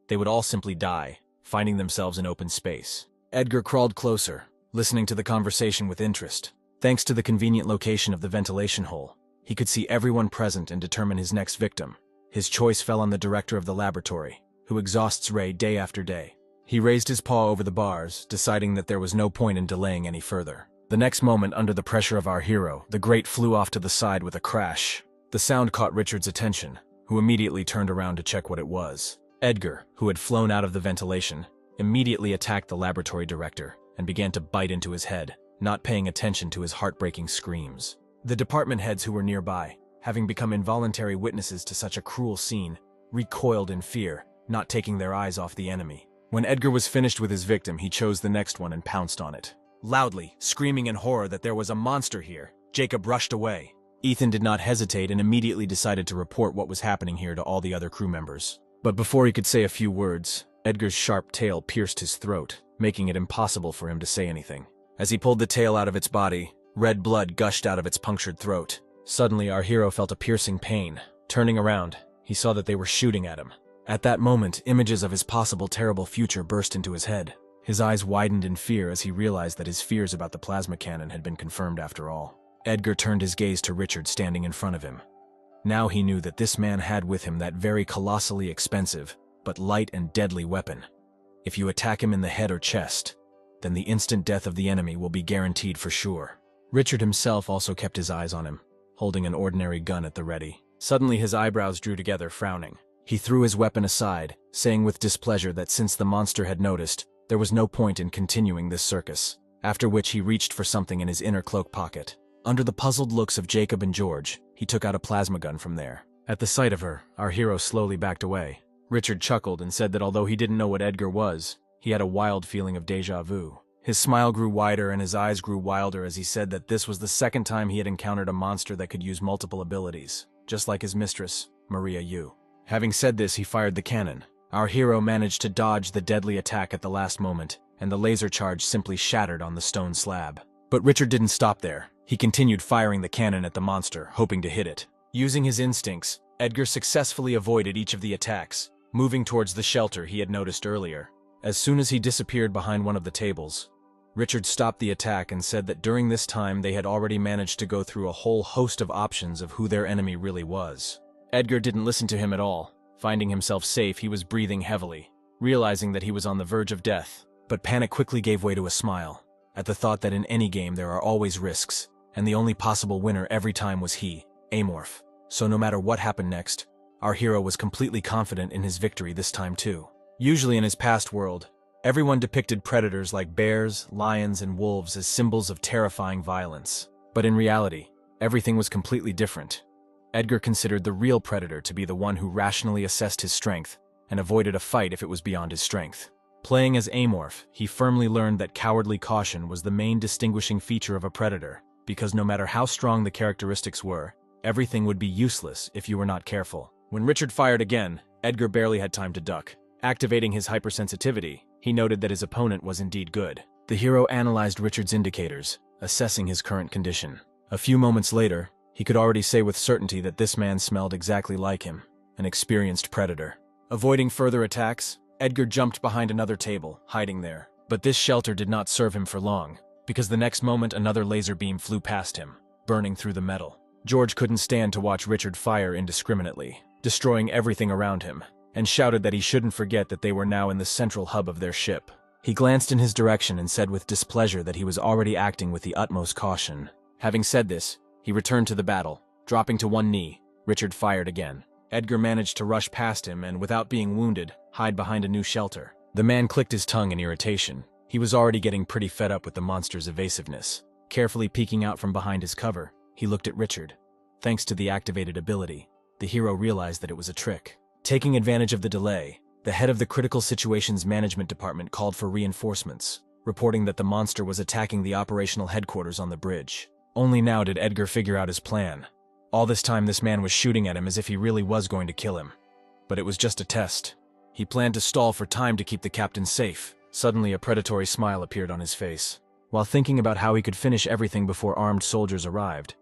They would all simply die, finding themselves in open space. Edgar crawled closer, listening to the conversation with interest. Thanks to the convenient location of the ventilation hole, he could see everyone present and determine his next victim. His choice fell on the director of the laboratory, who exhausts Ray day after day. He raised his paw over the bars, deciding that there was no point in delaying any further. The next moment, under the pressure of our hero, the grate flew off to the side with a crash. The sound caught Richard's attention, who immediately turned around to check what it was. Edgar, who had flown out of the ventilation, immediately attacked the laboratory director and began to bite into his head, not paying attention to his heartbreaking screams. The department heads who were nearby, having become involuntary witnesses to such a cruel scene, recoiled in fear, not taking their eyes off the enemy. When Edgar was finished with his victim, he chose the next one and pounced on it. Loudly, screaming in horror that there was a monster here, Jacob rushed away. Ethan did not hesitate and immediately decided to report what was happening here to all the other crew members. But before he could say a few words, Edgar's sharp tail pierced his throat, making it impossible for him to say anything. As he pulled the tail out of its body, red blood gushed out of its punctured throat. Suddenly, our hero felt a piercing pain. Turning around, he saw that they were shooting at him. At that moment, images of his possible terrible future burst into his head. His eyes widened in fear as he realized that his fears about the plasma cannon had been confirmed after all. Edgar turned his gaze to Richard standing in front of him. Now he knew that this man had with him that very colossally expensive, but light and deadly weapon. If you attack him in the head or chest, then the instant death of the enemy will be guaranteed for sure. Richard himself also kept his eyes on him, holding an ordinary gun at the ready. Suddenly his eyebrows drew together, frowning. He threw his weapon aside, saying with displeasure that since the monster had noticed, there was no point in continuing this circus, after which he reached for something in his inner cloak pocket. Under the puzzled looks of Jacob and George, he took out a plasma gun from there. At the sight of her, our hero slowly backed away. Richard chuckled and said that although he didn't know what Edgar was, he had a wild feeling of déjà vu. His smile grew wider and his eyes grew wilder as he said that this was the second time he had encountered a monster that could use multiple abilities, just like his mistress, Maria Yu. Having said this, he fired the cannon. Our hero managed to dodge the deadly attack at the last moment, and the laser charge simply shattered on the stone slab. But Richard didn't stop there. He continued firing the cannon at the monster, hoping to hit it. Using his instincts, Edgar successfully avoided each of the attacks, moving towards the shelter he had noticed earlier. As soon as he disappeared behind one of the tables, Richard stopped the attack and said that during this time they had already managed to go through a whole host of options of who their enemy really was. Edgar didn't listen to him at all. Finding himself safe, he was breathing heavily, realizing that he was on the verge of death. But panic quickly gave way to a smile, at the thought that in any game there are always risks, and the only possible winner every time was he, Amorph. So no matter what happened next, our hero was completely confident in his victory this time too. Usually in his past world, everyone depicted predators like bears, lions, and wolves as symbols of terrifying violence. But in reality, everything was completely different. Edgar considered the real predator to be the one who rationally assessed his strength and avoided a fight if it was beyond his strength. Playing as Amorph, he firmly learned that cowardly caution was the main distinguishing feature of a predator, because no matter how strong the characteristics were, everything would be useless if you were not careful. When Richard fired again, Edgar barely had time to duck. Activating his hypersensitivity, he noted that his opponent was indeed good. The hero analyzed Richard's indicators, assessing his current condition. A few moments later, he could already say with certainty that this man smelled exactly like him, an experienced predator. Avoiding further attacks, Edgar jumped behind another table, hiding there. But this shelter did not serve him for long, because the next moment another laser beam flew past him, burning through the metal. George couldn't stand to watch Richard fire indiscriminately, destroying everything around him, and shouted that he shouldn't forget that they were now in the central hub of their ship. He glanced in his direction and said with displeasure that he was already acting with the utmost caution. Having said this, he returned to the battle. Dropping to one knee, Richard fired again. Edgar managed to rush past him and, without being wounded, hide behind a new shelter. The man clicked his tongue in irritation. He was already getting pretty fed up with the monster's evasiveness. Carefully peeking out from behind his cover, he looked at Richard. Thanks to the activated ability, the hero realized that it was a trick. Taking advantage of the delay, the head of the Critical Situations Management Department called for reinforcements, reporting that the monster was attacking the operational headquarters on the bridge. Only now did Edgar figure out his plan. All this time this man was shooting at him as if he really was going to kill him. But it was just a test. He planned to stall for time to keep the captain safe. Suddenly a predatory smile appeared on his face. While thinking about how he could finish everything before armed soldiers arrived,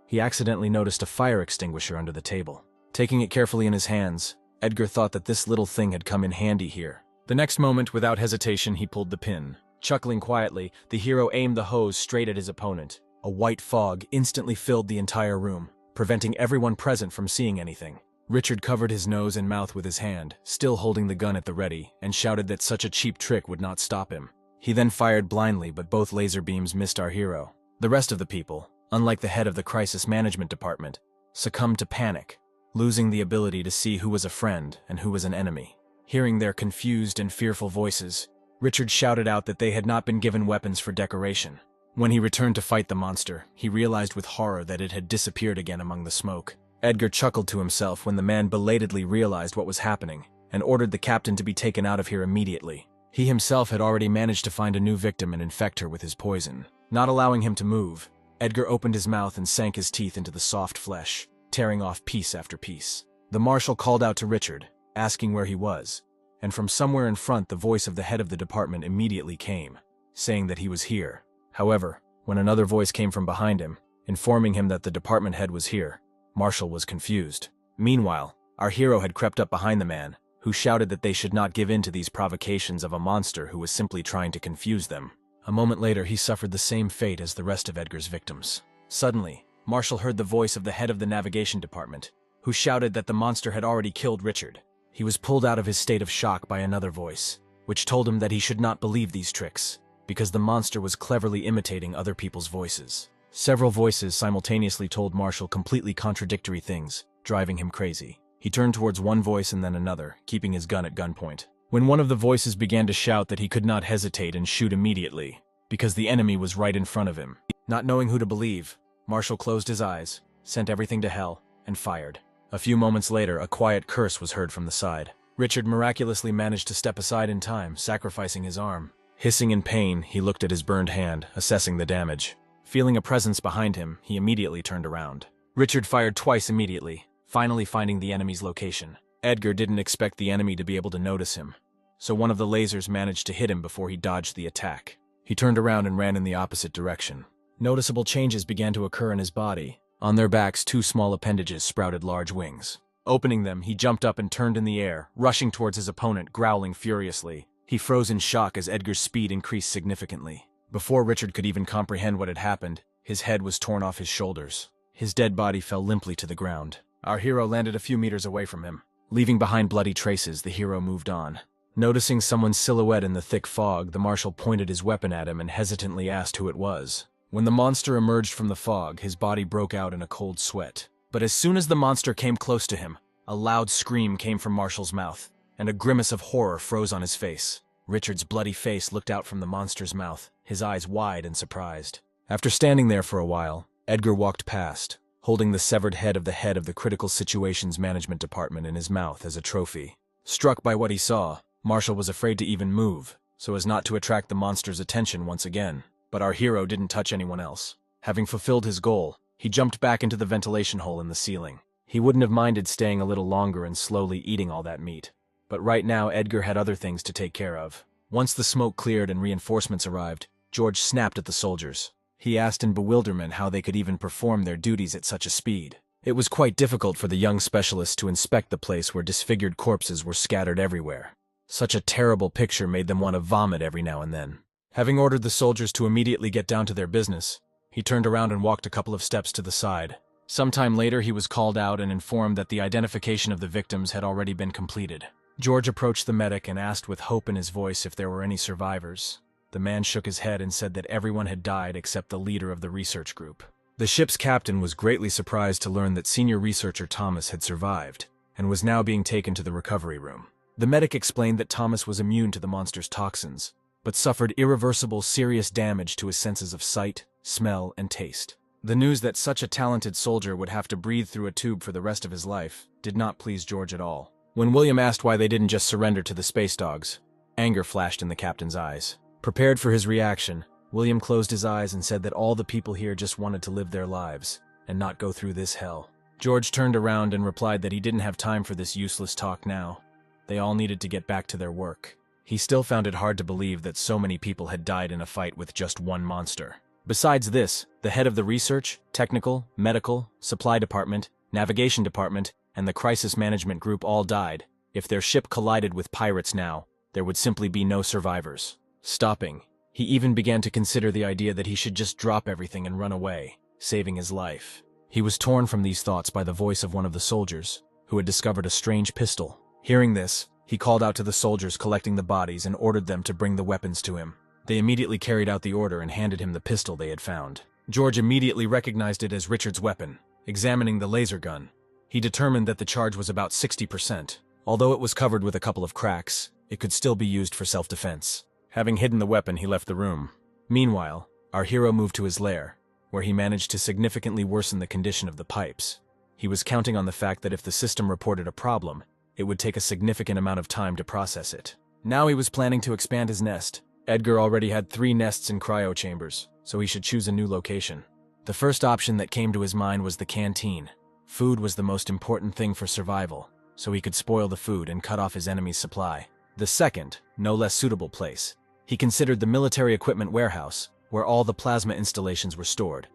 he accidentally noticed a fire extinguisher under the table. Taking it carefully in his hands, Edgar thought that this little thing had come in handy here. The next moment, without hesitation, he pulled the pin. Chuckling quietly, the hero aimed the hose straight at his opponent. A white fog instantly filled the entire room, preventing everyone present from seeing anything. Richard covered his nose and mouth with his hand, still holding the gun at the ready, and shouted that such a cheap trick would not stop him. He then fired blindly, but both laser beams missed our hero. The rest of the people, unlike the head of the Crisis Management Department, succumbed to panic, losing the ability to see who was a friend and who was an enemy. Hearing their confused and fearful voices, Richard shouted out that they had not been given weapons for decoration. When he returned to fight the monster, he realized with horror that it had disappeared again among the smoke. Edgar chuckled to himself when the man belatedly realized what was happening and ordered the captain to be taken out of here immediately. He himself had already managed to find a new victim and infect her with his poison. Not allowing him to move, Edgar opened his mouth and sank his teeth into the soft flesh, tearing off piece after piece. The marshal called out to Richard, asking where he was, and from somewhere in front the voice of the head of the department immediately came, saying that he was here. However, when another voice came from behind him, informing him that the department head was here, Marshall was confused. Meanwhile, our hero had crept up behind the man, who shouted that they should not give in to these provocations of a monster who was simply trying to confuse them. A moment later, he suffered the same fate as the rest of Edgar's victims. Suddenly, Marshall heard the voice of the head of the navigation department, who shouted that the monster had already killed Richard. He was pulled out of his state of shock by another voice, which told him that he should not believe these tricks, because the monster was cleverly imitating other people's voices. Several voices simultaneously told Marshall completely contradictory things, driving him crazy. He turned towards one voice and then another, keeping his gun at gunpoint. When one of the voices began to shout that he could not hesitate and shoot immediately, because the enemy was right in front of him. Not knowing who to believe, Marshall closed his eyes, sent everything to hell, and fired. A few moments later, a quiet curse was heard from the side. Richard miraculously managed to step aside in time, sacrificing his arm. Hissing in pain, he looked at his burned hand, assessing the damage. Feeling a presence behind him, he immediately turned around. Richard fired twice immediately, finally finding the enemy's location. Edgar didn't expect the enemy to be able to notice him, so one of the lasers managed to hit him before he dodged the attack. He turned around and ran in the opposite direction. Noticeable changes began to occur in his body. On their backs, two small appendages sprouted large wings. Opening them, he jumped up and turned in the air, rushing towards his opponent, growling furiously. He froze in shock as Edgar's speed increased significantly. Before Richard could even comprehend what had happened, his head was torn off his shoulders. His dead body fell limply to the ground. Our hero landed a few meters away from him. Leaving behind bloody traces, the hero moved on. Noticing someone's silhouette in the thick fog, the marshal pointed his weapon at him and hesitantly asked who it was. When the monster emerged from the fog, his body broke out in a cold sweat. But as soon as the monster came close to him, a loud scream came from Marshall's mouth, and a grimace of horror froze on his face. Richard's bloody face looked out from the monster's mouth, his eyes wide and surprised. After standing there for a while, Edgar walked past, holding the severed head of the Critical Situations Management Department in his mouth as a trophy. Struck by what he saw, Marshall was afraid to even move, so as not to attract the monster's attention once again. But our hero didn't touch anyone else. Having fulfilled his goal, he jumped back into the ventilation hole in the ceiling. He wouldn't have minded staying a little longer and slowly eating all that meat. But right now, Edgar had other things to take care of. Once the smoke cleared and reinforcements arrived, George snapped at the soldiers. He asked in bewilderment how they could even perform their duties at such a speed. It was quite difficult for the young specialist to inspect the place where disfigured corpses were scattered everywhere. Such a terrible picture made them want to vomit every now and then. Having ordered the soldiers to immediately get down to their business, he turned around and walked a couple of steps to the side. Sometime later, he was called out and informed that the identification of the victims had already been completed. George approached the medic and asked with hope in his voice if there were any survivors. The man shook his head and said that everyone had died except the leader of the research group. The ship's captain was greatly surprised to learn that senior researcher Thomas had survived and was now being taken to the recovery room. The medic explained that Thomas was immune to the monster's toxins, but suffered irreversible serious damage to his senses of sight, smell, and taste. The news that such a talented soldier would have to breathe through a tube for the rest of his life did not please George at all. When William asked why they didn't just surrender to the space dogs, anger flashed in the captain's eyes. Prepared for his reaction, William closed his eyes and said that all the people here just wanted to live their lives and not go through this hell. George turned around and replied that he didn't have time for this useless talk now. They all needed to get back to their work. He still found it hard to believe that so many people had died in a fight with just one monster. Besides this, the head of the research, technical, medical, supply department, navigation department, and the crisis management group all died. If their ship collided with pirates now, there would simply be no survivors. Stopping, he even began to consider the idea that he should just drop everything and run away, saving his life. He was torn from these thoughts by the voice of one of the soldiers, who had discovered a strange pistol. Hearing this, he called out to the soldiers collecting the bodies and ordered them to bring the weapons to him. They immediately carried out the order and handed him the pistol they had found. George immediately recognized it as Richard's weapon. Examining the laser gun, he determined that the charge was about 60%. Although it was covered with a couple of cracks, it could still be used for self-defense. Having hidden the weapon, he left the room. Meanwhile, our hero moved to his lair, where he managed to significantly worsen the condition of the pipes. He was counting on the fact that if the system reported a problem, it would take a significant amount of time to process it. Now he was planning to expand his nest. Edgar already had 3 nests in cryo chambers, so he should choose a new location. The first option that came to his mind was the canteen. Food was the most important thing for survival, so he could spoil the food and cut off his enemy's supply. The second, no less suitable place, he considered the military equipment warehouse, where all the plasma installations were stored.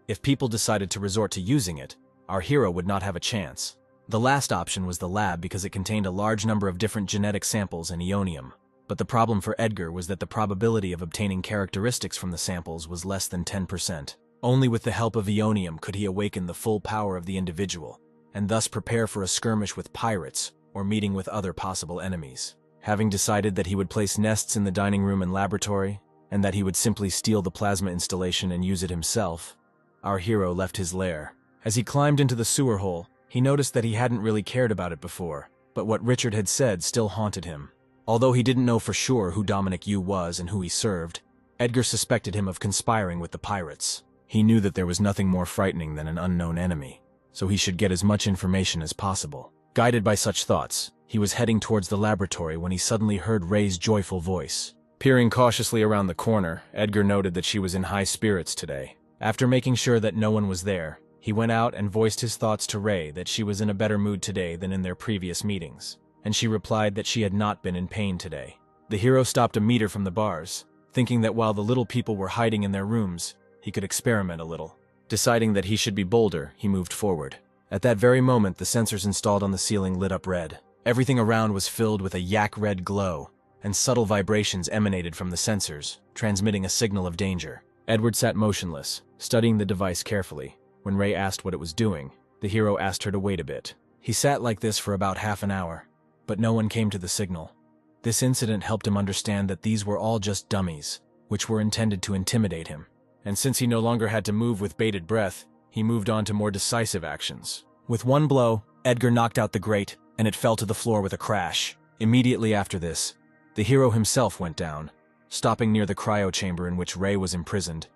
If people decided to resort to using it, our hero would not have a chance. The last option was the lab because it contained a large number of different genetic samples and ionium. But the problem for Edgar was that the probability of obtaining characteristics from the samples was less than 10%. Only with the help of ionium could he awaken the full power of the individual, and thus prepare for a skirmish with pirates or meeting with other possible enemies. Having decided that he would place nests in the dining room and laboratory, and that he would simply steal the plasma installation and use it himself, our hero left his lair. As he climbed into the sewer hole, he noticed that he hadn't really cared about it before, but what Richard had said still haunted him. Although he didn't know for sure who Dominic Yu was and who he served, Edgar suspected him of conspiring with the pirates. He knew that there was nothing more frightening than an unknown enemy, so he should get as much information as possible. Guided by such thoughts, he was heading towards the laboratory when he suddenly heard Ray's joyful voice. Peering cautiously around the corner, Edgar noted that she was in high spirits today. After making sure that no one was there, he went out and voiced his thoughts to Ray that she was in a better mood today than in their previous meetings, and she replied that she had not been in pain today. The hero stopped a meter from the bars, thinking that while the little people were hiding in their rooms, he could experiment a little. Deciding that he should be bolder, he moved forward. At that very moment, the sensors installed on the ceiling lit up red. Everything around was filled with a yak-red glow, and subtle vibrations emanated from the sensors, transmitting a signal of danger. Edward sat motionless, studying the device carefully. When Ray asked what it was doing, the hero asked her to wait a bit. He sat like this for about half an hour, but no one came to the signal. This incident helped him understand that these were all just dummies, which were intended to intimidate him. And since he no longer had to move with bated breath, he moved on to more decisive actions. With one blow, Edgar knocked out the grate, and it fell to the floor with a crash. Immediately after this, the hero himself went down, stopping near the cryo chamber in which Ray was imprisoned.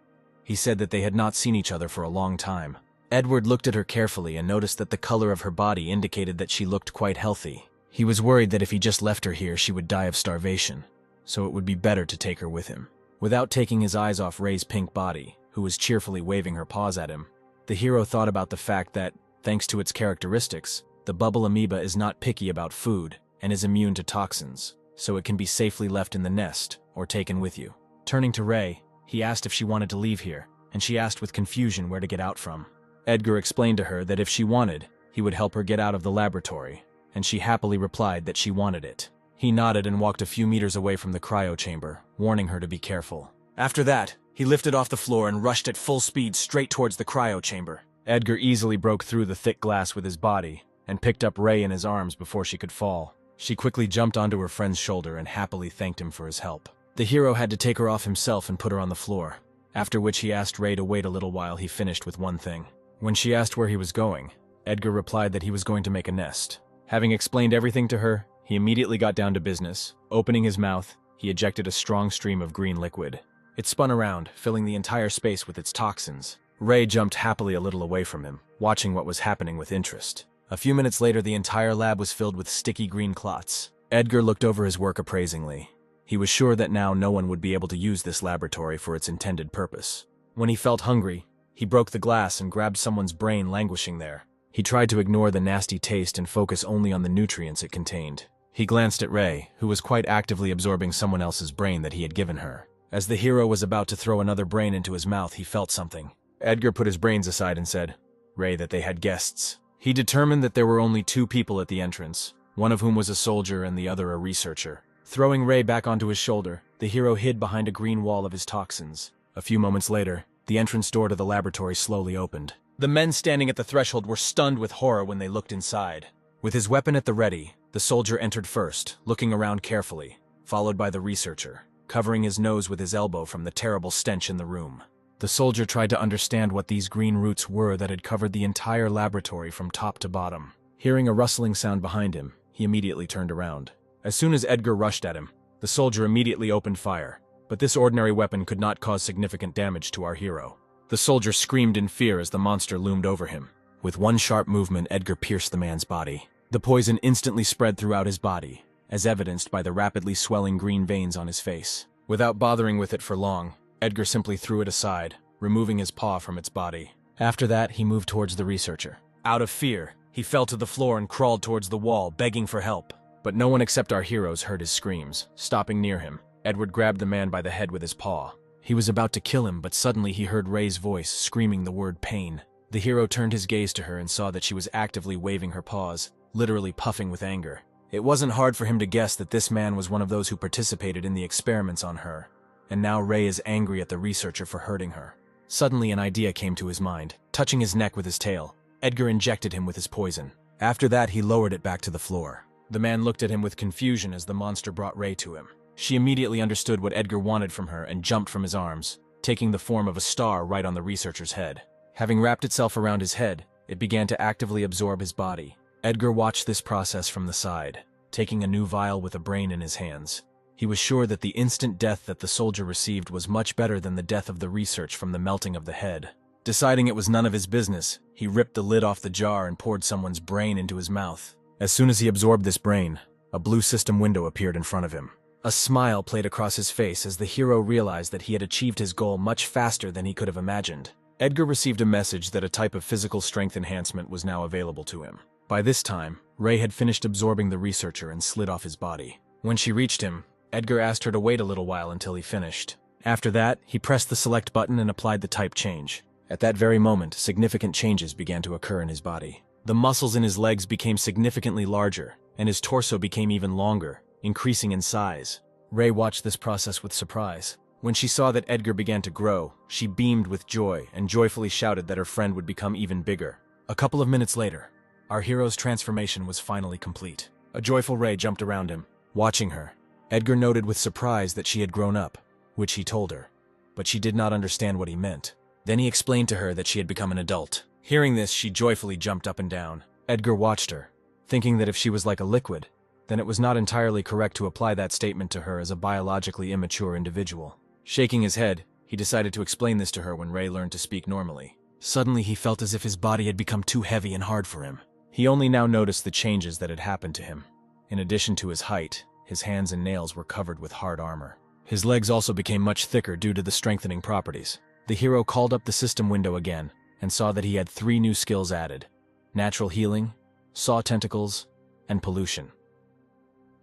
He said that they had not seen each other for a long time. Edward looked at her carefully and noticed that the color of her body indicated that she looked quite healthy. He was worried that if he just left her here, she would die of starvation, so it would be better to take her with him. Without taking his eyes off Ray's pink body, who was cheerfully waving her paws at him, the hero thought about the fact that, thanks to its characteristics, the bubble amoeba is not picky about food and is immune to toxins, so it can be safely left in the nest or taken with you. Turning to Ray, he asked if she wanted to leave here, and she asked with confusion where to get out from. Edgar explained to her that if she wanted, he would help her get out of the laboratory, and she happily replied that she wanted it. He nodded and walked a few meters away from the cryo chamber, warning her to be careful. After that, he lifted off the floor and rushed at full speed straight towards the cryo chamber. Edgar easily broke through the thick glass with his body and picked up Ray in his arms before she could fall. She quickly jumped onto her friend's shoulder and happily thanked him for his help. The hero had to take her off himself and put her on the floor, after which he asked Ray to wait a little while he finished with one thing. When she asked where he was going, Edgar replied that he was going to make a nest. Having explained everything to her, he immediately got down to business. Opening his mouth, he ejected a strong stream of green liquid. It spun around, filling the entire space with its toxins. Ray jumped happily a little away from him, watching what was happening with interest. A few minutes later, the entire lab was filled with sticky green clots. Edgar looked over his work appraisingly. He was sure that now no one would be able to use this laboratory for its intended purpose. When he felt hungry, he broke the glass and grabbed someone's brain languishing there. He tried to ignore the nasty taste and focus only on the nutrients it contained. He glanced at Ray, who was quite actively absorbing someone else's brain that he had given her. As the hero was about to throw another brain into his mouth, he felt something. Edgar put his brains aside and said, Ray, that they had guests. He determined that there were only two people at the entrance, one of whom was a soldier and the other a researcher. Throwing Ray back onto his shoulder, the hero hid behind a green wall of his toxins. A few moments later, the entrance door to the laboratory slowly opened. The men standing at the threshold were stunned with horror when they looked inside. With his weapon at the ready, the soldier entered first, looking around carefully, followed by the researcher, covering his nose with his elbow from the terrible stench in the room. The soldier tried to understand what these green roots were that had covered the entire laboratory from top to bottom. Hearing a rustling sound behind him, he immediately turned around. As soon as Edgar rushed at him, the soldier immediately opened fire, but this ordinary weapon could not cause significant damage to our hero. The soldier screamed in fear as the monster loomed over him. With one sharp movement, Edgar pierced the man's body. The poison instantly spread throughout his body, as evidenced by the rapidly swelling green veins on his face. Without bothering with it for long, Edgar simply threw it aside, removing his paw from its body. After that, he moved towards the researcher. Out of fear, he fell to the floor and crawled towards the wall, begging for help. But no one except our heroes heard his screams. Stopping near him, Edward grabbed the man by the head with his paw. He was about to kill him, but suddenly he heard Ray's voice screaming the word pain. The hero turned his gaze to her and saw that she was actively waving her paws, literally puffing with anger. It wasn't hard for him to guess that this man was one of those who participated in the experiments on her, and now Ray is angry at the researcher for hurting her. Suddenly an idea came to his mind. Touching his neck with his tail, Edgar injected him with his poison. After that, he lowered it back to the floor. The man looked at him with confusion as the monster brought Ray to him. She immediately understood what Edgar wanted from her and jumped from his arms, taking the form of a star right on the researcher's head. Having wrapped itself around his head, it began to actively absorb his body. Edgar watched this process from the side, taking a new vial with a brain in his hands. He was sure that the instant death that the soldier received was much better than the death of the research from the melting of the head. Deciding it was none of his business, he ripped the lid off the jar and poured someone's brain into his mouth. As soon as he absorbed this brain, a blue system window appeared in front of him. A smile played across his face as the hero realized that he had achieved his goal much faster than he could have imagined. Edgar received a message that a type of physical strength enhancement was now available to him. By this time, Ray had finished absorbing the researcher and slid off his body. When she reached him, Edgar asked her to wait a little while until he finished. After that, he pressed the select button and applied the type change. At that very moment, significant changes began to occur in his body. The muscles in his legs became significantly larger, and his torso became even longer, increasing in size. Ray watched this process with surprise. When she saw that Edgar began to grow, she beamed with joy and joyfully shouted that her friend would become even bigger. A couple of minutes later, our hero's transformation was finally complete. A joyful Ray jumped around him. Watching her, Edgar noted with surprise that she had grown up, which he told her, but she did not understand what he meant. Then he explained to her that she had become an adult. Hearing this, she joyfully jumped up and down. Edgar watched her, thinking that if she was like a liquid, then it was not entirely correct to apply that statement to her as a biologically immature individual. Shaking his head, he decided to explain this to her when Ray learned to speak normally. Suddenly, he felt as if his body had become too heavy and hard for him. He only now noticed the changes that had happened to him. In addition to his height, his hands and nails were covered with hard armor. His legs also became much thicker due to the strengthening properties. The hero called up the system window again and saw that he had 3 new skills added: natural healing, saw tentacles, and pollution.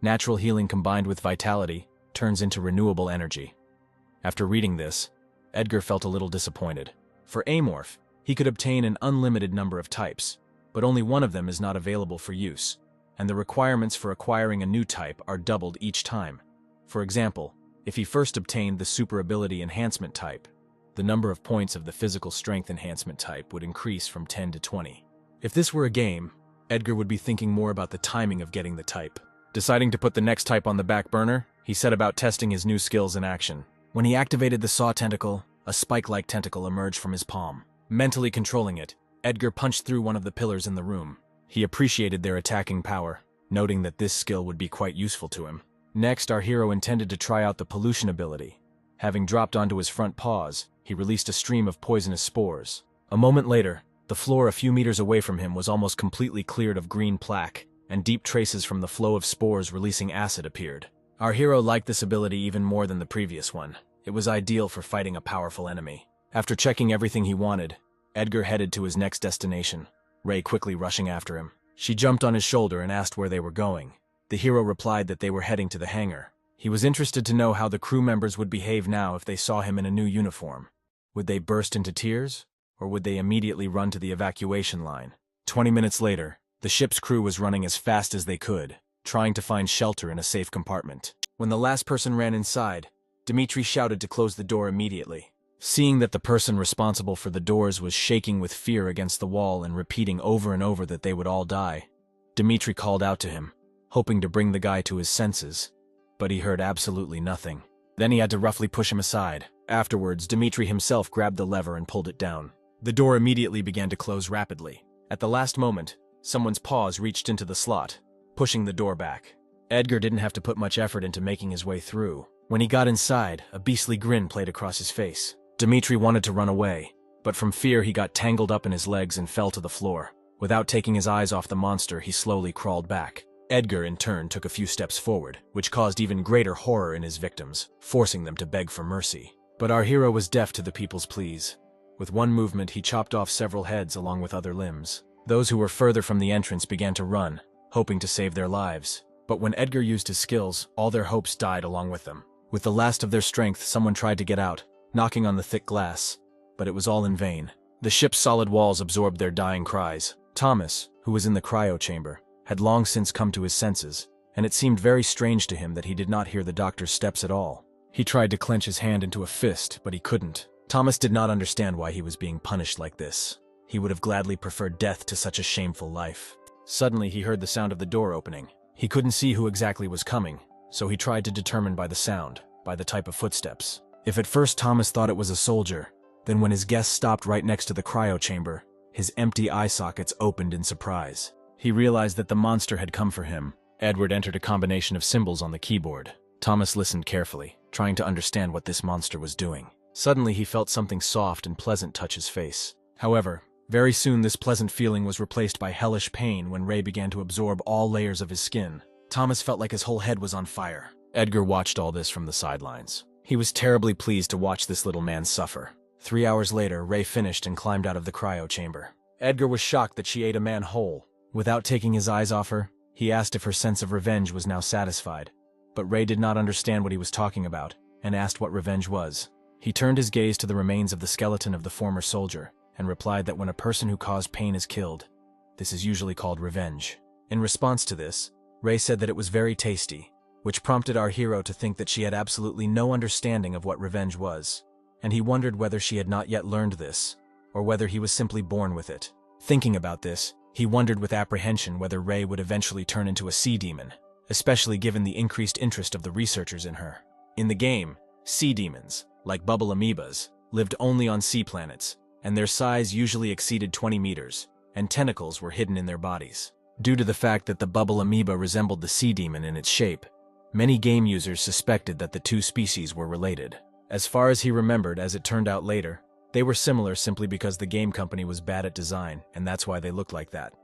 Natural healing combined with vitality turns into renewable energy. After reading this, Edgar felt a little disappointed. For Amorph, he could obtain an unlimited number of types, but only one of them is not available for use. and the requirements for acquiring a new type are doubled each time. For example, if he first obtained the super ability enhancement type, the number of points of the physical strength enhancement type would increase from 10 to 20. If this were a game, Edgar would be thinking more about the timing of getting the type. Deciding to put the next type on the back burner, he set about testing his new skills in action. When he activated the saw tentacle, a spike-like tentacle emerged from his palm. Mentally controlling it, Edgar punched through one of the pillars in the room. He appreciated their attacking power, noting that this skill would be quite useful to him. Next, our hero intended to try out the pollution ability. Having dropped onto his front paws, he released a stream of poisonous spores. A moment later, the floor a few meters away from him was almost completely cleared of green plaque, and deep traces from the flow of spores releasing acid appeared. Our hero liked this ability even more than the previous one. It was ideal for fighting a powerful enemy. After checking everything he wanted, Edgar headed to his next destination, Ray quickly rushing after him. She jumped on his shoulder and asked where they were going. The hero replied that they were heading to the hangar. He was interested to know how the crew members would behave now if they saw him in a new uniform. Would they burst into tears, or would they immediately run to the evacuation line? 20 minutes later, the ship's crew was running as fast as they could, trying to find shelter in a safe compartment. When the last person ran inside, Dmitri shouted to close the door immediately. Seeing that the person responsible for the doors was shaking with fear against the wall and repeating over and over that they would all die, Dmitri called out to him, hoping to bring the guy to his senses, but he heard absolutely nothing. Then he had to roughly push him aside. Afterwards, Dmitri himself grabbed the lever and pulled it down. The door immediately began to close rapidly. At the last moment, someone's paws reached into the slot, pushing the door back. Edgar didn't have to put much effort into making his way through. When he got inside, a beastly grin played across his face. Dmitri wanted to run away, but from fear he got tangled up in his legs and fell to the floor. Without taking his eyes off the monster, he slowly crawled back. Edgar, in turn, took a few steps forward, which caused even greater horror in his victims, forcing them to beg for mercy. But our hero was deaf to the people's pleas. With one movement, he chopped off several heads along with other limbs. Those who were further from the entrance began to run, hoping to save their lives. But when Edgar used his skills, all their hopes died along with them. With the last of their strength, someone tried to get out, knocking on the thick glass, but it was all in vain. The ship's solid walls absorbed their dying cries. Thomas, who was in the cryo chamber, had long since come to his senses, and it seemed very strange to him that he did not hear the doctor's steps at all. He tried to clench his hand into a fist, but he couldn't. Thomas did not understand why he was being punished like this. He would have gladly preferred death to such a shameful life. Suddenly, he heard the sound of the door opening. He couldn't see who exactly was coming, so he tried to determine by the sound, by the type of footsteps. If at first Thomas thought it was a soldier, then when his guest stopped right next to the cryo chamber, his empty eye sockets opened in surprise. He realized that the monster had come for him. Edward entered a combination of symbols on the keyboard. Thomas listened carefully, trying to understand what this monster was doing. Suddenly, he felt something soft and pleasant touch his face. However, very soon this pleasant feeling was replaced by hellish pain when Ray began to absorb all layers of his skin. Thomas felt like his whole head was on fire. Edgar watched all this from the sidelines. He was terribly pleased to watch this little man suffer. 3 hours later, Ray finished and climbed out of the cryo chamber. Edgar was shocked that she ate a man whole. Without taking his eyes off her, he asked if her sense of revenge was now satisfied. But Ray did not understand what he was talking about, and asked what revenge was. He turned his gaze to the remains of the skeleton of the former soldier, and replied that when a person who caused pain is killed, this is usually called revenge. In response to this, Ray said that it was very tasty, which prompted our hero to think that she had absolutely no understanding of what revenge was, and he wondered whether she had not yet learned this, or whether he was simply born with it. Thinking about this, he wondered with apprehension whether Ray would eventually turn into a sea demon, especially given the increased interest of the researchers in her. In the game, sea demons, like bubble amoebas, lived only on sea planets, and their size usually exceeded 20 meters, and tentacles were hidden in their bodies. Due to the fact that the bubble amoeba resembled the sea demon in its shape, many game users suspected that the two species were related. As far as he remembered, as it turned out later, they were similar simply because the game company was bad at design, and that's why they looked like that.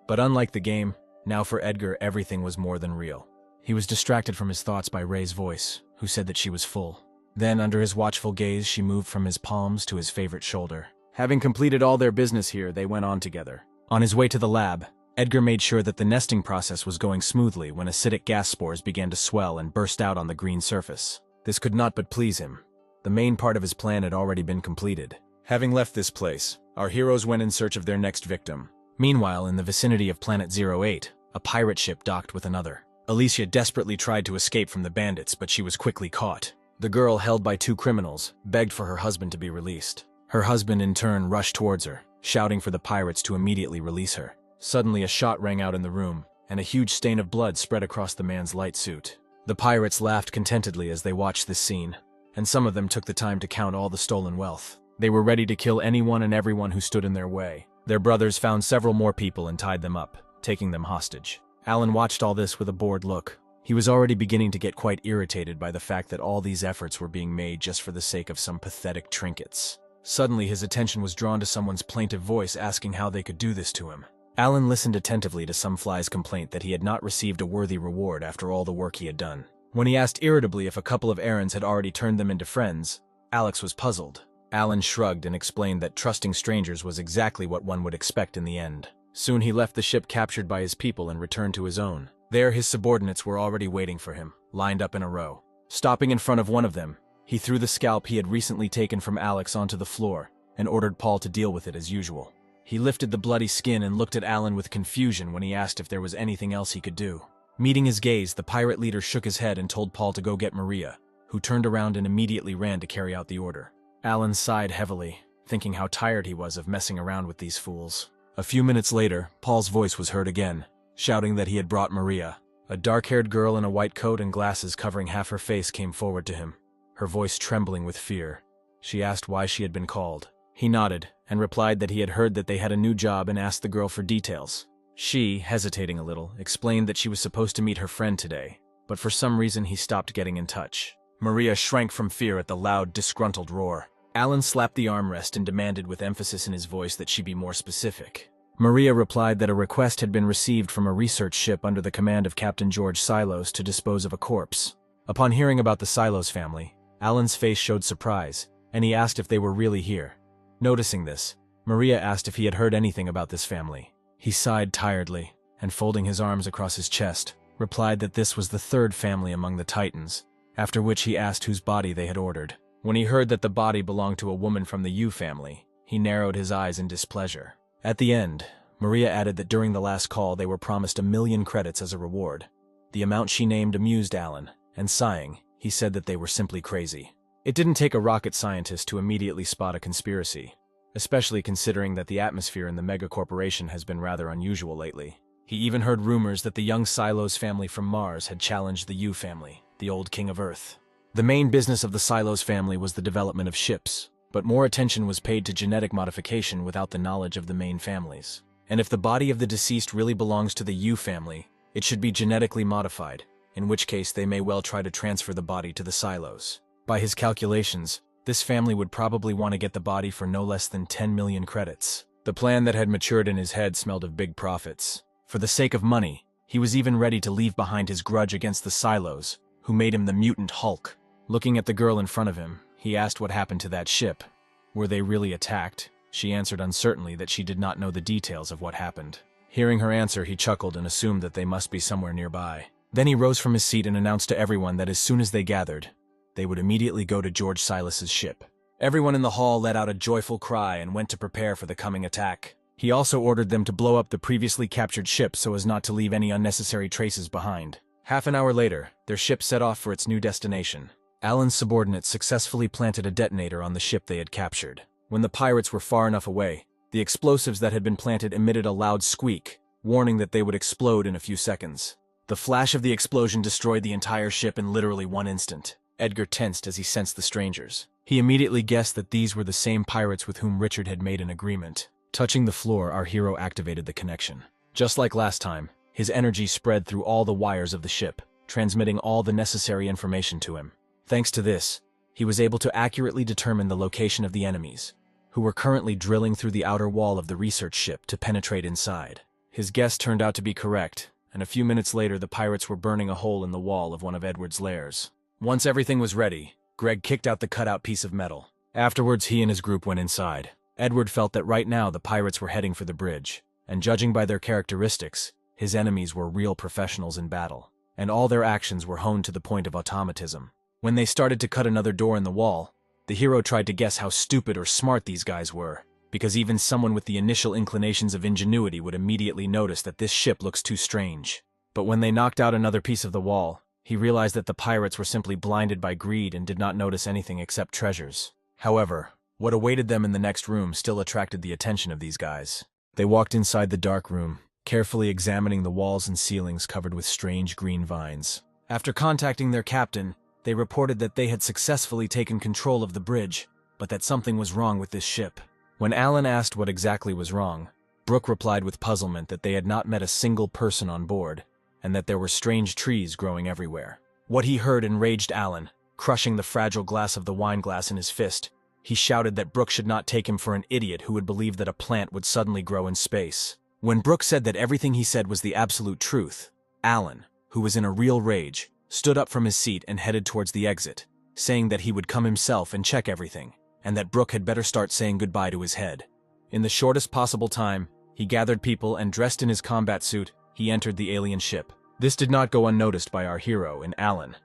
But unlike the game, now for Edgar everything was more than real. He was distracted from his thoughts by Ray's voice, who said that she was full. Then, under his watchful gaze, she moved from his palms to his favorite shoulder. Having completed all their business here, they went on together. On his way to the lab, Edgar made sure that the nesting process was going smoothly when acidic gas spores began to swell and burst out on the green surface. This could not but please him. The main part of his plan had already been completed. Having left this place, our heroes went in search of their next victim. Meanwhile, in the vicinity of Planet 08, A pirate ship docked with another. Alicia desperately tried to escape from the bandits, but she was quickly caught. The girl, held by two criminals, begged for her husband to be released. Her husband, in turn, rushed towards her, shouting for the pirates to immediately release her. Suddenly, a shot rang out in the room, and a huge stain of blood spread across the man's light suit. The pirates laughed contentedly as they watched this scene, and some of them took the time to count all the stolen wealth. They were ready to kill anyone and everyone who stood in their way. Their brothers found several more people and tied them up, taking them hostage. Alan watched all this with a bored look. He was already beginning to get quite irritated by the fact that all these efforts were being made just for the sake of some pathetic trinkets. Suddenly, his attention was drawn to someone's plaintive voice asking how they could do this to him. Alan listened attentively to some fly's complaint that he had not received a worthy reward after all the work he had done. When he asked irritably if a couple of errands had already turned them into friends, Alex was puzzled. Alan shrugged and explained that trusting strangers was exactly what one would expect in the end. Soon he left the ship captured by his people and returned to his own. There, his subordinates were already waiting for him, lined up in a row. Stopping in front of one of them, he threw the scalp he had recently taken from Alex onto the floor and ordered Paul to deal with it as usual. He lifted the bloody skin and looked at Alan with confusion when he asked if there was anything else he could do. Meeting his gaze, the pirate leader shook his head and told Paul to go get Maria, who turned around and immediately ran to carry out the order. Alan sighed heavily, thinking how tired he was of messing around with these fools. A few minutes later, Paul's voice was heard again, shouting that he had brought Maria. A dark-haired girl in a white coat and glasses covering half her face came forward to him, her voice trembling with fear. She asked why she had been called. He nodded and replied that he had heard that they had a new job and asked the girl for details. She, hesitating a little, explained that she was supposed to meet her friend today, but for some reason he stopped getting in touch. Maria shrank from fear at the loud, disgruntled roar. Alan slapped the armrest and demanded with emphasis in his voice that she be more specific. Maria replied that a request had been received from a research ship under the command of Captain George Silos to dispose of a corpse. Upon hearing about the Silos family, Alan's face showed surprise, and he asked if they were really here. Noticing this, Maria asked if he had heard anything about this family. He sighed tiredly, and folding his arms across his chest, replied that this was the third family among the Titans, after which he asked whose body they had ordered. When he heard that the body belonged to a woman from the Yu family, he narrowed his eyes in displeasure. At the end, Maria added that during the last call they were promised 1,000,000 credits as a reward. The amount she named amused Alan, and sighing, he said that they were simply crazy. It didn't take a rocket scientist to immediately spot a conspiracy, especially considering that the atmosphere in the megacorporation has been rather unusual lately. He even heard rumors that the young Silos family from Mars had challenged the Yu family, the old king of Earth. The main business of the Silos family was the development of ships, but more attention was paid to genetic modification without the knowledge of the main families. And if the body of the deceased really belongs to the Yu family, it should be genetically modified, in which case they may well try to transfer the body to the Silos. By his calculations, this family would probably want to get the body for no less than 10,000,000 credits. The plan that had matured in his head smelled of big profits. For the sake of money, he was even ready to leave behind his grudge against the Silos, who made him the mutant Hulk. Looking at the girl in front of him, he asked what happened to that ship. Were they really attacked? She answered uncertainly that she did not know the details of what happened. Hearing her answer, he chuckled and assumed that they must be somewhere nearby. Then he rose from his seat and announced to everyone that as soon as they gathered, they would immediately go to George Silas's ship. Everyone in the hall let out a joyful cry and went to prepare for the coming attack. He also ordered them to blow up the previously captured ship so as not to leave any unnecessary traces behind. Half an hour later, their ship set off for its new destination. Alan's subordinates successfully planted a detonator on the ship they had captured. When the pirates were far enough away, the explosives that had been planted emitted a loud squeak, warning that they would explode in a few seconds. The flash of the explosion destroyed the entire ship in literally 1 instant. Edgar tensed as he sensed the strangers. He immediately guessed that these were the same pirates with whom Richard had made an agreement. Touching the floor, our hero activated the connection. Just like last time, his energy spread through all the wires of the ship, transmitting all the necessary information to him. Thanks to this, he was able to accurately determine the location of the enemies, who were currently drilling through the outer wall of the research ship to penetrate inside. His guess turned out to be correct, and a few minutes later the pirates were burning a hole in the wall of one of Edward's lairs. Once everything was ready, Greg kicked out the cutout piece of metal. Afterwards, he and his group went inside. Edward felt that right now the pirates were heading for the bridge, and judging by their characteristics, his enemies were real professionals in battle, and all their actions were honed to the point of automatism. When they started to cut another door in the wall, the hero tried to guess how stupid or smart these guys were. because even someone with the initial inclinations of ingenuity would immediately notice that this ship looks too strange. But when they knocked out another piece of the wall, he realized that the pirates were simply blinded by greed and did not notice anything except treasures. However, what awaited them in the next room still attracted the attention of these guys. They walked inside the dark room, carefully examining the walls and ceilings covered with strange green vines. After contacting their captain, they reported that they had successfully taken control of the bridge, but that something was wrong with this ship. When Alan asked what exactly was wrong, Brooke replied with puzzlement that they had not met a single person on board, and that there were strange trees growing everywhere. What he heard enraged Alan. Crushing the fragile glass of the wine glass in his fist, he shouted that Brooke should not take him for an idiot who would believe that a plant would suddenly grow in space. When Brooke said that everything he said was the absolute truth, Alan, who was in a real rage, stood up from his seat and headed towards the exit, saying that he would come himself and check everything, and that Brooke had better start saying goodbye to his head. In the shortest possible time, he gathered people and, dressed in his combat suit, he entered the alien ship. This did not go unnoticed by our hero in Alan.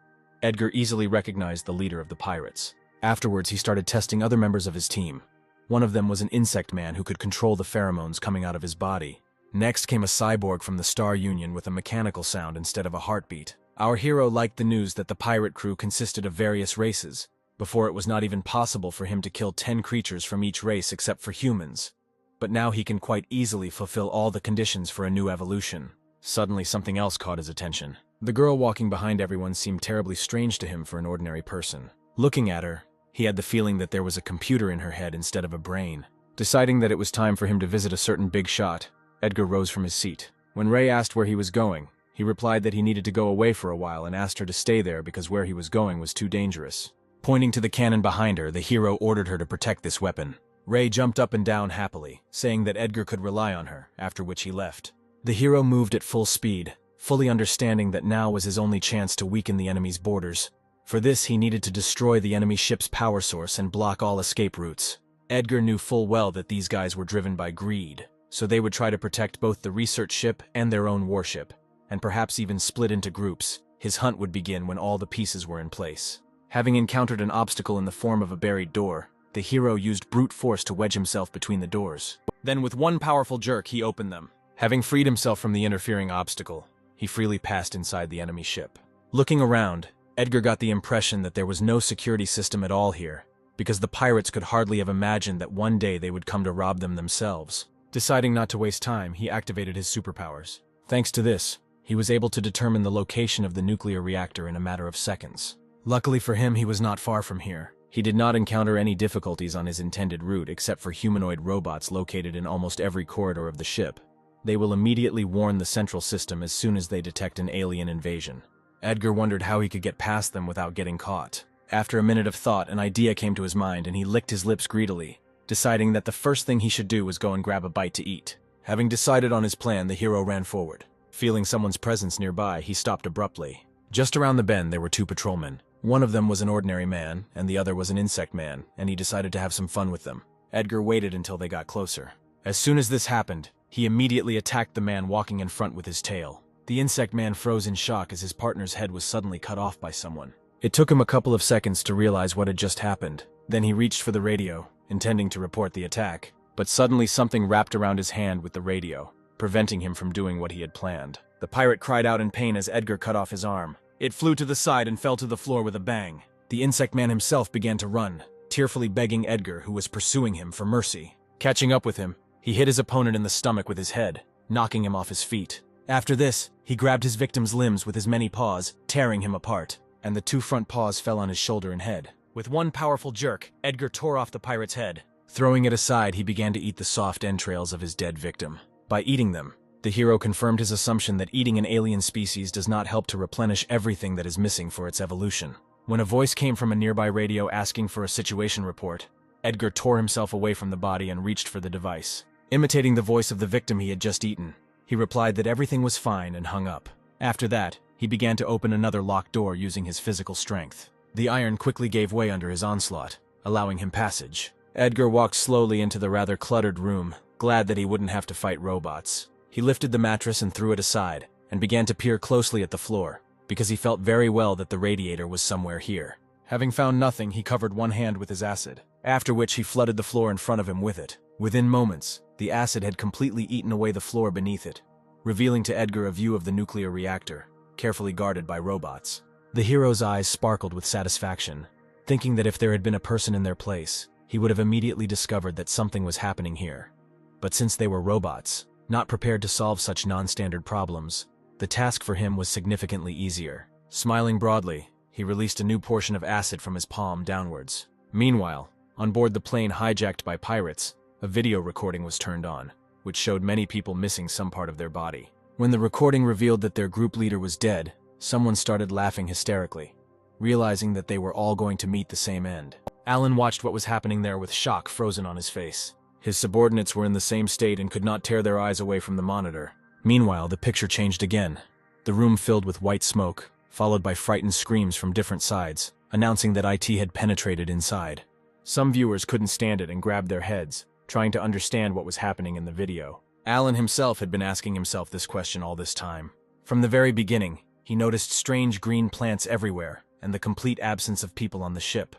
Edgar easily recognized the leader of the pirates. Afterwards, he started testing other members of his team. One of them was an insect man who could control the pheromones coming out of his body. Next came a cyborg from the Star Union with a mechanical sound instead of a heartbeat. Our hero liked the news that the pirate crew consisted of various races. Before, it was not even possible for him to kill 10 creatures from each race except for humans. But now he can quite easily fulfill all the conditions for a new evolution. Suddenly, something else caught his attention. The girl walking behind everyone seemed terribly strange to him for an ordinary person. Looking at her, he had the feeling that there was a computer in her head instead of a brain. Deciding that it was time for him to visit a certain big shot, Edgar rose from his seat. When Ray asked where he was going, he replied that he needed to go away for a while and asked her to stay there because where he was going was too dangerous. Pointing to the cannon behind her, the hero ordered her to protect this weapon. Ray jumped up and down happily, saying that Edgar could rely on her, after which he left. The hero moved at full speed, fully understanding that now was his only chance to weaken the enemy's borders. For this, he needed to destroy the enemy ship's power source and block all escape routes. Edgar knew full well that these guys were driven by greed, so they would try to protect both the research ship and their own warship, and perhaps even split into groups. His hunt would begin when all the pieces were in place. Having encountered an obstacle in the form of a buried door, the hero used brute force to wedge himself between the doors. Then with one powerful jerk, he opened them. Having freed himself from the interfering obstacle, he freely passed inside the enemy ship. Looking around, Edgar got the impression that there was no security system at all here, because the pirates could hardly have imagined that one day they would come to rob them themselves. Deciding not to waste time, he activated his superpowers. Thanks to this, he was able to determine the location of the nuclear reactor in a matter of seconds. Luckily for him, he was not far from here. He did not encounter any difficulties on his intended route except for humanoid robots located in almost every corridor of the ship. They will immediately warn the central system as soon as they detect an alien invasion. Edgar wondered how he could get past them without getting caught. After a minute of thought, an idea came to his mind and he licked his lips greedily, deciding that the first thing he should do was go and grab a bite to eat. Having decided on his plan, the hero ran forward. Feeling someone's presence nearby, he stopped abruptly. Just around the bend, there were 2 patrolmen. One of them was an ordinary man, and the other was an insect man, and he decided to have some fun with them. Edgar waited until they got closer. As soon as this happened, he immediately attacked the man walking in front with his tail. The insect man froze in shock as his partner's head was suddenly cut off by someone. It took him a couple of seconds to realize what had just happened. Then he reached for the radio, intending to report the attack. But suddenly something wrapped around his hand with the radio, preventing him from doing what he had planned. The pirate cried out in pain as Edgar cut off his arm. It flew to the side and fell to the floor with a bang. The insect man himself began to run, tearfully begging Edgar, who was pursuing him, for mercy. Catching up with him, he hit his opponent in the stomach with his head, knocking him off his feet. After this, he grabbed his victim's limbs with his many paws, tearing him apart, and the 2 front paws fell on his shoulder and head. With one powerful jerk, Edgar tore off the pirate's head. Throwing it aside, he began to eat the soft entrails of his dead victim. By eating them, the hero confirmed his assumption that eating an alien species does not help to replenish everything that is missing for its evolution. When a voice came from a nearby radio asking for a situation report, Edgar tore himself away from the body and reached for the device. Imitating the voice of the victim he had just eaten, he replied that everything was fine and hung up. After that, he began to open another locked door using his physical strength. The iron quickly gave way under his onslaught, allowing him passage. Edgar walked slowly into the rather cluttered room, glad that he wouldn't have to fight robots. He lifted the mattress and threw it aside, and began to peer closely at the floor, because he felt very well that the radiator was somewhere here. Having found nothing, he covered one hand with his acid. after which he flooded the floor in front of him with it. Within moments, the acid had completely eaten away the floor beneath it, revealing to Edgar a view of the nuclear reactor, carefully guarded by robots. The hero's eyes sparkled with satisfaction, thinking that if there had been a person in their place, he would have immediately discovered that something was happening here. But since they were robots, not prepared to solve such non-standard problems, the task for him was significantly easier. Smiling broadly, he released a new portion of acid from his palm downwards. Meanwhile, on board the plane hijacked by pirates, a video recording was turned on, which showed many people missing some part of their body. When the recording revealed that their group leader was dead, someone started laughing hysterically, realizing that they were all going to meet the same end. Alan watched what was happening there with shock frozen on his face. His subordinates were in the same state and could not tear their eyes away from the monitor. Meanwhile, the picture changed again. The room filled with white smoke, followed by frightened screams from different sides, announcing that IT had penetrated inside. Some viewers couldn't stand it and grabbed their heads, trying to understand what was happening in the video. Alan himself had been asking himself this question all this time. From the very beginning, he noticed strange green plants everywhere and the complete absence of people on the ship.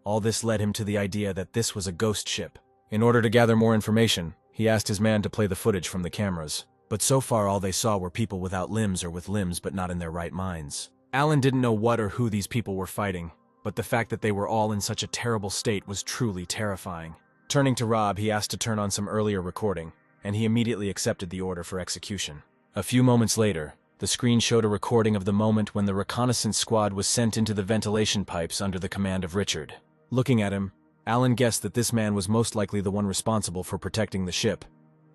All this led him to the idea that this was a ghost ship. In order to gather more information, he asked his man to play the footage from the cameras. But so far all they saw were people without limbs or with limbs but not in their right minds. Alan didn't know what or who these people were fighting, but the fact that they were all in such a terrible state was truly terrifying. Turning to Rob, he asked to turn on some earlier recording, and he immediately accepted the order for execution. A few moments later, the screen showed a recording of the moment when the reconnaissance squad was sent into the ventilation pipes under the command of Richard. Looking at him, Alan guessed that this man was most likely the one responsible for protecting the ship,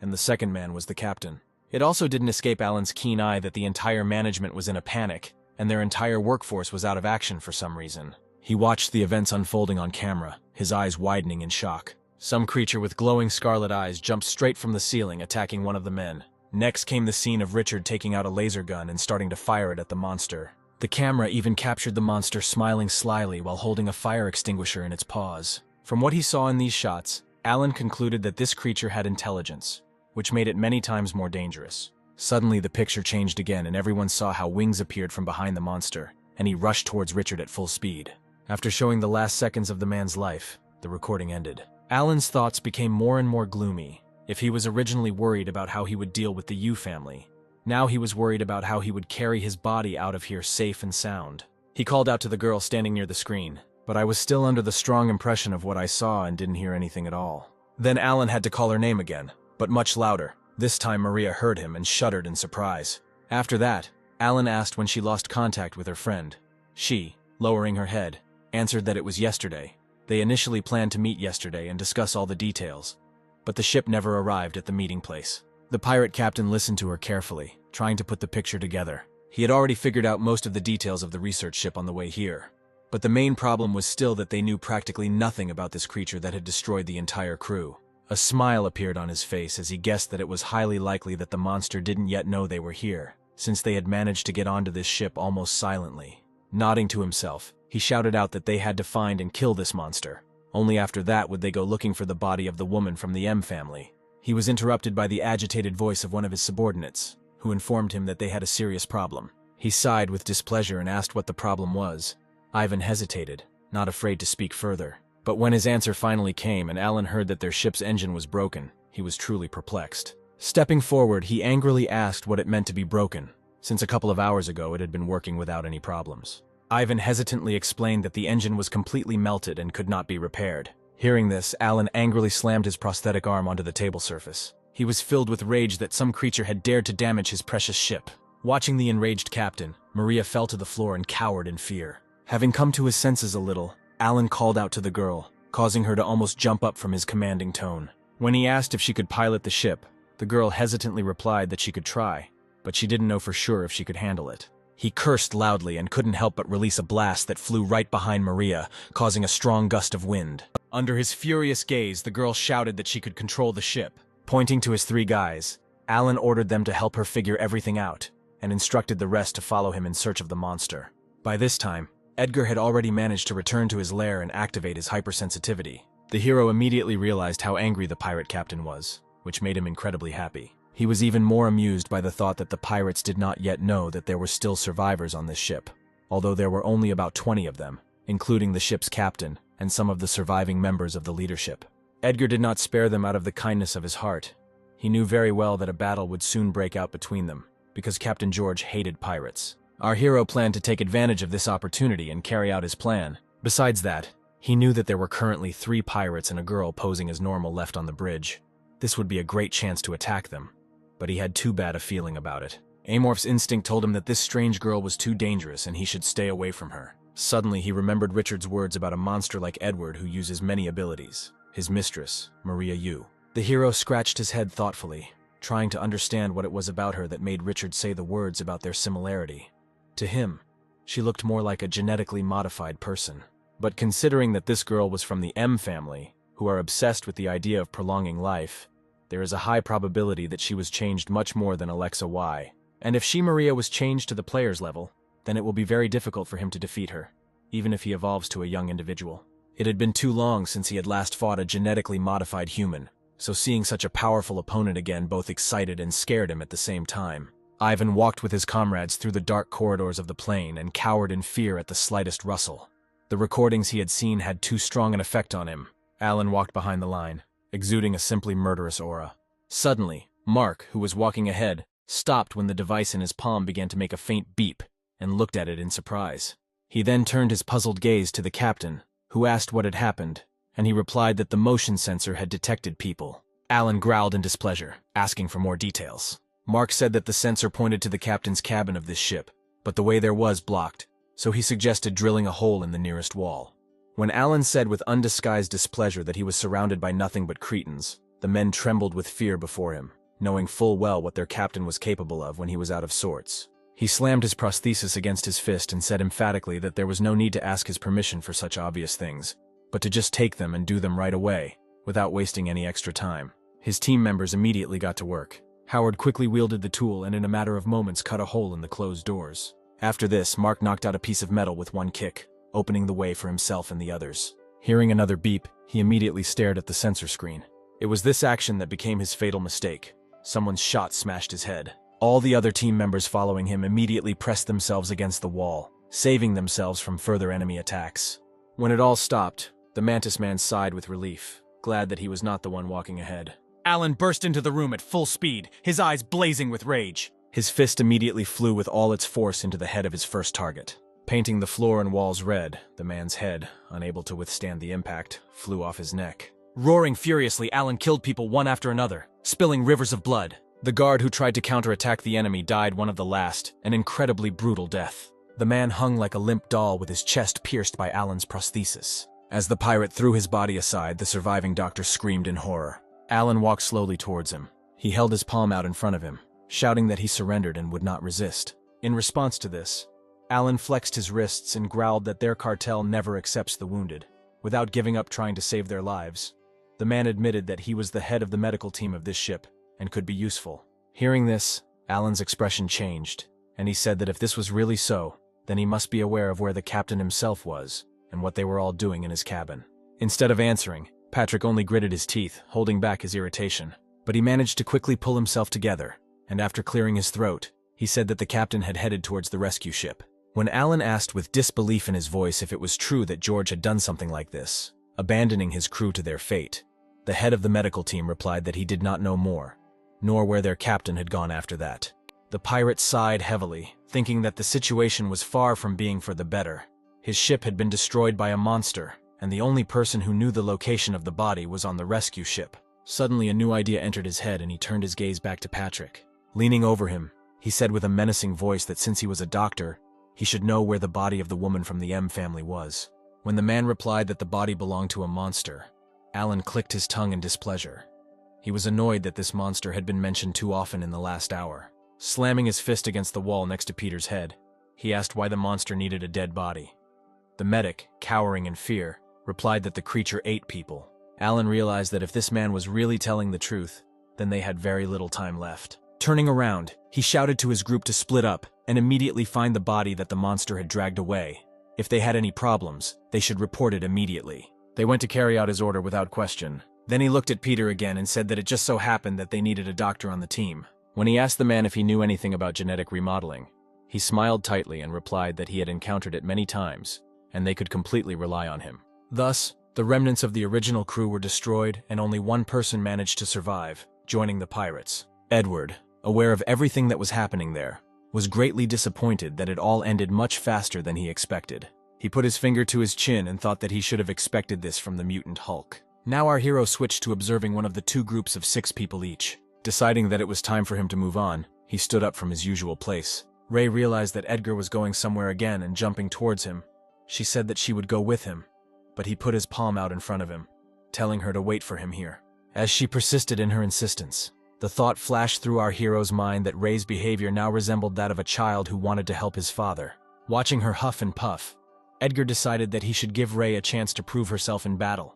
and the second man was the captain. It also didn't escape Alan's keen eye that the entire management was in a panic, and their entire workforce was out of action for some reason. He watched the events unfolding on camera, his eyes widening in shock. Some creature with glowing scarlet eyes jumped straight from the ceiling, attacking one of the men. Next came the scene of Richard taking out a laser gun and starting to fire it at the monster. The camera even captured the monster smiling slyly while holding a fire extinguisher in its paws. From what he saw in these shots, Alan concluded that this creature had intelligence, which made it many times more dangerous. Suddenly the picture changed again and everyone saw how wings appeared from behind the monster, and he rushed towards Richard at full speed. After showing the last seconds of the man's life, the recording ended. Alan's thoughts became more and more gloomy. If he was originally worried about how he would deal with the Yu family, now he was worried about how he would carry his body out of here safe and sound. He called out to the girl standing near the screen, but I was still under the strong impression of what I saw and didn't hear anything at all. Then Alan had to call her name again, but much louder. This time Maria heard him and shuddered in surprise. After that, Alan asked when she lost contact with her friend. She, lowering her head, answered that it was yesterday. They initially planned to meet yesterday and discuss all the details, but the ship never arrived at the meeting place. The pirate captain listened to her carefully, trying to put the picture together. He had already figured out most of the details of the research ship on the way here, but the main problem was still that they knew practically nothing about this creature that had destroyed the entire crew. A smile appeared on his face as he guessed that it was highly likely that the monster didn't yet know they were here, since they had managed to get onto this ship almost silently. Nodding to himself, he shouted out that they had to find and kill this monster. Only after that would they go looking for the body of the woman from the M family. He was interrupted by the agitated voice of one of his subordinates, who informed him that they had a serious problem. He sighed with displeasure and asked what the problem was. Ivan hesitated, not afraid to speak further. But when his answer finally came and Alan heard that their ship's engine was broken, he was truly perplexed. Stepping forward, he angrily asked what it meant to be broken, since a couple of hours ago it had been working without any problems. Ivan hesitantly explained that the engine was completely melted and could not be repaired. Hearing this, Alan angrily slammed his prosthetic arm onto the table surface. He was filled with rage that some creature had dared to damage his precious ship. Watching the enraged captain, Maria fell to the floor and cowered in fear. Having come to his senses a little, Alan called out to the girl, causing her to almost jump up from his commanding tone. When he asked if she could pilot the ship, the girl hesitantly replied that she could try, but she didn't know for sure if she could handle it. He cursed loudly and couldn't help but release a blast that flew right behind Maria, causing a strong gust of wind. Under his furious gaze, the girl shouted that she could control the ship. Pointing to his three guys, Alan ordered them to help her figure everything out, and instructed the rest to follow him in search of the monster. By this time, Edgar had already managed to return to his lair and activate his hypersensitivity. The hero immediately realized how angry the pirate captain was, which made him incredibly happy. He was even more amused by the thought that the pirates did not yet know that there were still survivors on this ship, although there were only about 20 of them, including the ship's captain, and some of the surviving members of the leadership. Edgar did not spare them out of the kindness of his heart. He knew very well that a battle would soon break out between them, because Captain George hated pirates. Our hero planned to take advantage of this opportunity and carry out his plan. Besides that, he knew that there were currently 3 pirates and a girl posing as normal left on the bridge. This would be a great chance to attack them, but he had too bad a feeling about it. Amorph's instinct told him that this strange girl was too dangerous and he should stay away from her. Suddenly, he remembered Richard's words about a monster like Edward who uses many abilities. His mistress, Maria Yu. The hero scratched his head thoughtfully, trying to understand what it was about her that made Richard say the words about their similarity. To him, she looked more like a genetically modified person. But considering that this girl was from the M family, who are obsessed with the idea of prolonging life, there is a high probability that she was changed much more than Alexa Y. And if she, Maria, was changed to the player's level, then it will be very difficult for him to defeat her, even if he evolves to a young individual. It had been too long since he had last fought a genetically modified human, so seeing such a powerful opponent again both excited and scared him at the same time. Ivan walked with his comrades through the dark corridors of the plane and cowered in fear at the slightest rustle. The recordings he had seen had too strong an effect on him. Alan walked behind the line, exuding a simply murderous aura. Suddenly, Mark, who was walking ahead, stopped when the device in his palm began to make a faint beep, and looked at it in surprise. He then turned his puzzled gaze to the captain, who asked what had happened, and he replied that the motion sensor had detected people. Alan growled in displeasure, asking for more details. Mark said that the sensor pointed to the captain's cabin of this ship, but the way there was blocked, so he suggested drilling a hole in the nearest wall. When Alan said with undisguised displeasure that he was surrounded by nothing but Cretans, the men trembled with fear before him, knowing full well what their captain was capable of when he was out of sorts. He slammed his prosthesis against his fist and said emphatically that there was no need to ask his permission for such obvious things, but to just take them and do them right away, without wasting any extra time. His team members immediately got to work. Howard quickly wielded the tool and in a matter of moments cut a hole in the closed doors. After this, Mark knocked out a piece of metal with one kick, opening the way for himself and the others. Hearing another beep, he immediately stared at the sensor screen. It was this action that became his fatal mistake. Someone's shot smashed his head. All the other team members following him immediately pressed themselves against the wall, saving themselves from further enemy attacks. When it all stopped, the Mantis Man sighed with relief, glad that he was not the one walking ahead. Alan burst into the room at full speed, his eyes blazing with rage. His fist immediately flew with all its force into the head of his first target. Painting the floor and walls red, the man's head, unable to withstand the impact, flew off his neck. Roaring furiously, Alan killed people one after another, spilling rivers of blood. The guard who tried to counterattack the enemy died one of the last, an incredibly brutal death. The man hung like a limp doll with his chest pierced by Alan's prosthesis. As the pirate threw his body aside, the surviving doctor screamed in horror. Alan walked slowly towards him. He held his palm out in front of him, shouting that he surrendered and would not resist. In response to this, Alan flexed his wrists and growled that their cartel never accepts the wounded, without giving up trying to save their lives. The man admitted that he was the head of the medical team of this ship, and could be useful. Hearing this, Alan's expression changed, and he said that if this was really so, then he must be aware of where the captain himself was, and what they were all doing in his cabin. Instead of answering, Patrick only gritted his teeth, holding back his irritation. But he managed to quickly pull himself together, and after clearing his throat, he said that the captain had headed towards the rescue ship. When Alan asked with disbelief in his voice if it was true that George had done something like this, abandoning his crew to their fate, the head of the medical team replied that he did not know more, nor where their captain had gone after that. The pirate sighed heavily, thinking that the situation was far from being for the better. His ship had been destroyed by a monster, and the only person who knew the location of the body was on the rescue ship. Suddenly a new idea entered his head and he turned his gaze back to Patrick. Leaning over him, he said with a menacing voice that since he was a doctor, he should know where the body of the woman from the M family was. When the man replied that the body belonged to a monster, Alan clicked his tongue in displeasure. He was annoyed that this monster had been mentioned too often in the last hour. Slamming his fist against the wall next to Peter's head, he asked why the monster needed a dead body. The medic, cowering in fear, replied that the creature ate people. Alan realized that if this man was really telling the truth, then they had very little time left. Turning around, he shouted to his group to split up and immediately find the body that the monster had dragged away. If they had any problems, they should report it immediately. They went to carry out his order without question. Then he looked at Peter again and said that it just so happened that they needed a doctor on the team. When he asked the man if he knew anything about genetic remodeling, he smiled tightly and replied that he had encountered it many times, and they could completely rely on him. Thus, the remnants of the original crew were destroyed and only one person managed to survive, joining the pirates. Edward, aware of everything that was happening there, was greatly disappointed that it all ended much faster than he expected. He put his finger to his chin and thought that he should have expected this from the mutant Hulk. Now our hero switched to observing one of the two groups of 6 people each. Deciding that it was time for him to move on, he stood up from his usual place. Ray realized that Edgar was going somewhere again and jumping towards him. She said that she would go with him, but he put his palm out in front of him, telling her to wait for him here. As she persisted in her insistence, the thought flashed through our hero's mind that Ray's behavior now resembled that of a child who wanted to help his father. Watching her huff and puff, Edgar decided that he should give Ray a chance to prove herself in battle.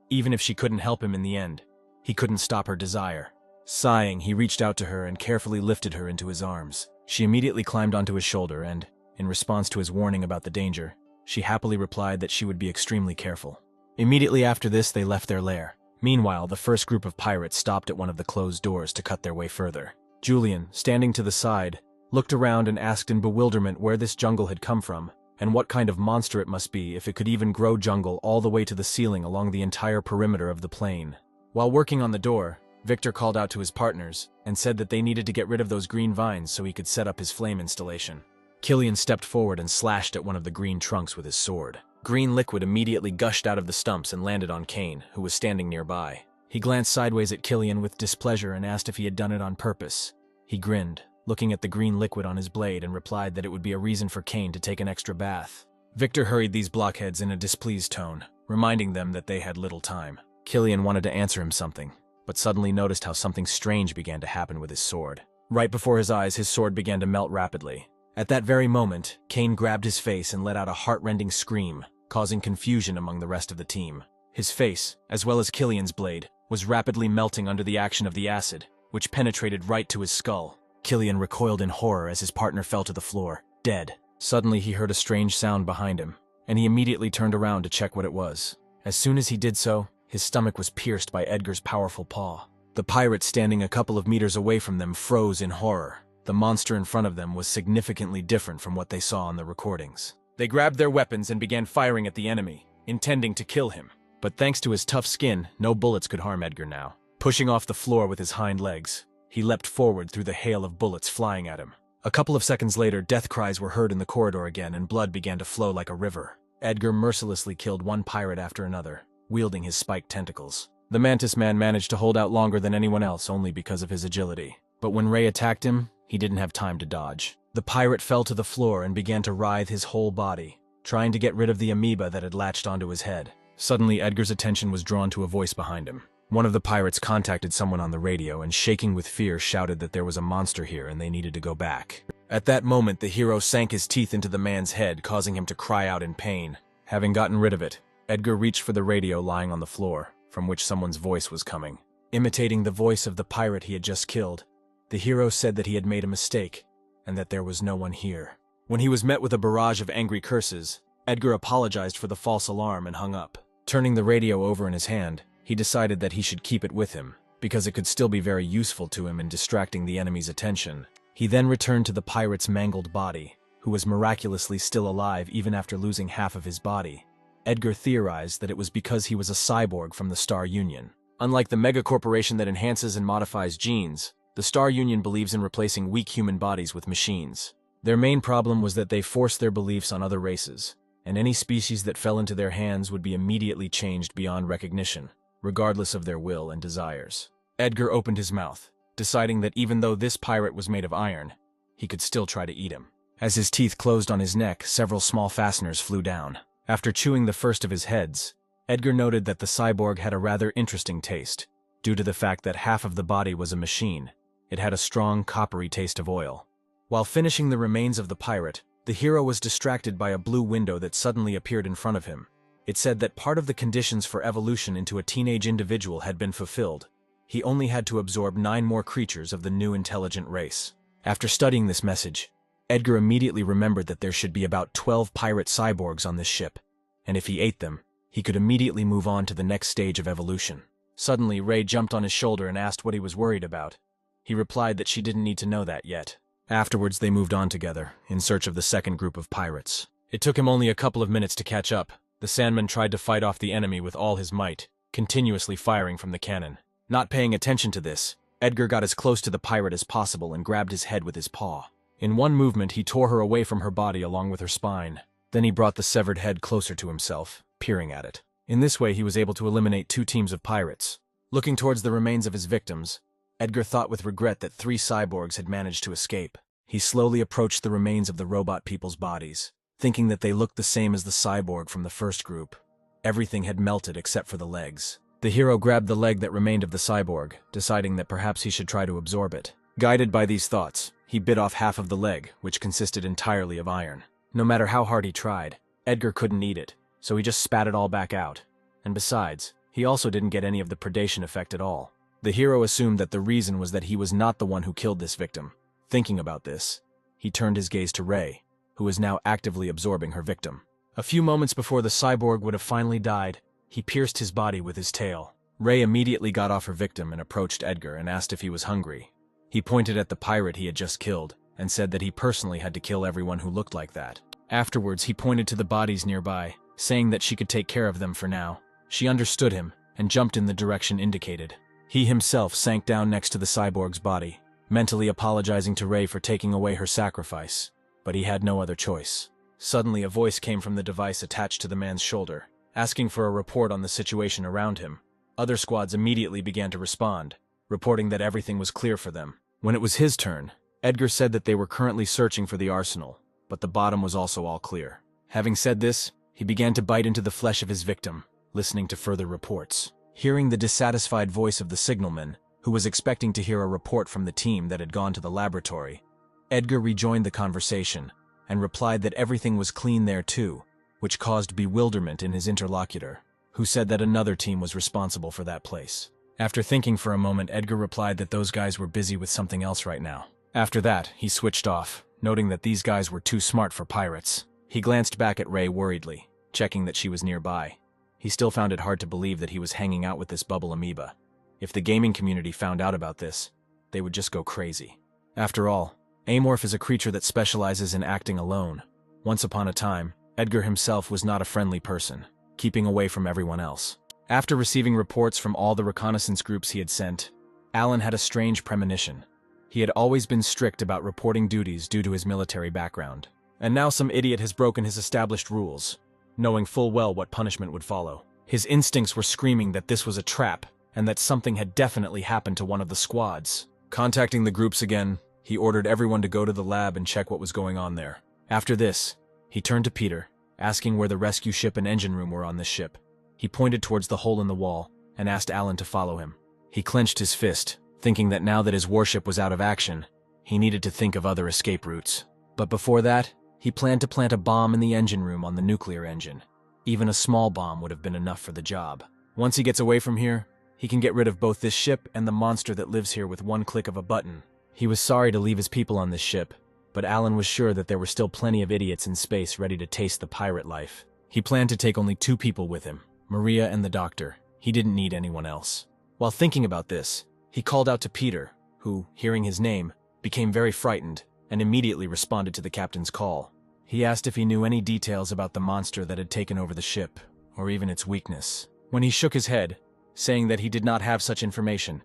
Even if she couldn't help him in the end, he couldn't stop her desire. Sighing, he reached out to her and carefully lifted her into his arms. She immediately climbed onto his shoulder and, in response to his warning about the danger, she happily replied that she would be extremely careful. Immediately after this, they left their lair. Meanwhile, the first group of pirates stopped at one of the closed doors to cut their way further. Julian, standing to the side, looked around and asked in bewilderment where this jungle had come from, and what kind of monster it must be if it could even grow jungle all the way to the ceiling along the entire perimeter of the plane. While working on the door, Victor called out to his partners and said that they needed to get rid of those green vines so he could set up his flame installation. Killian stepped forward and slashed at one of the green trunks with his sword. Green liquid immediately gushed out of the stumps and landed on Kane, who was standing nearby. He glanced sideways at Killian with displeasure and asked if he had done it on purpose. He grinned, looking at the green liquid on his blade, and replied that it would be a reason for Kane to take an extra bath. Victor hurried these blockheads in a displeased tone, reminding them that they had little time. Killian wanted to answer him something, but suddenly noticed how something strange began to happen with his sword. Right before his eyes, his sword began to melt rapidly. At that very moment, Kane grabbed his face and let out a heart-rending scream, causing confusion among the rest of the team. His face, as well as Killian's blade, was rapidly melting under the action of the acid, which penetrated right to his skull. Killian recoiled in horror as his partner fell to the floor, dead. Suddenly he heard a strange sound behind him, and he immediately turned around to check what it was. As soon as he did so, his stomach was pierced by Edgar's powerful paw. The pirate standing a couple of meters away from them froze in horror. The monster in front of them was significantly different from what they saw on the recordings. They grabbed their weapons and began firing at the enemy, intending to kill him. But thanks to his tough skin, no bullets could harm Edgar now. Pushing off the floor with his hind legs, he leapt forward through the hail of bullets flying at him. A couple of seconds later, death cries were heard in the corridor again and blood began to flow like a river. Edgar mercilessly killed one pirate after another, wielding his spiked tentacles. The Mantis Man managed to hold out longer than anyone else only because of his agility. But when Ray attacked him, he didn't have time to dodge. The pirate fell to the floor and began to writhe his whole body, trying to get rid of the amoeba that had latched onto his head. Suddenly, Edgar's attention was drawn to a voice behind him. One of the pirates contacted someone on the radio and, shaking with fear, shouted that there was a monster here and they needed to go back. At that moment, the hero sank his teeth into the man's head, causing him to cry out in pain. Having gotten rid of it, Edgar reached for the radio lying on the floor, from which someone's voice was coming. Imitating the voice of the pirate he had just killed, the hero said that he had made a mistake and that there was no one here. When he was met with a barrage of angry curses, Edgar apologized for the false alarm and hung up. Turning the radio over in his hand, he decided that he should keep it with him, because it could still be very useful to him in distracting the enemy's attention. He then returned to the pirate's mangled body, who was miraculously still alive even after losing half of his body. Edgar theorized that it was because he was a cyborg from the Star Union. Unlike the megacorporation that enhances and modifies genes, the Star Union believes in replacing weak human bodies with machines. Their main problem was that they forced their beliefs on other races, and any species that fell into their hands would be immediately changed beyond recognition, regardless of their will and desires. Edgar opened his mouth, deciding that even though this pirate was made of iron, he could still try to eat him. As his teeth closed on his neck, several small fasteners flew down. After chewing the first of his heads, Edgar noted that the cyborg had a rather interesting taste. Due to the fact that half of the body was a machine, it had a strong, coppery taste of oil. While finishing the remains of the pirate, the hero was distracted by a blue window that suddenly appeared in front of him. It said that part of the conditions for evolution into a teenage individual had been fulfilled. He only had to absorb 9 more creatures of the new intelligent race. After studying this message, Edgar immediately remembered that there should be about 12 pirate cyborgs on this ship, and if he ate them, he could immediately move on to the next stage of evolution. Suddenly, Ray jumped on his shoulder and asked what he was worried about. He replied that she didn't need to know that yet. Afterwards, they moved on together, in search of the second group of pirates. It took him only a couple of minutes to catch up, The Sandman tried to fight off the enemy with all his might, continuously firing from the cannon. Not paying attention to this, Edgar got as close to the pirate as possible and grabbed his head with his paw. In one movement, he tore her away from her body along with her spine. Then he brought the severed head closer to himself, peering at it. In this way, he was able to eliminate 2 teams of pirates. Looking towards the remains of his victims, Edgar thought with regret that 3 cyborgs had managed to escape. He slowly approached the remains of the robot people's bodies, thinking that they looked the same as the cyborg from the first group. Everything had melted except for the legs. The hero grabbed the leg that remained of the cyborg, deciding that perhaps he should try to absorb it. Guided by these thoughts, he bit off half of the leg, which consisted entirely of iron. No matter how hard he tried, Edgar couldn't eat it, so he just spat it all back out. And besides, he also didn't get any of the predation effect at all. The hero assumed that the reason was that he was not the one who killed this victim. Thinking about this, he turned his gaze to Ray, who was now actively absorbing her victim. A few moments before the cyborg would have finally died, he pierced his body with his tail. Ray immediately got off her victim and approached Edgar and asked if he was hungry. He pointed at the pirate he had just killed and said that he personally had to kill everyone who looked like that. Afterwards, he pointed to the bodies nearby, saying that she could take care of them for now. She understood him and jumped in the direction indicated. He himself sank down next to the cyborg's body, mentally apologizing to Ray for taking away her sacrifice, but he had no other choice. Suddenly, a voice came from the device attached to the man's shoulder, asking for a report on the situation around him. Other squads immediately began to respond, reporting that everything was clear for them. When it was his turn, Edgar said that they were currently searching for the arsenal, but the bottom was also all clear. Having said this, he began to bite into the flesh of his victim, listening to further reports. Hearing the dissatisfied voice of the signalman, who was expecting to hear a report from the team that had gone to the laboratory, Edgar rejoined the conversation and replied that everything was clean there too, which caused bewilderment in his interlocutor, who said that another team was responsible for that place. After thinking for a moment, Edgar replied that those guys were busy with something else right now. After that, he switched off, noting that these guys were too smart for pirates. He glanced back at Ray worriedly, checking that she was nearby. He still found it hard to believe that he was hanging out with this bubble amoeba. If the gaming community found out about this, they would just go crazy. After all, Amorph is a creature that specializes in acting alone. Once upon a time, Edgar himself was not a friendly person, keeping away from everyone else. After receiving reports from all the reconnaissance groups he had sent, Alan had a strange premonition. He had always been strict about reporting duties due to his military background. And now some idiot has broken his established rules, knowing full well what punishment would follow. His instincts were screaming that this was a trap, and that something had definitely happened to one of the squads. Contacting the groups again, he ordered everyone to go to the lab and check what was going on there. After this, he turned to Peter, asking where the rescue ship and engine room were on this ship. He pointed towards the hole in the wall and asked Alan to follow him. He clenched his fist, thinking that now that his warship was out of action, he needed to think of other escape routes. But before that, he planned to plant a bomb in the engine room on the nuclear engine. Even a small bomb would have been enough for the job. Once he gets away from here, he can get rid of both this ship and the monster that lives here with one click of a button. He was sorry to leave his people on this ship, but Alan was sure that there were still plenty of idiots in space ready to taste the pirate life. He planned to take only 2 people with him, Maria and the doctor. He didn't need anyone else. While thinking about this, he called out to Peter, who, hearing his name, became very frightened and immediately responded to the captain's call. He asked if he knew any details about the monster that had taken over the ship, or even its weakness. When he shook his head, saying that he did not have such information,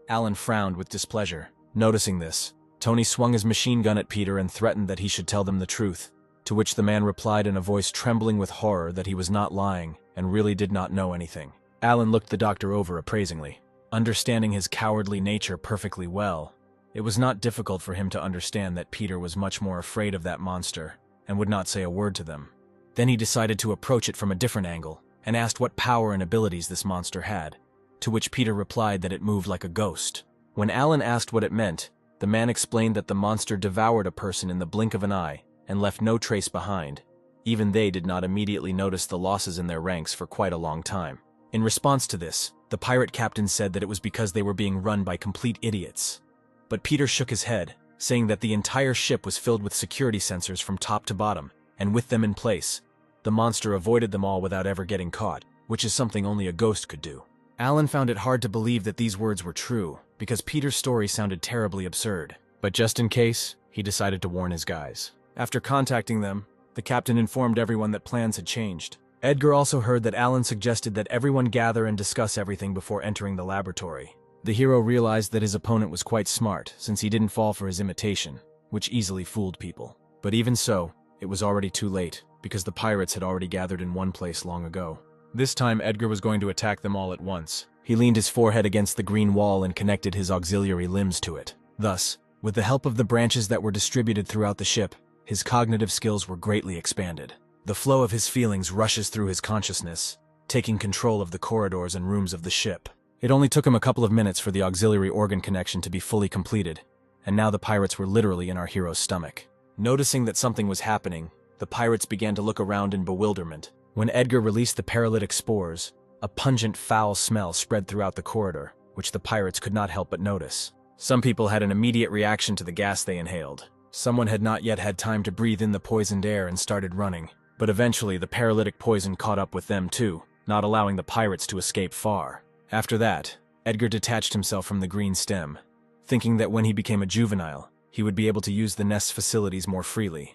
Alan frowned with displeasure. Noticing this, Tony swung his machine gun at Peter and threatened that he should tell them the truth, to which the man replied in a voice trembling with horror that he was not lying and really did not know anything. Alan looked the doctor over appraisingly. Understanding his cowardly nature perfectly well, it was not difficult for him to understand that Peter was much more afraid of that monster and would not say a word to them. Then he decided to approach it from a different angle and asked what power and abilities this monster had, to which Peter replied that it moved like a ghost. When Alan asked what it meant, the man explained that the monster devoured a person in the blink of an eye and left no trace behind. Even they did not immediately notice the losses in their ranks for quite a long time. In response to this, the pirate captain said that it was because they were being run by complete idiots. But Peter shook his head, saying that the entire ship was filled with security sensors from top to bottom, and with them in place, the monster avoided them all without ever getting caught, which is something only a ghost could do. Alan found it hard to believe that these words were true, because Peter's story sounded terribly absurd. But just in case, he decided to warn his guys. After contacting them, the captain informed everyone that plans had changed. Edgar also heard that Alan suggested that everyone gather and discuss everything before entering the laboratory. The hero realized that his opponent was quite smart, since he didn't fall for his imitation, which easily fooled people. But even so, it was already too late, because the pirates had already gathered in one place long ago. This time Edgar was going to attack them all at once. He leaned his forehead against the green wall and connected his auxiliary limbs to it. Thus, with the help of the branches that were distributed throughout the ship, his cognitive skills were greatly expanded. The flow of his feelings rushes through his consciousness, taking control of the corridors and rooms of the ship. It only took him a couple of minutes for the auxiliary organ connection to be fully completed, and now the pirates were literally in our hero's stomach. Noticing that something was happening, the pirates began to look around in bewilderment. When Edgar released the paralytic spores, a pungent, foul smell spread throughout the corridor, which the pirates could not help but notice. Some people had an immediate reaction to the gas they inhaled. Someone had not yet had time to breathe in the poisoned air and started running. But eventually the paralytic poison caught up with them too, not allowing the pirates to escape far. After that, Edgar detached himself from the green stem, thinking that when he became a juvenile, he would be able to use the nest's facilities more freely.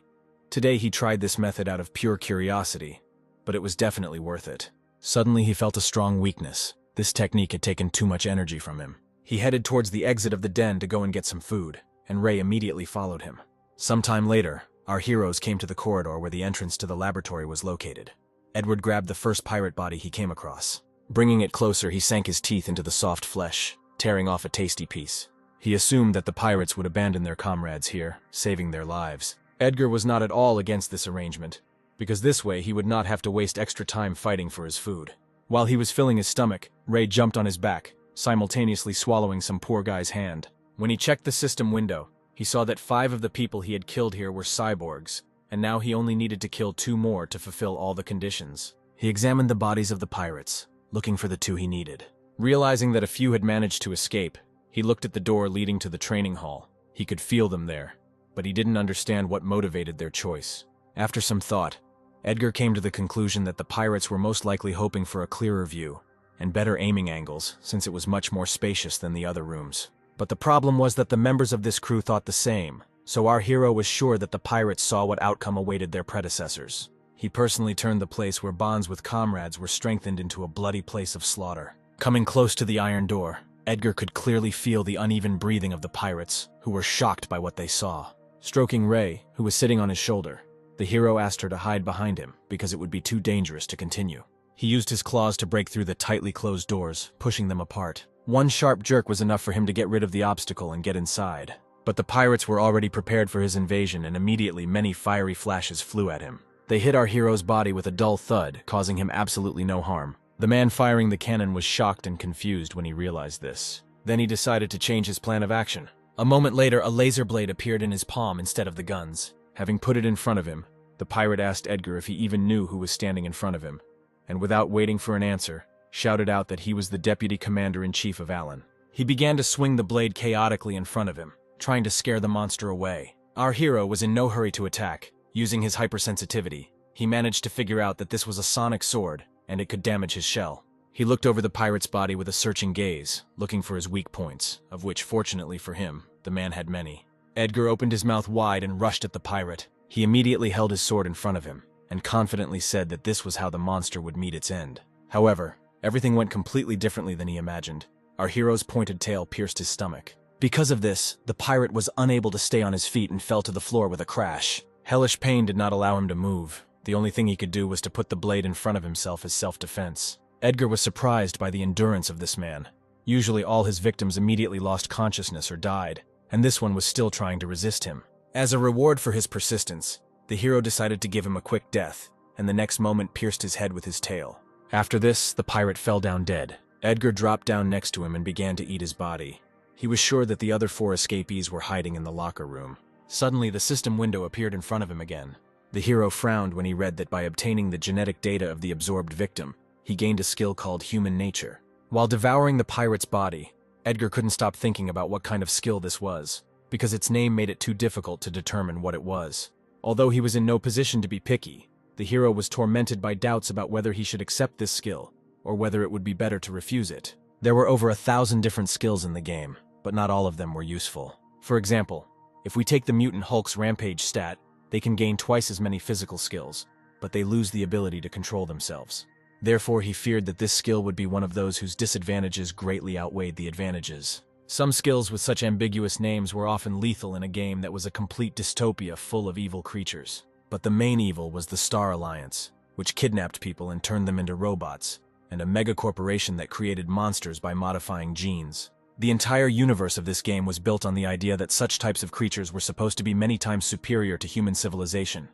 Today he tried this method out of pure curiosity, but it was definitely worth it. Suddenly he felt a strong weakness. This technique had taken too much energy from him. He headed towards the exit of the den to go and get some food, and Ray immediately followed him. Sometime later, our heroes came to the corridor where the entrance to the laboratory was located. Edward grabbed the first pirate body he came across. Bringing it closer, he sank his teeth into the soft flesh, tearing off a tasty piece. He assumed that the pirates would abandon their comrades here, saving their lives. Edgar was not at all against this arrangement, because this way he would not have to waste extra time fighting for his food. While he was filling his stomach, Ray jumped on his back, simultaneously swallowing some poor guy's hand. When he checked the system window, he saw that 5 of the people he had killed here were cyborgs, and now he only needed to kill 2 more to fulfill all the conditions. He examined the bodies of the pirates, looking for the 2 he needed. Realizing that a few had managed to escape, he looked at the door leading to the training hall. He could feel them there, but he didn't understand what motivated their choice. After some thought, Edgar came to the conclusion that the pirates were most likely hoping for a clearer view and better aiming angles, since it was much more spacious than the other rooms. But the problem was that the members of this crew thought the same, so our hero was sure that the pirates saw what outcome awaited their predecessors. He personally turned the place where bonds with comrades were strengthened into a bloody place of slaughter. Coming close to the iron door, Edgar could clearly feel the uneven breathing of the pirates, who were shocked by what they saw. Stroking Ray, who was sitting on his shoulder, the hero asked her to hide behind him because it would be too dangerous to continue. He used his claws to break through the tightly closed doors, pushing them apart. One sharp jerk was enough for him to get rid of the obstacle and get inside. But the pirates were already prepared for his invasion, and immediately many fiery flashes flew at him. They hit our hero's body with a dull thud, causing him absolutely no harm. The man firing the cannon was shocked and confused when he realized this. Then he decided to change his plan of action. A moment later, a laser blade appeared in his palm instead of the guns. Having put it in front of him, the pirate asked Edgar if he even knew who was standing in front of him, and without waiting for an answer, shouted out that he was the deputy commander-in-chief of Alan. He began to swing the blade chaotically in front of him, trying to scare the monster away. Our hero was in no hurry to attack. Using his hypersensitivity, he managed to figure out that this was a sonic sword, and it could damage his shell. He looked over the pirate's body with a searching gaze, looking for his weak points, of which, fortunately for him, the man had many. Edgar opened his mouth wide and rushed at the pirate. He immediately held his sword in front of him, and confidently said that this was how the monster would meet its end. However, everything went completely differently than he imagined. Our hero's pointed tail pierced his stomach. Because of this, the pirate was unable to stay on his feet and fell to the floor with a crash. Hellish pain did not allow him to move. The only thing he could do was to put the blade in front of himself as self-defense. Edgar was surprised by the endurance of this man. Usually all his victims immediately lost consciousness or died, and this one was still trying to resist him. As a reward for his persistence, the hero decided to give him a quick death, and the next moment pierced his head with his tail. After this, the pirate fell down dead. Edgar dropped down next to him and began to eat his body. He was sure that the other 4 escapees were hiding in the locker room. Suddenly, the system window appeared in front of him again. The hero frowned when he read that by obtaining the genetic data of the absorbed victim, he gained a skill called human nature. While devouring the pirate's body, Edgar couldn't stop thinking about what kind of skill this was, because its name made it too difficult to determine what it was. Although he was in no position to be picky, the hero was tormented by doubts about whether he should accept this skill, or whether it would be better to refuse it. There were over 1,000 different skills in the game, but not all of them were useful. For example, if we take the mutant Hulk's rampage stat, they can gain twice as many physical skills, but they lose the ability to control themselves. Therefore, he feared that this skill would be one of those whose disadvantages greatly outweighed the advantages. Some skills with such ambiguous names were often lethal in a game that was a complete dystopia full of evil creatures. But the main evil was the Star Alliance, which kidnapped people and turned them into robots, and a megacorporation that created monsters by modifying genes. The entire universe of this game was built on the idea that such types of creatures were supposed to be many times superior to human civilization.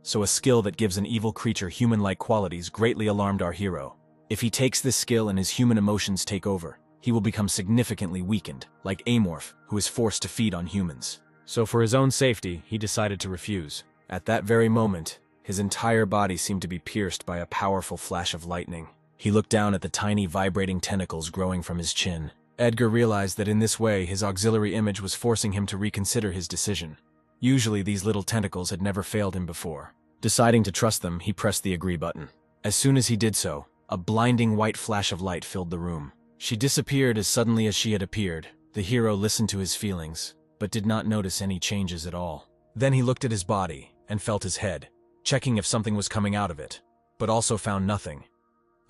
So a skill that gives an evil creature human-like qualities greatly alarmed our hero. If he takes this skill and his human emotions take over, he will become significantly weakened, like Amorph, who is forced to feed on humans. So for his own safety, he decided to refuse. At that very moment, his entire body seemed to be pierced by a powerful flash of lightning. He looked down at the tiny vibrating tentacles growing from his chin. Edgar realized that in this way his auxiliary image was forcing him to reconsider his decision. Usually these little tentacles had never failed him before. Deciding to trust them, he pressed the agree button. As soon as he did so, a blinding white flash of light filled the room. She disappeared as suddenly as she had appeared. The hero listened to his feelings, but did not notice any changes at all. Then he looked at his body and felt his head, checking if something was coming out of it, but also found nothing.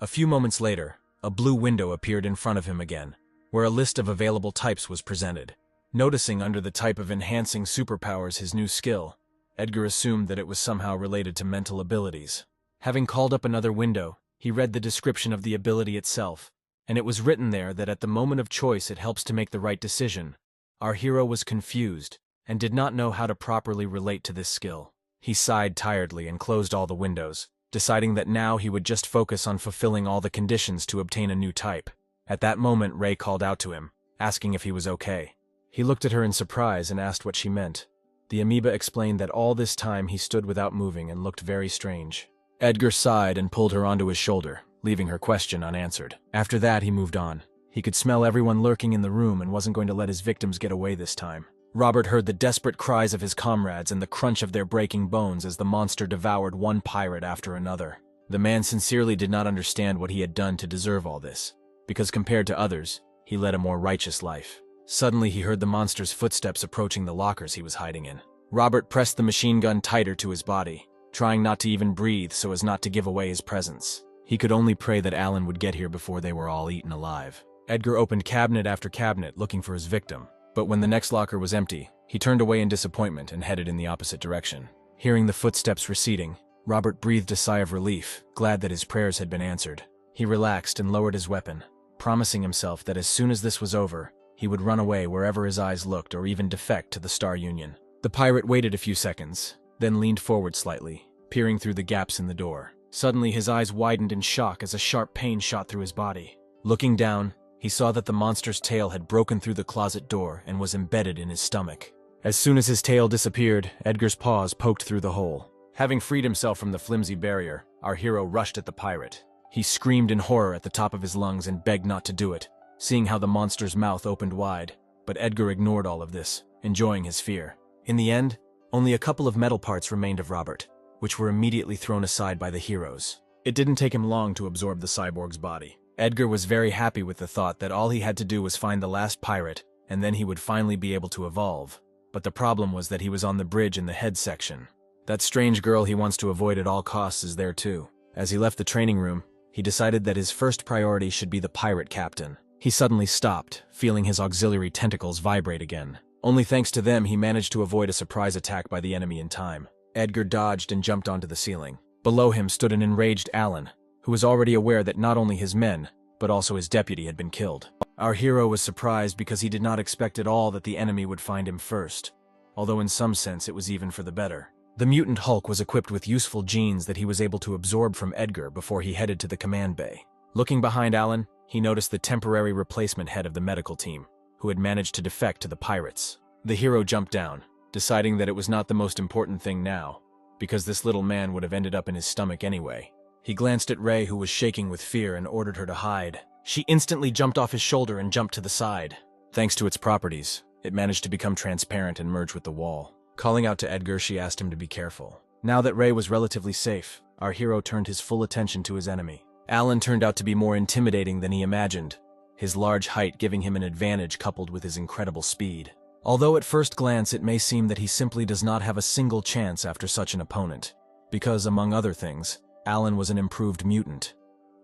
A few moments later, a blue window appeared in front of him again, where a list of available types was presented. Noticing under the type of enhancing superpowers his new skill, Edgar assumed that it was somehow related to mental abilities. Having called up another window, he read the description of the ability itself, and it was written there that at the moment of choice it helps to make the right decision. Our hero was confused and did not know how to properly relate to this skill. He sighed tiredly and closed all the windows, deciding that now he would just focus on fulfilling all the conditions to obtain a new type. At that moment, Ray called out to him, asking if he was okay. He looked at her in surprise and asked what she meant. The amoeba explained that all this time he stood without moving and looked very strange. Edgar sighed and pulled her onto his shoulder, leaving her question unanswered. After that, he moved on. He could smell everyone lurking in the room and wasn't going to let his victims get away this time. Robert heard the desperate cries of his comrades and the crunch of their breaking bones as the monster devoured one pirate after another. The man sincerely did not understand what he had done to deserve all this, because compared to others, he led a more righteous life. Suddenly he heard the monster's footsteps approaching the lockers he was hiding in. Robert pressed the machine gun tighter to his body, trying not to even breathe so as not to give away his presence. He could only pray that Alan would get here before they were all eaten alive. Edgar opened cabinet after cabinet looking for his victim, but when the next locker was empty, he turned away in disappointment and headed in the opposite direction. Hearing the footsteps receding, Robert breathed a sigh of relief, glad that his prayers had been answered. He relaxed and lowered his weapon, promising himself that as soon as this was over, he would run away wherever his eyes looked or even defect to the Star Union. The pirate waited a few seconds, then leaned forward slightly, peering through the gaps in the door. Suddenly his eyes widened in shock as a sharp pain shot through his body. Looking down, he saw that the monster's tail had broken through the closet door and was embedded in his stomach. As soon as his tail disappeared, Edgar's paws poked through the hole. Having freed himself from the flimsy barrier, our hero rushed at the pirate. He screamed in horror at the top of his lungs and begged not to do it, seeing how the monster's mouth opened wide. But Edgar ignored all of this, enjoying his fear. In the end, only a couple of metal parts remained of Robert, which were immediately thrown aside by the heroes. It didn't take him long to absorb the cyborg's body. Edgar was very happy with the thought that all he had to do was find the last pirate, and then he would finally be able to evolve. But the problem was that he was on the bridge in the head section. That strange girl he wants to avoid at all costs is there too. As he left the training room, he decided that his first priority should be the pirate captain. He suddenly stopped, feeling his auxiliary tentacles vibrate again. Only thanks to them he managed to avoid a surprise attack by the enemy in time. Edgar dodged and jumped onto the ceiling. Below him stood an enraged Alan, who was already aware that not only his men, but also his deputy had been killed. Our hero was surprised because he did not expect at all that the enemy would find him first, although in some sense it was even for the better. The mutant Hulk was equipped with useful genes that he was able to absorb from Edgar before he headed to the command bay. Looking behind Alan, he noticed the temporary replacement head of the medical team, who had managed to defect to the pirates. The hero jumped down, deciding that it was not the most important thing now, because this little man would have ended up in his stomach anyway. He glanced at Ray, who was shaking with fear, and ordered her to hide. She instantly jumped off his shoulder and jumped to the side. Thanks to its properties, it managed to become transparent and merge with the wall. Calling out to Edgar, she asked him to be careful. Now that Ray was relatively safe, our hero turned his full attention to his enemy. Alan turned out to be more intimidating than he imagined, his large height giving him an advantage coupled with his incredible speed. Although at first glance it may seem that he simply does not have a single chance after such an opponent, because, among other things, Alan was an improved mutant.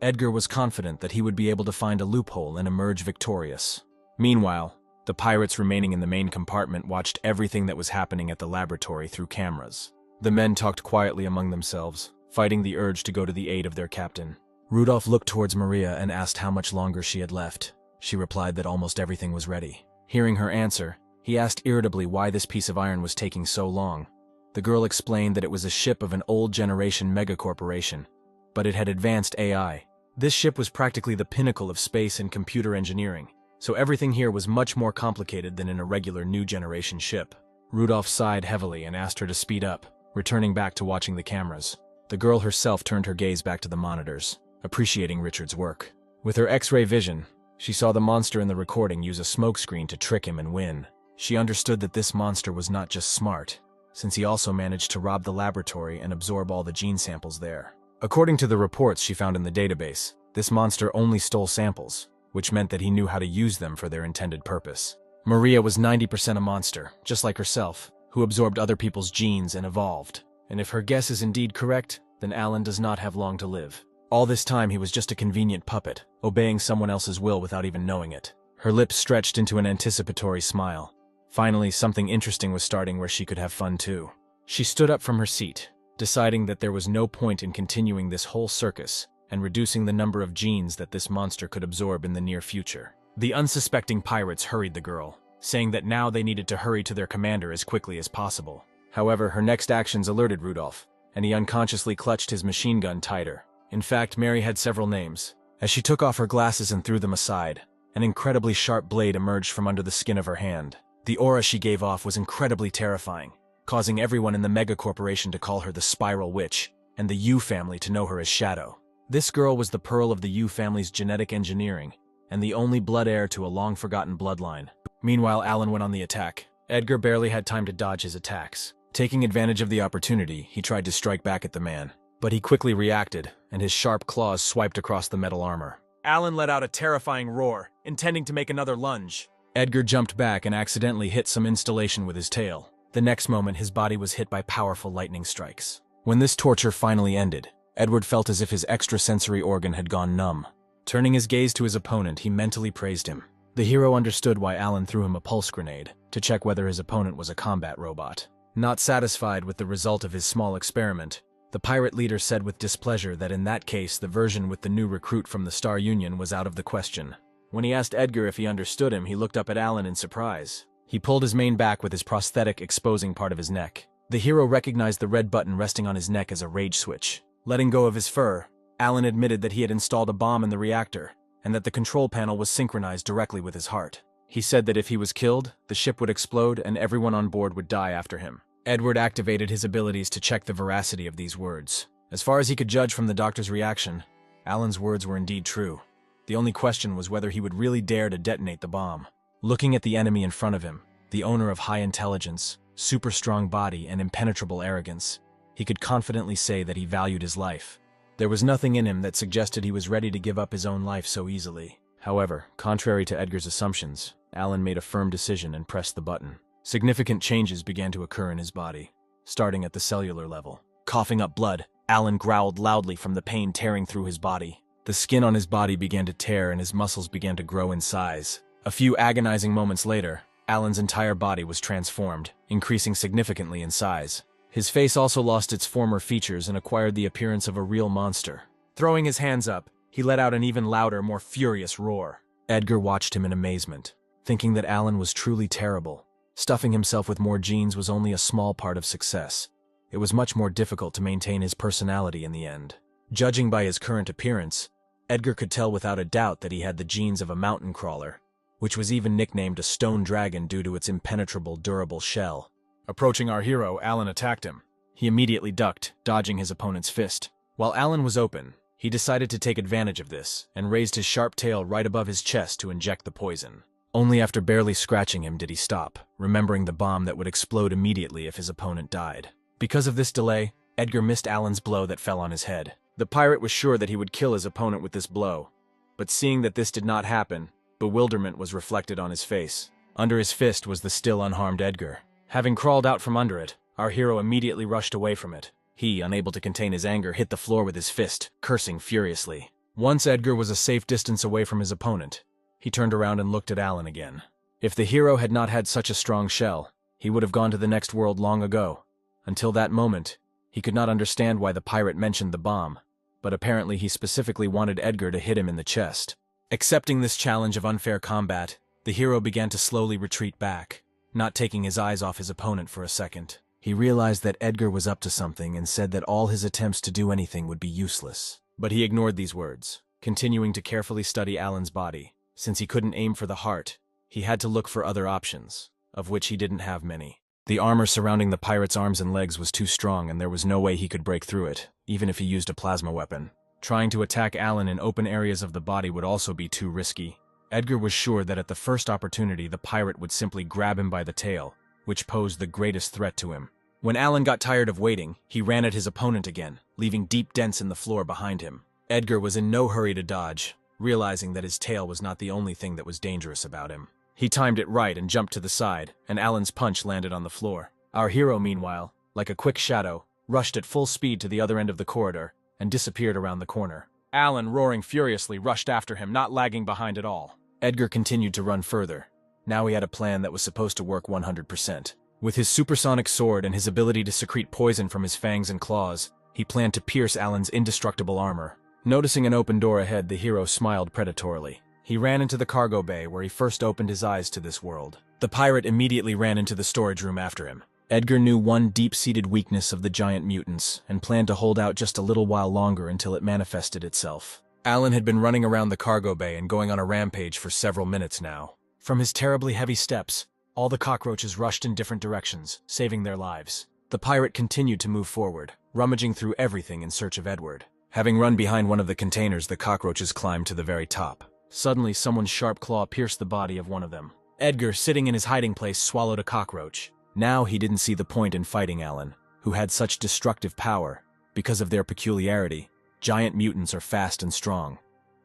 Edgar was confident that he would be able to find a loophole and emerge victorious. Meanwhile, the pirates remaining in the main compartment watched everything that was happening at the laboratory through cameras. The men talked quietly among themselves, fighting the urge to go to the aid of their captain. Rudolph looked towards Maria and asked how much longer she had left. She replied that almost everything was ready. Hearing her answer, he asked irritably why this piece of iron was taking so long. The girl explained that it was a ship of an old generation megacorporation, but it had advanced AI. This ship was practically the pinnacle of space and computer engineering, so everything here was much more complicated than in a regular new generation ship. Rudolph sighed heavily and asked her to speed up, returning back to watching the cameras. The girl herself turned her gaze back to the monitors, appreciating Richard's work. With her X-ray vision, she saw the monster in the recording use a smokescreen to trick him and win. She understood that this monster was not just smart, since he also managed to rob the laboratory and absorb all the gene samples there. According to the reports she found in the database, this monster only stole samples, which meant that he knew how to use them for their intended purpose. Maria was 90% a monster, just like herself, who absorbed other people's genes and evolved. And if her guess is indeed correct, then Alan does not have long to live. All this time he was just a convenient puppet, obeying someone else's will without even knowing it. Her lips stretched into an anticipatory smile. Finally, something interesting was starting where she could have fun too. She stood up from her seat, deciding that there was no point in continuing this whole circus and reducing the number of genes that this monster could absorb in the near future. The unsuspecting pirates hurried the girl, saying that now they needed to hurry to their commander as quickly as possible. However, her next actions alerted Rudolph, and he unconsciously clutched his machine gun tighter. In fact, Mary had several names. As she took off her glasses and threw them aside, an incredibly sharp blade emerged from under the skin of her hand. The aura she gave off was incredibly terrifying, causing everyone in the megacorporation to call her the Spiral Witch, and the Yu family to know her as Shadow. This girl was the pearl of the Yu family's genetic engineering, and the only blood heir to a long-forgotten bloodline. Meanwhile, Alan went on the attack. Edgar barely had time to dodge his attacks. Taking advantage of the opportunity, he tried to strike back at the man. But he quickly reacted, and his sharp claws swiped across the metal armor. Alan let out a terrifying roar, intending to make another lunge. Edgar jumped back and accidentally hit some installation with his tail. The next moment, his body was hit by powerful lightning strikes. When this torture finally ended, Edward felt as if his extrasensory organ had gone numb. Turning his gaze to his opponent, he mentally praised him. The hero understood why Alan threw him a pulse grenade, to check whether his opponent was a combat robot. Not satisfied with the result of his small experiment, the pirate leader said with displeasure that in that case the version with the new recruit from the Star Union was out of the question. When he asked Edgar if he understood him, he looked up at Alan in surprise. He pulled his mane back with his prosthetic exposing part of his neck. The hero recognized the red button resting on his neck as a rage switch. Letting go of his fur, Alan admitted that he had installed a bomb in the reactor, and that the control panel was synchronized directly with his heart. He said that if he was killed, the ship would explode and everyone on board would die after him. Edward activated his abilities to check the veracity of these words. As far as he could judge from the doctor's reaction, Alan's words were indeed true. The only question was whether he would really dare to detonate the bomb. Looking at the enemy in front of him, the owner of high intelligence, super strong body, and impenetrable arrogance, he could confidently say that he valued his life. There was nothing in him that suggested he was ready to give up his own life so easily. However, contrary to Edgar's assumptions, Alan made a firm decision and pressed the button. Significant changes began to occur in his body, starting at the cellular level. Coughing up blood, Alan growled loudly from the pain tearing through his body. The skin on his body began to tear and his muscles began to grow in size. A few agonizing moments later, Alan's entire body was transformed, increasing significantly in size. His face also lost its former features and acquired the appearance of a real monster. Throwing his hands up, he let out an even louder, more furious roar. Edgar watched him in amazement, thinking that Alan was truly terrible. Stuffing himself with more genes was only a small part of success. It was much more difficult to maintain his personality in the end. Judging by his current appearance, Edgar could tell without a doubt that he had the genes of a mountain crawler, which was even nicknamed a stone dragon due to its impenetrable, durable shell. Approaching our hero, Alan attacked him. He immediately ducked, dodging his opponent's fist. While Alan was open, he decided to take advantage of this and raised his sharp tail right above his chest to inject the poison. Only after barely scratching him did he stop, remembering the bomb that would explode immediately if his opponent died. Because of this delay, Edgar missed Alan's blow that fell on his head. The pirate was sure that he would kill his opponent with this blow, but seeing that this did not happen, bewilderment was reflected on his face. Under his fist was the still unharmed Edgar. Having crawled out from under it, our hero immediately rushed away from it. He, unable to contain his anger, hit the floor with his fist, cursing furiously. Once Edgar was a safe distance away from his opponent, he turned around and looked at Alan again. If the hero had not had such a strong shell, he would have gone to the next world long ago. Until that moment, he could not understand why the pirate mentioned the bomb, but apparently he specifically wanted Edgar to hit him in the chest. Accepting this challenge of unfair combat, the hero began to slowly retreat back, not taking his eyes off his opponent for a second. He realized that Edgar was up to something and said that all his attempts to do anything would be useless. But he ignored these words, continuing to carefully study Alan's body. Since he couldn't aim for the heart, he had to look for other options, of which he didn't have many. The armor surrounding the pirate's arms and legs was too strong and there was no way he could break through it, even if he used a plasma weapon. Trying to attack Alan in open areas of the body would also be too risky. Edgar was sure that at the first opportunity the pirate would simply grab him by the tail, which posed the greatest threat to him. When Alan got tired of waiting, he ran at his opponent again, leaving deep dents in the floor behind him. Edgar was in no hurry to dodge, realizing that his tail was not the only thing that was dangerous about him. He timed it right and jumped to the side, and Alan's punch landed on the floor. Our hero, meanwhile, like a quick shadow, rushed at full speed to the other end of the corridor and disappeared around the corner. Alan, roaring furiously, rushed after him, not lagging behind at all. Edgar continued to run further. Now he had a plan that was supposed to work 100%. With his supersonic sword and his ability to secrete poison from his fangs and claws, he planned to pierce Alan's indestructible armor. Noticing an open door ahead, the hero smiled predatorily. He ran into the cargo bay where he first opened his eyes to this world. The pirate immediately ran into the storage room after him. Edgar knew one deep-seated weakness of the giant mutants and planned to hold out just a little while longer until it manifested itself. Alan had been running around the cargo bay and going on a rampage for several minutes now. From his terribly heavy steps, all the cockroaches rushed in different directions, saving their lives. The pirate continued to move forward, rummaging through everything in search of Edward. Having run behind one of the containers, the cockroaches climbed to the very top. Suddenly, someone's sharp claw pierced the body of one of them. Edgar, sitting in his hiding place, swallowed a cockroach. Now he didn't see the point in fighting Alan, who had such destructive power. Because of their peculiarity, giant mutants are fast and strong,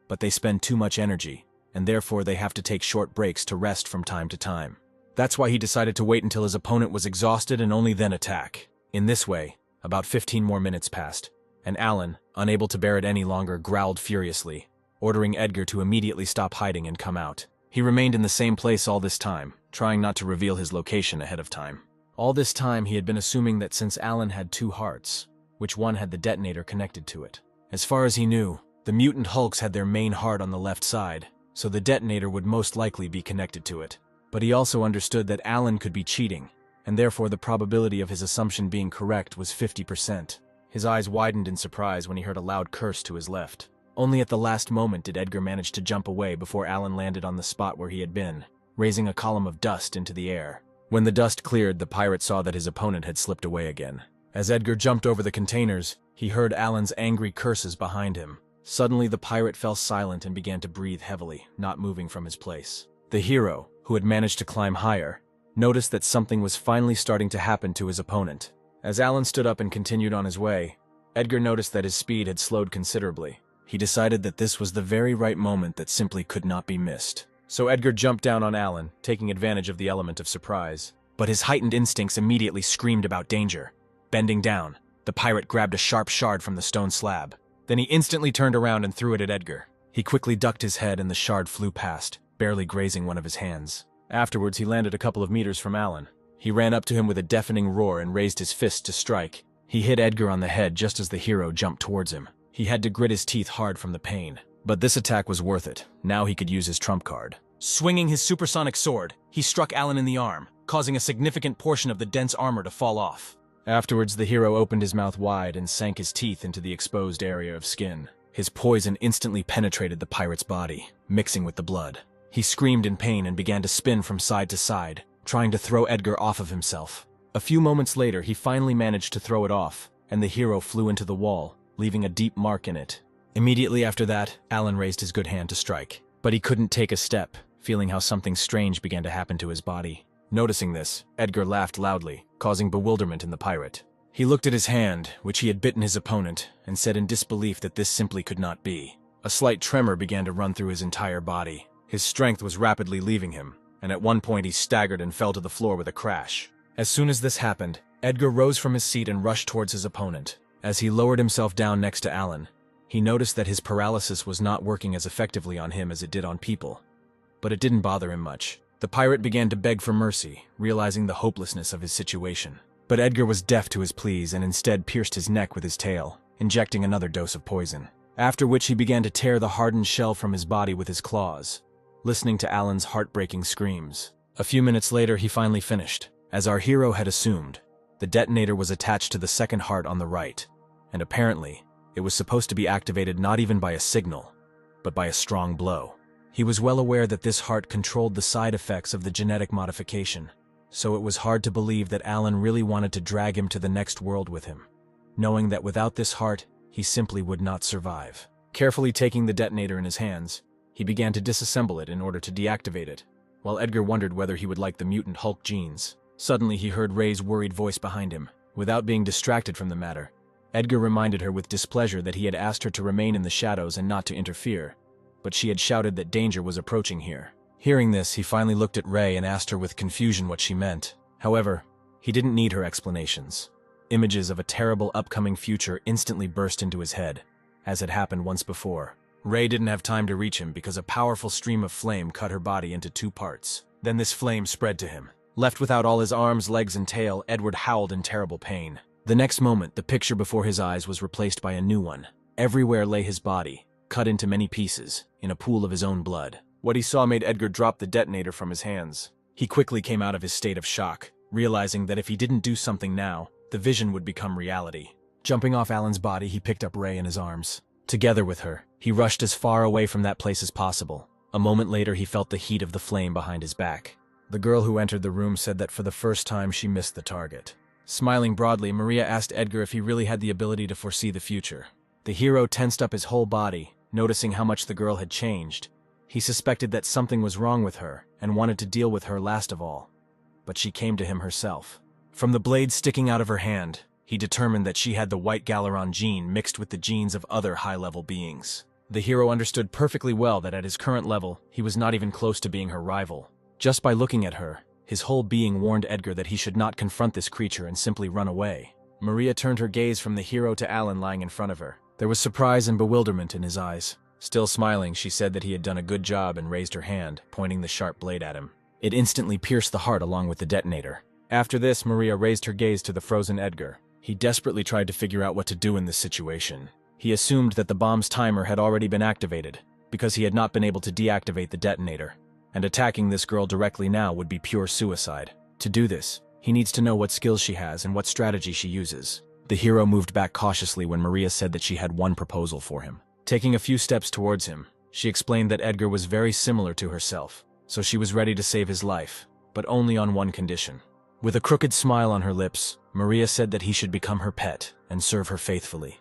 but they spend too much energy, and therefore they have to take short breaks to rest from time to time. That's why he decided to wait until his opponent was exhausted and only then attack. In this way, about 15 more minutes passed, and Alan, unable to bear it any longer, growled furiously, ordering Edgar to immediately stop hiding and come out. He remained in the same place all this time, trying not to reveal his location ahead of time. All this time he had been assuming that since Alan had two hearts, which one had the detonator connected to it. As far as he knew, the mutant hulks had their main heart on the left side, so the detonator would most likely be connected to it. But he also understood that Alan could be cheating, and therefore the probability of his assumption being correct was 50%. His eyes widened in surprise when he heard a loud curse to his left. Only at the last moment did Edgar manage to jump away before Alan landed on the spot where he had been, raising a column of dust into the air. When the dust cleared, the pirate saw that his opponent had slipped away again. As Edgar jumped over the containers, he heard Alan's angry curses behind him. Suddenly the pirate fell silent and began to breathe heavily, not moving from his place. The hero, who had managed to climb higher, noticed that something was finally starting to happen to his opponent. As Alan stood up and continued on his way, Edgar noticed that his speed had slowed considerably. He decided that this was the very right moment that simply could not be missed. So Edgar jumped down on Alan, taking advantage of the element of surprise. But his heightened instincts immediately screamed about danger. Bending down, the pirate grabbed a sharp shard from the stone slab. Then he instantly turned around and threw it at Edgar. He quickly ducked his head and the shard flew past, barely grazing one of his hands. Afterwards, he landed a couple of meters from Alan. He ran up to him with a deafening roar and raised his fist to strike. He hit Edgar on the head just as the hero jumped towards him. He had to grit his teeth hard from the pain. But this attack was worth it. Now he could use his trump card. Swinging his supersonic sword, he struck Alan in the arm, causing a significant portion of the dense armor to fall off. Afterwards, the hero opened his mouth wide and sank his teeth into the exposed area of skin. His poison instantly penetrated the pirate's body, mixing with the blood. He screamed in pain and began to spin from side to side, trying to throw Edgar off of himself. A few moments later, he finally managed to throw it off, and the hero flew into the wall, leaving a deep mark in it. Immediately after that, Alan raised his good hand to strike. But he couldn't take a step, feeling how something strange began to happen to his body. Noticing this, Edgar laughed loudly, causing bewilderment in the pirate. He looked at his hand, which he had bitten his opponent, and said in disbelief that this simply could not be. A slight tremor began to run through his entire body. His strength was rapidly leaving him, and at one point he staggered and fell to the floor with a crash. As soon as this happened, Edgar rose from his seat and rushed towards his opponent. As he lowered himself down next to Alan, he noticed that his paralysis was not working as effectively on him as it did on people. But it didn't bother him much. The pirate began to beg for mercy, realizing the hopelessness of his situation. But Edgar was deaf to his pleas and instead pierced his neck with his tail, injecting another dose of poison. After which he began to tear the hardened shell from his body with his claws, listening to Alan's heartbreaking screams. A few minutes later, he finally finished. As our hero had assumed, the detonator was attached to the second heart on the right, and apparently, it was supposed to be activated not even by a signal, but by a strong blow. He was well aware that this heart controlled the side effects of the genetic modification, so it was hard to believe that Alan really wanted to drag him to the next world with him, knowing that without this heart, he simply would not survive. Carefully taking the detonator in his hands, he began to disassemble it in order to deactivate it, while Edgar wondered whether he would like the mutant Hulk genes. Suddenly, he heard Ray's worried voice behind him. Without being distracted from the matter, Edgar reminded her with displeasure that he had asked her to remain in the shadows and not to interfere, but she had shouted that danger was approaching here. Hearing this, he finally looked at Ray and asked her with confusion what she meant. However, he didn't need her explanations. Images of a terrible upcoming future instantly burst into his head, as had happened once before. Ray didn't have time to reach him because a powerful stream of flame cut her body into two parts. Then this flame spread to him. Left without all his arms, legs, and tail, Edward howled in terrible pain. The next moment, the picture before his eyes was replaced by a new one. Everywhere lay his body, cut into many pieces, in a pool of his own blood. What he saw made Edgar drop the detonator from his hands. He quickly came out of his state of shock, realizing that if he didn't do something now, the vision would become reality. Jumping off Alan's body, he picked up Ray in his arms. Together with her, he rushed as far away from that place as possible. A moment later, he felt the heat of the flame behind his back. The girl who entered the room said that for the first time she missed the target. Smiling broadly, Maria asked Edgar if he really had the ability to foresee the future. The hero tensed up his whole body, noticing how much the girl had changed. He suspected that something was wrong with her and wanted to deal with her last of all. But she came to him herself. From the blade sticking out of her hand, he determined that she had the white Galeron gene mixed with the genes of other high-level beings. The hero understood perfectly well that at his current level, he was not even close to being her rival. Just by looking at her, his whole being warned Edgar that he should not confront this creature and simply run away. Maria turned her gaze from the hero to Alan lying in front of her. There was surprise and bewilderment in his eyes. Still smiling, she said that he had done a good job and raised her hand, pointing the sharp blade at him. It instantly pierced the heart along with the detonator. After this, Maria raised her gaze to the frozen Edgar. He desperately tried to figure out what to do in this situation. He assumed that the bomb's timer had already been activated, because he had not been able to deactivate the detonator, and attacking this girl directly now would be pure suicide. To do this, he needs to know what skills she has and what strategy she uses. The hero moved back cautiously when Maria said that she had one proposal for him. Taking a few steps towards him, she explained that Edgar was very similar to herself, so she was ready to save his life, but only on one condition. With a crooked smile on her lips, Maria said that he should become her pet and serve her faithfully.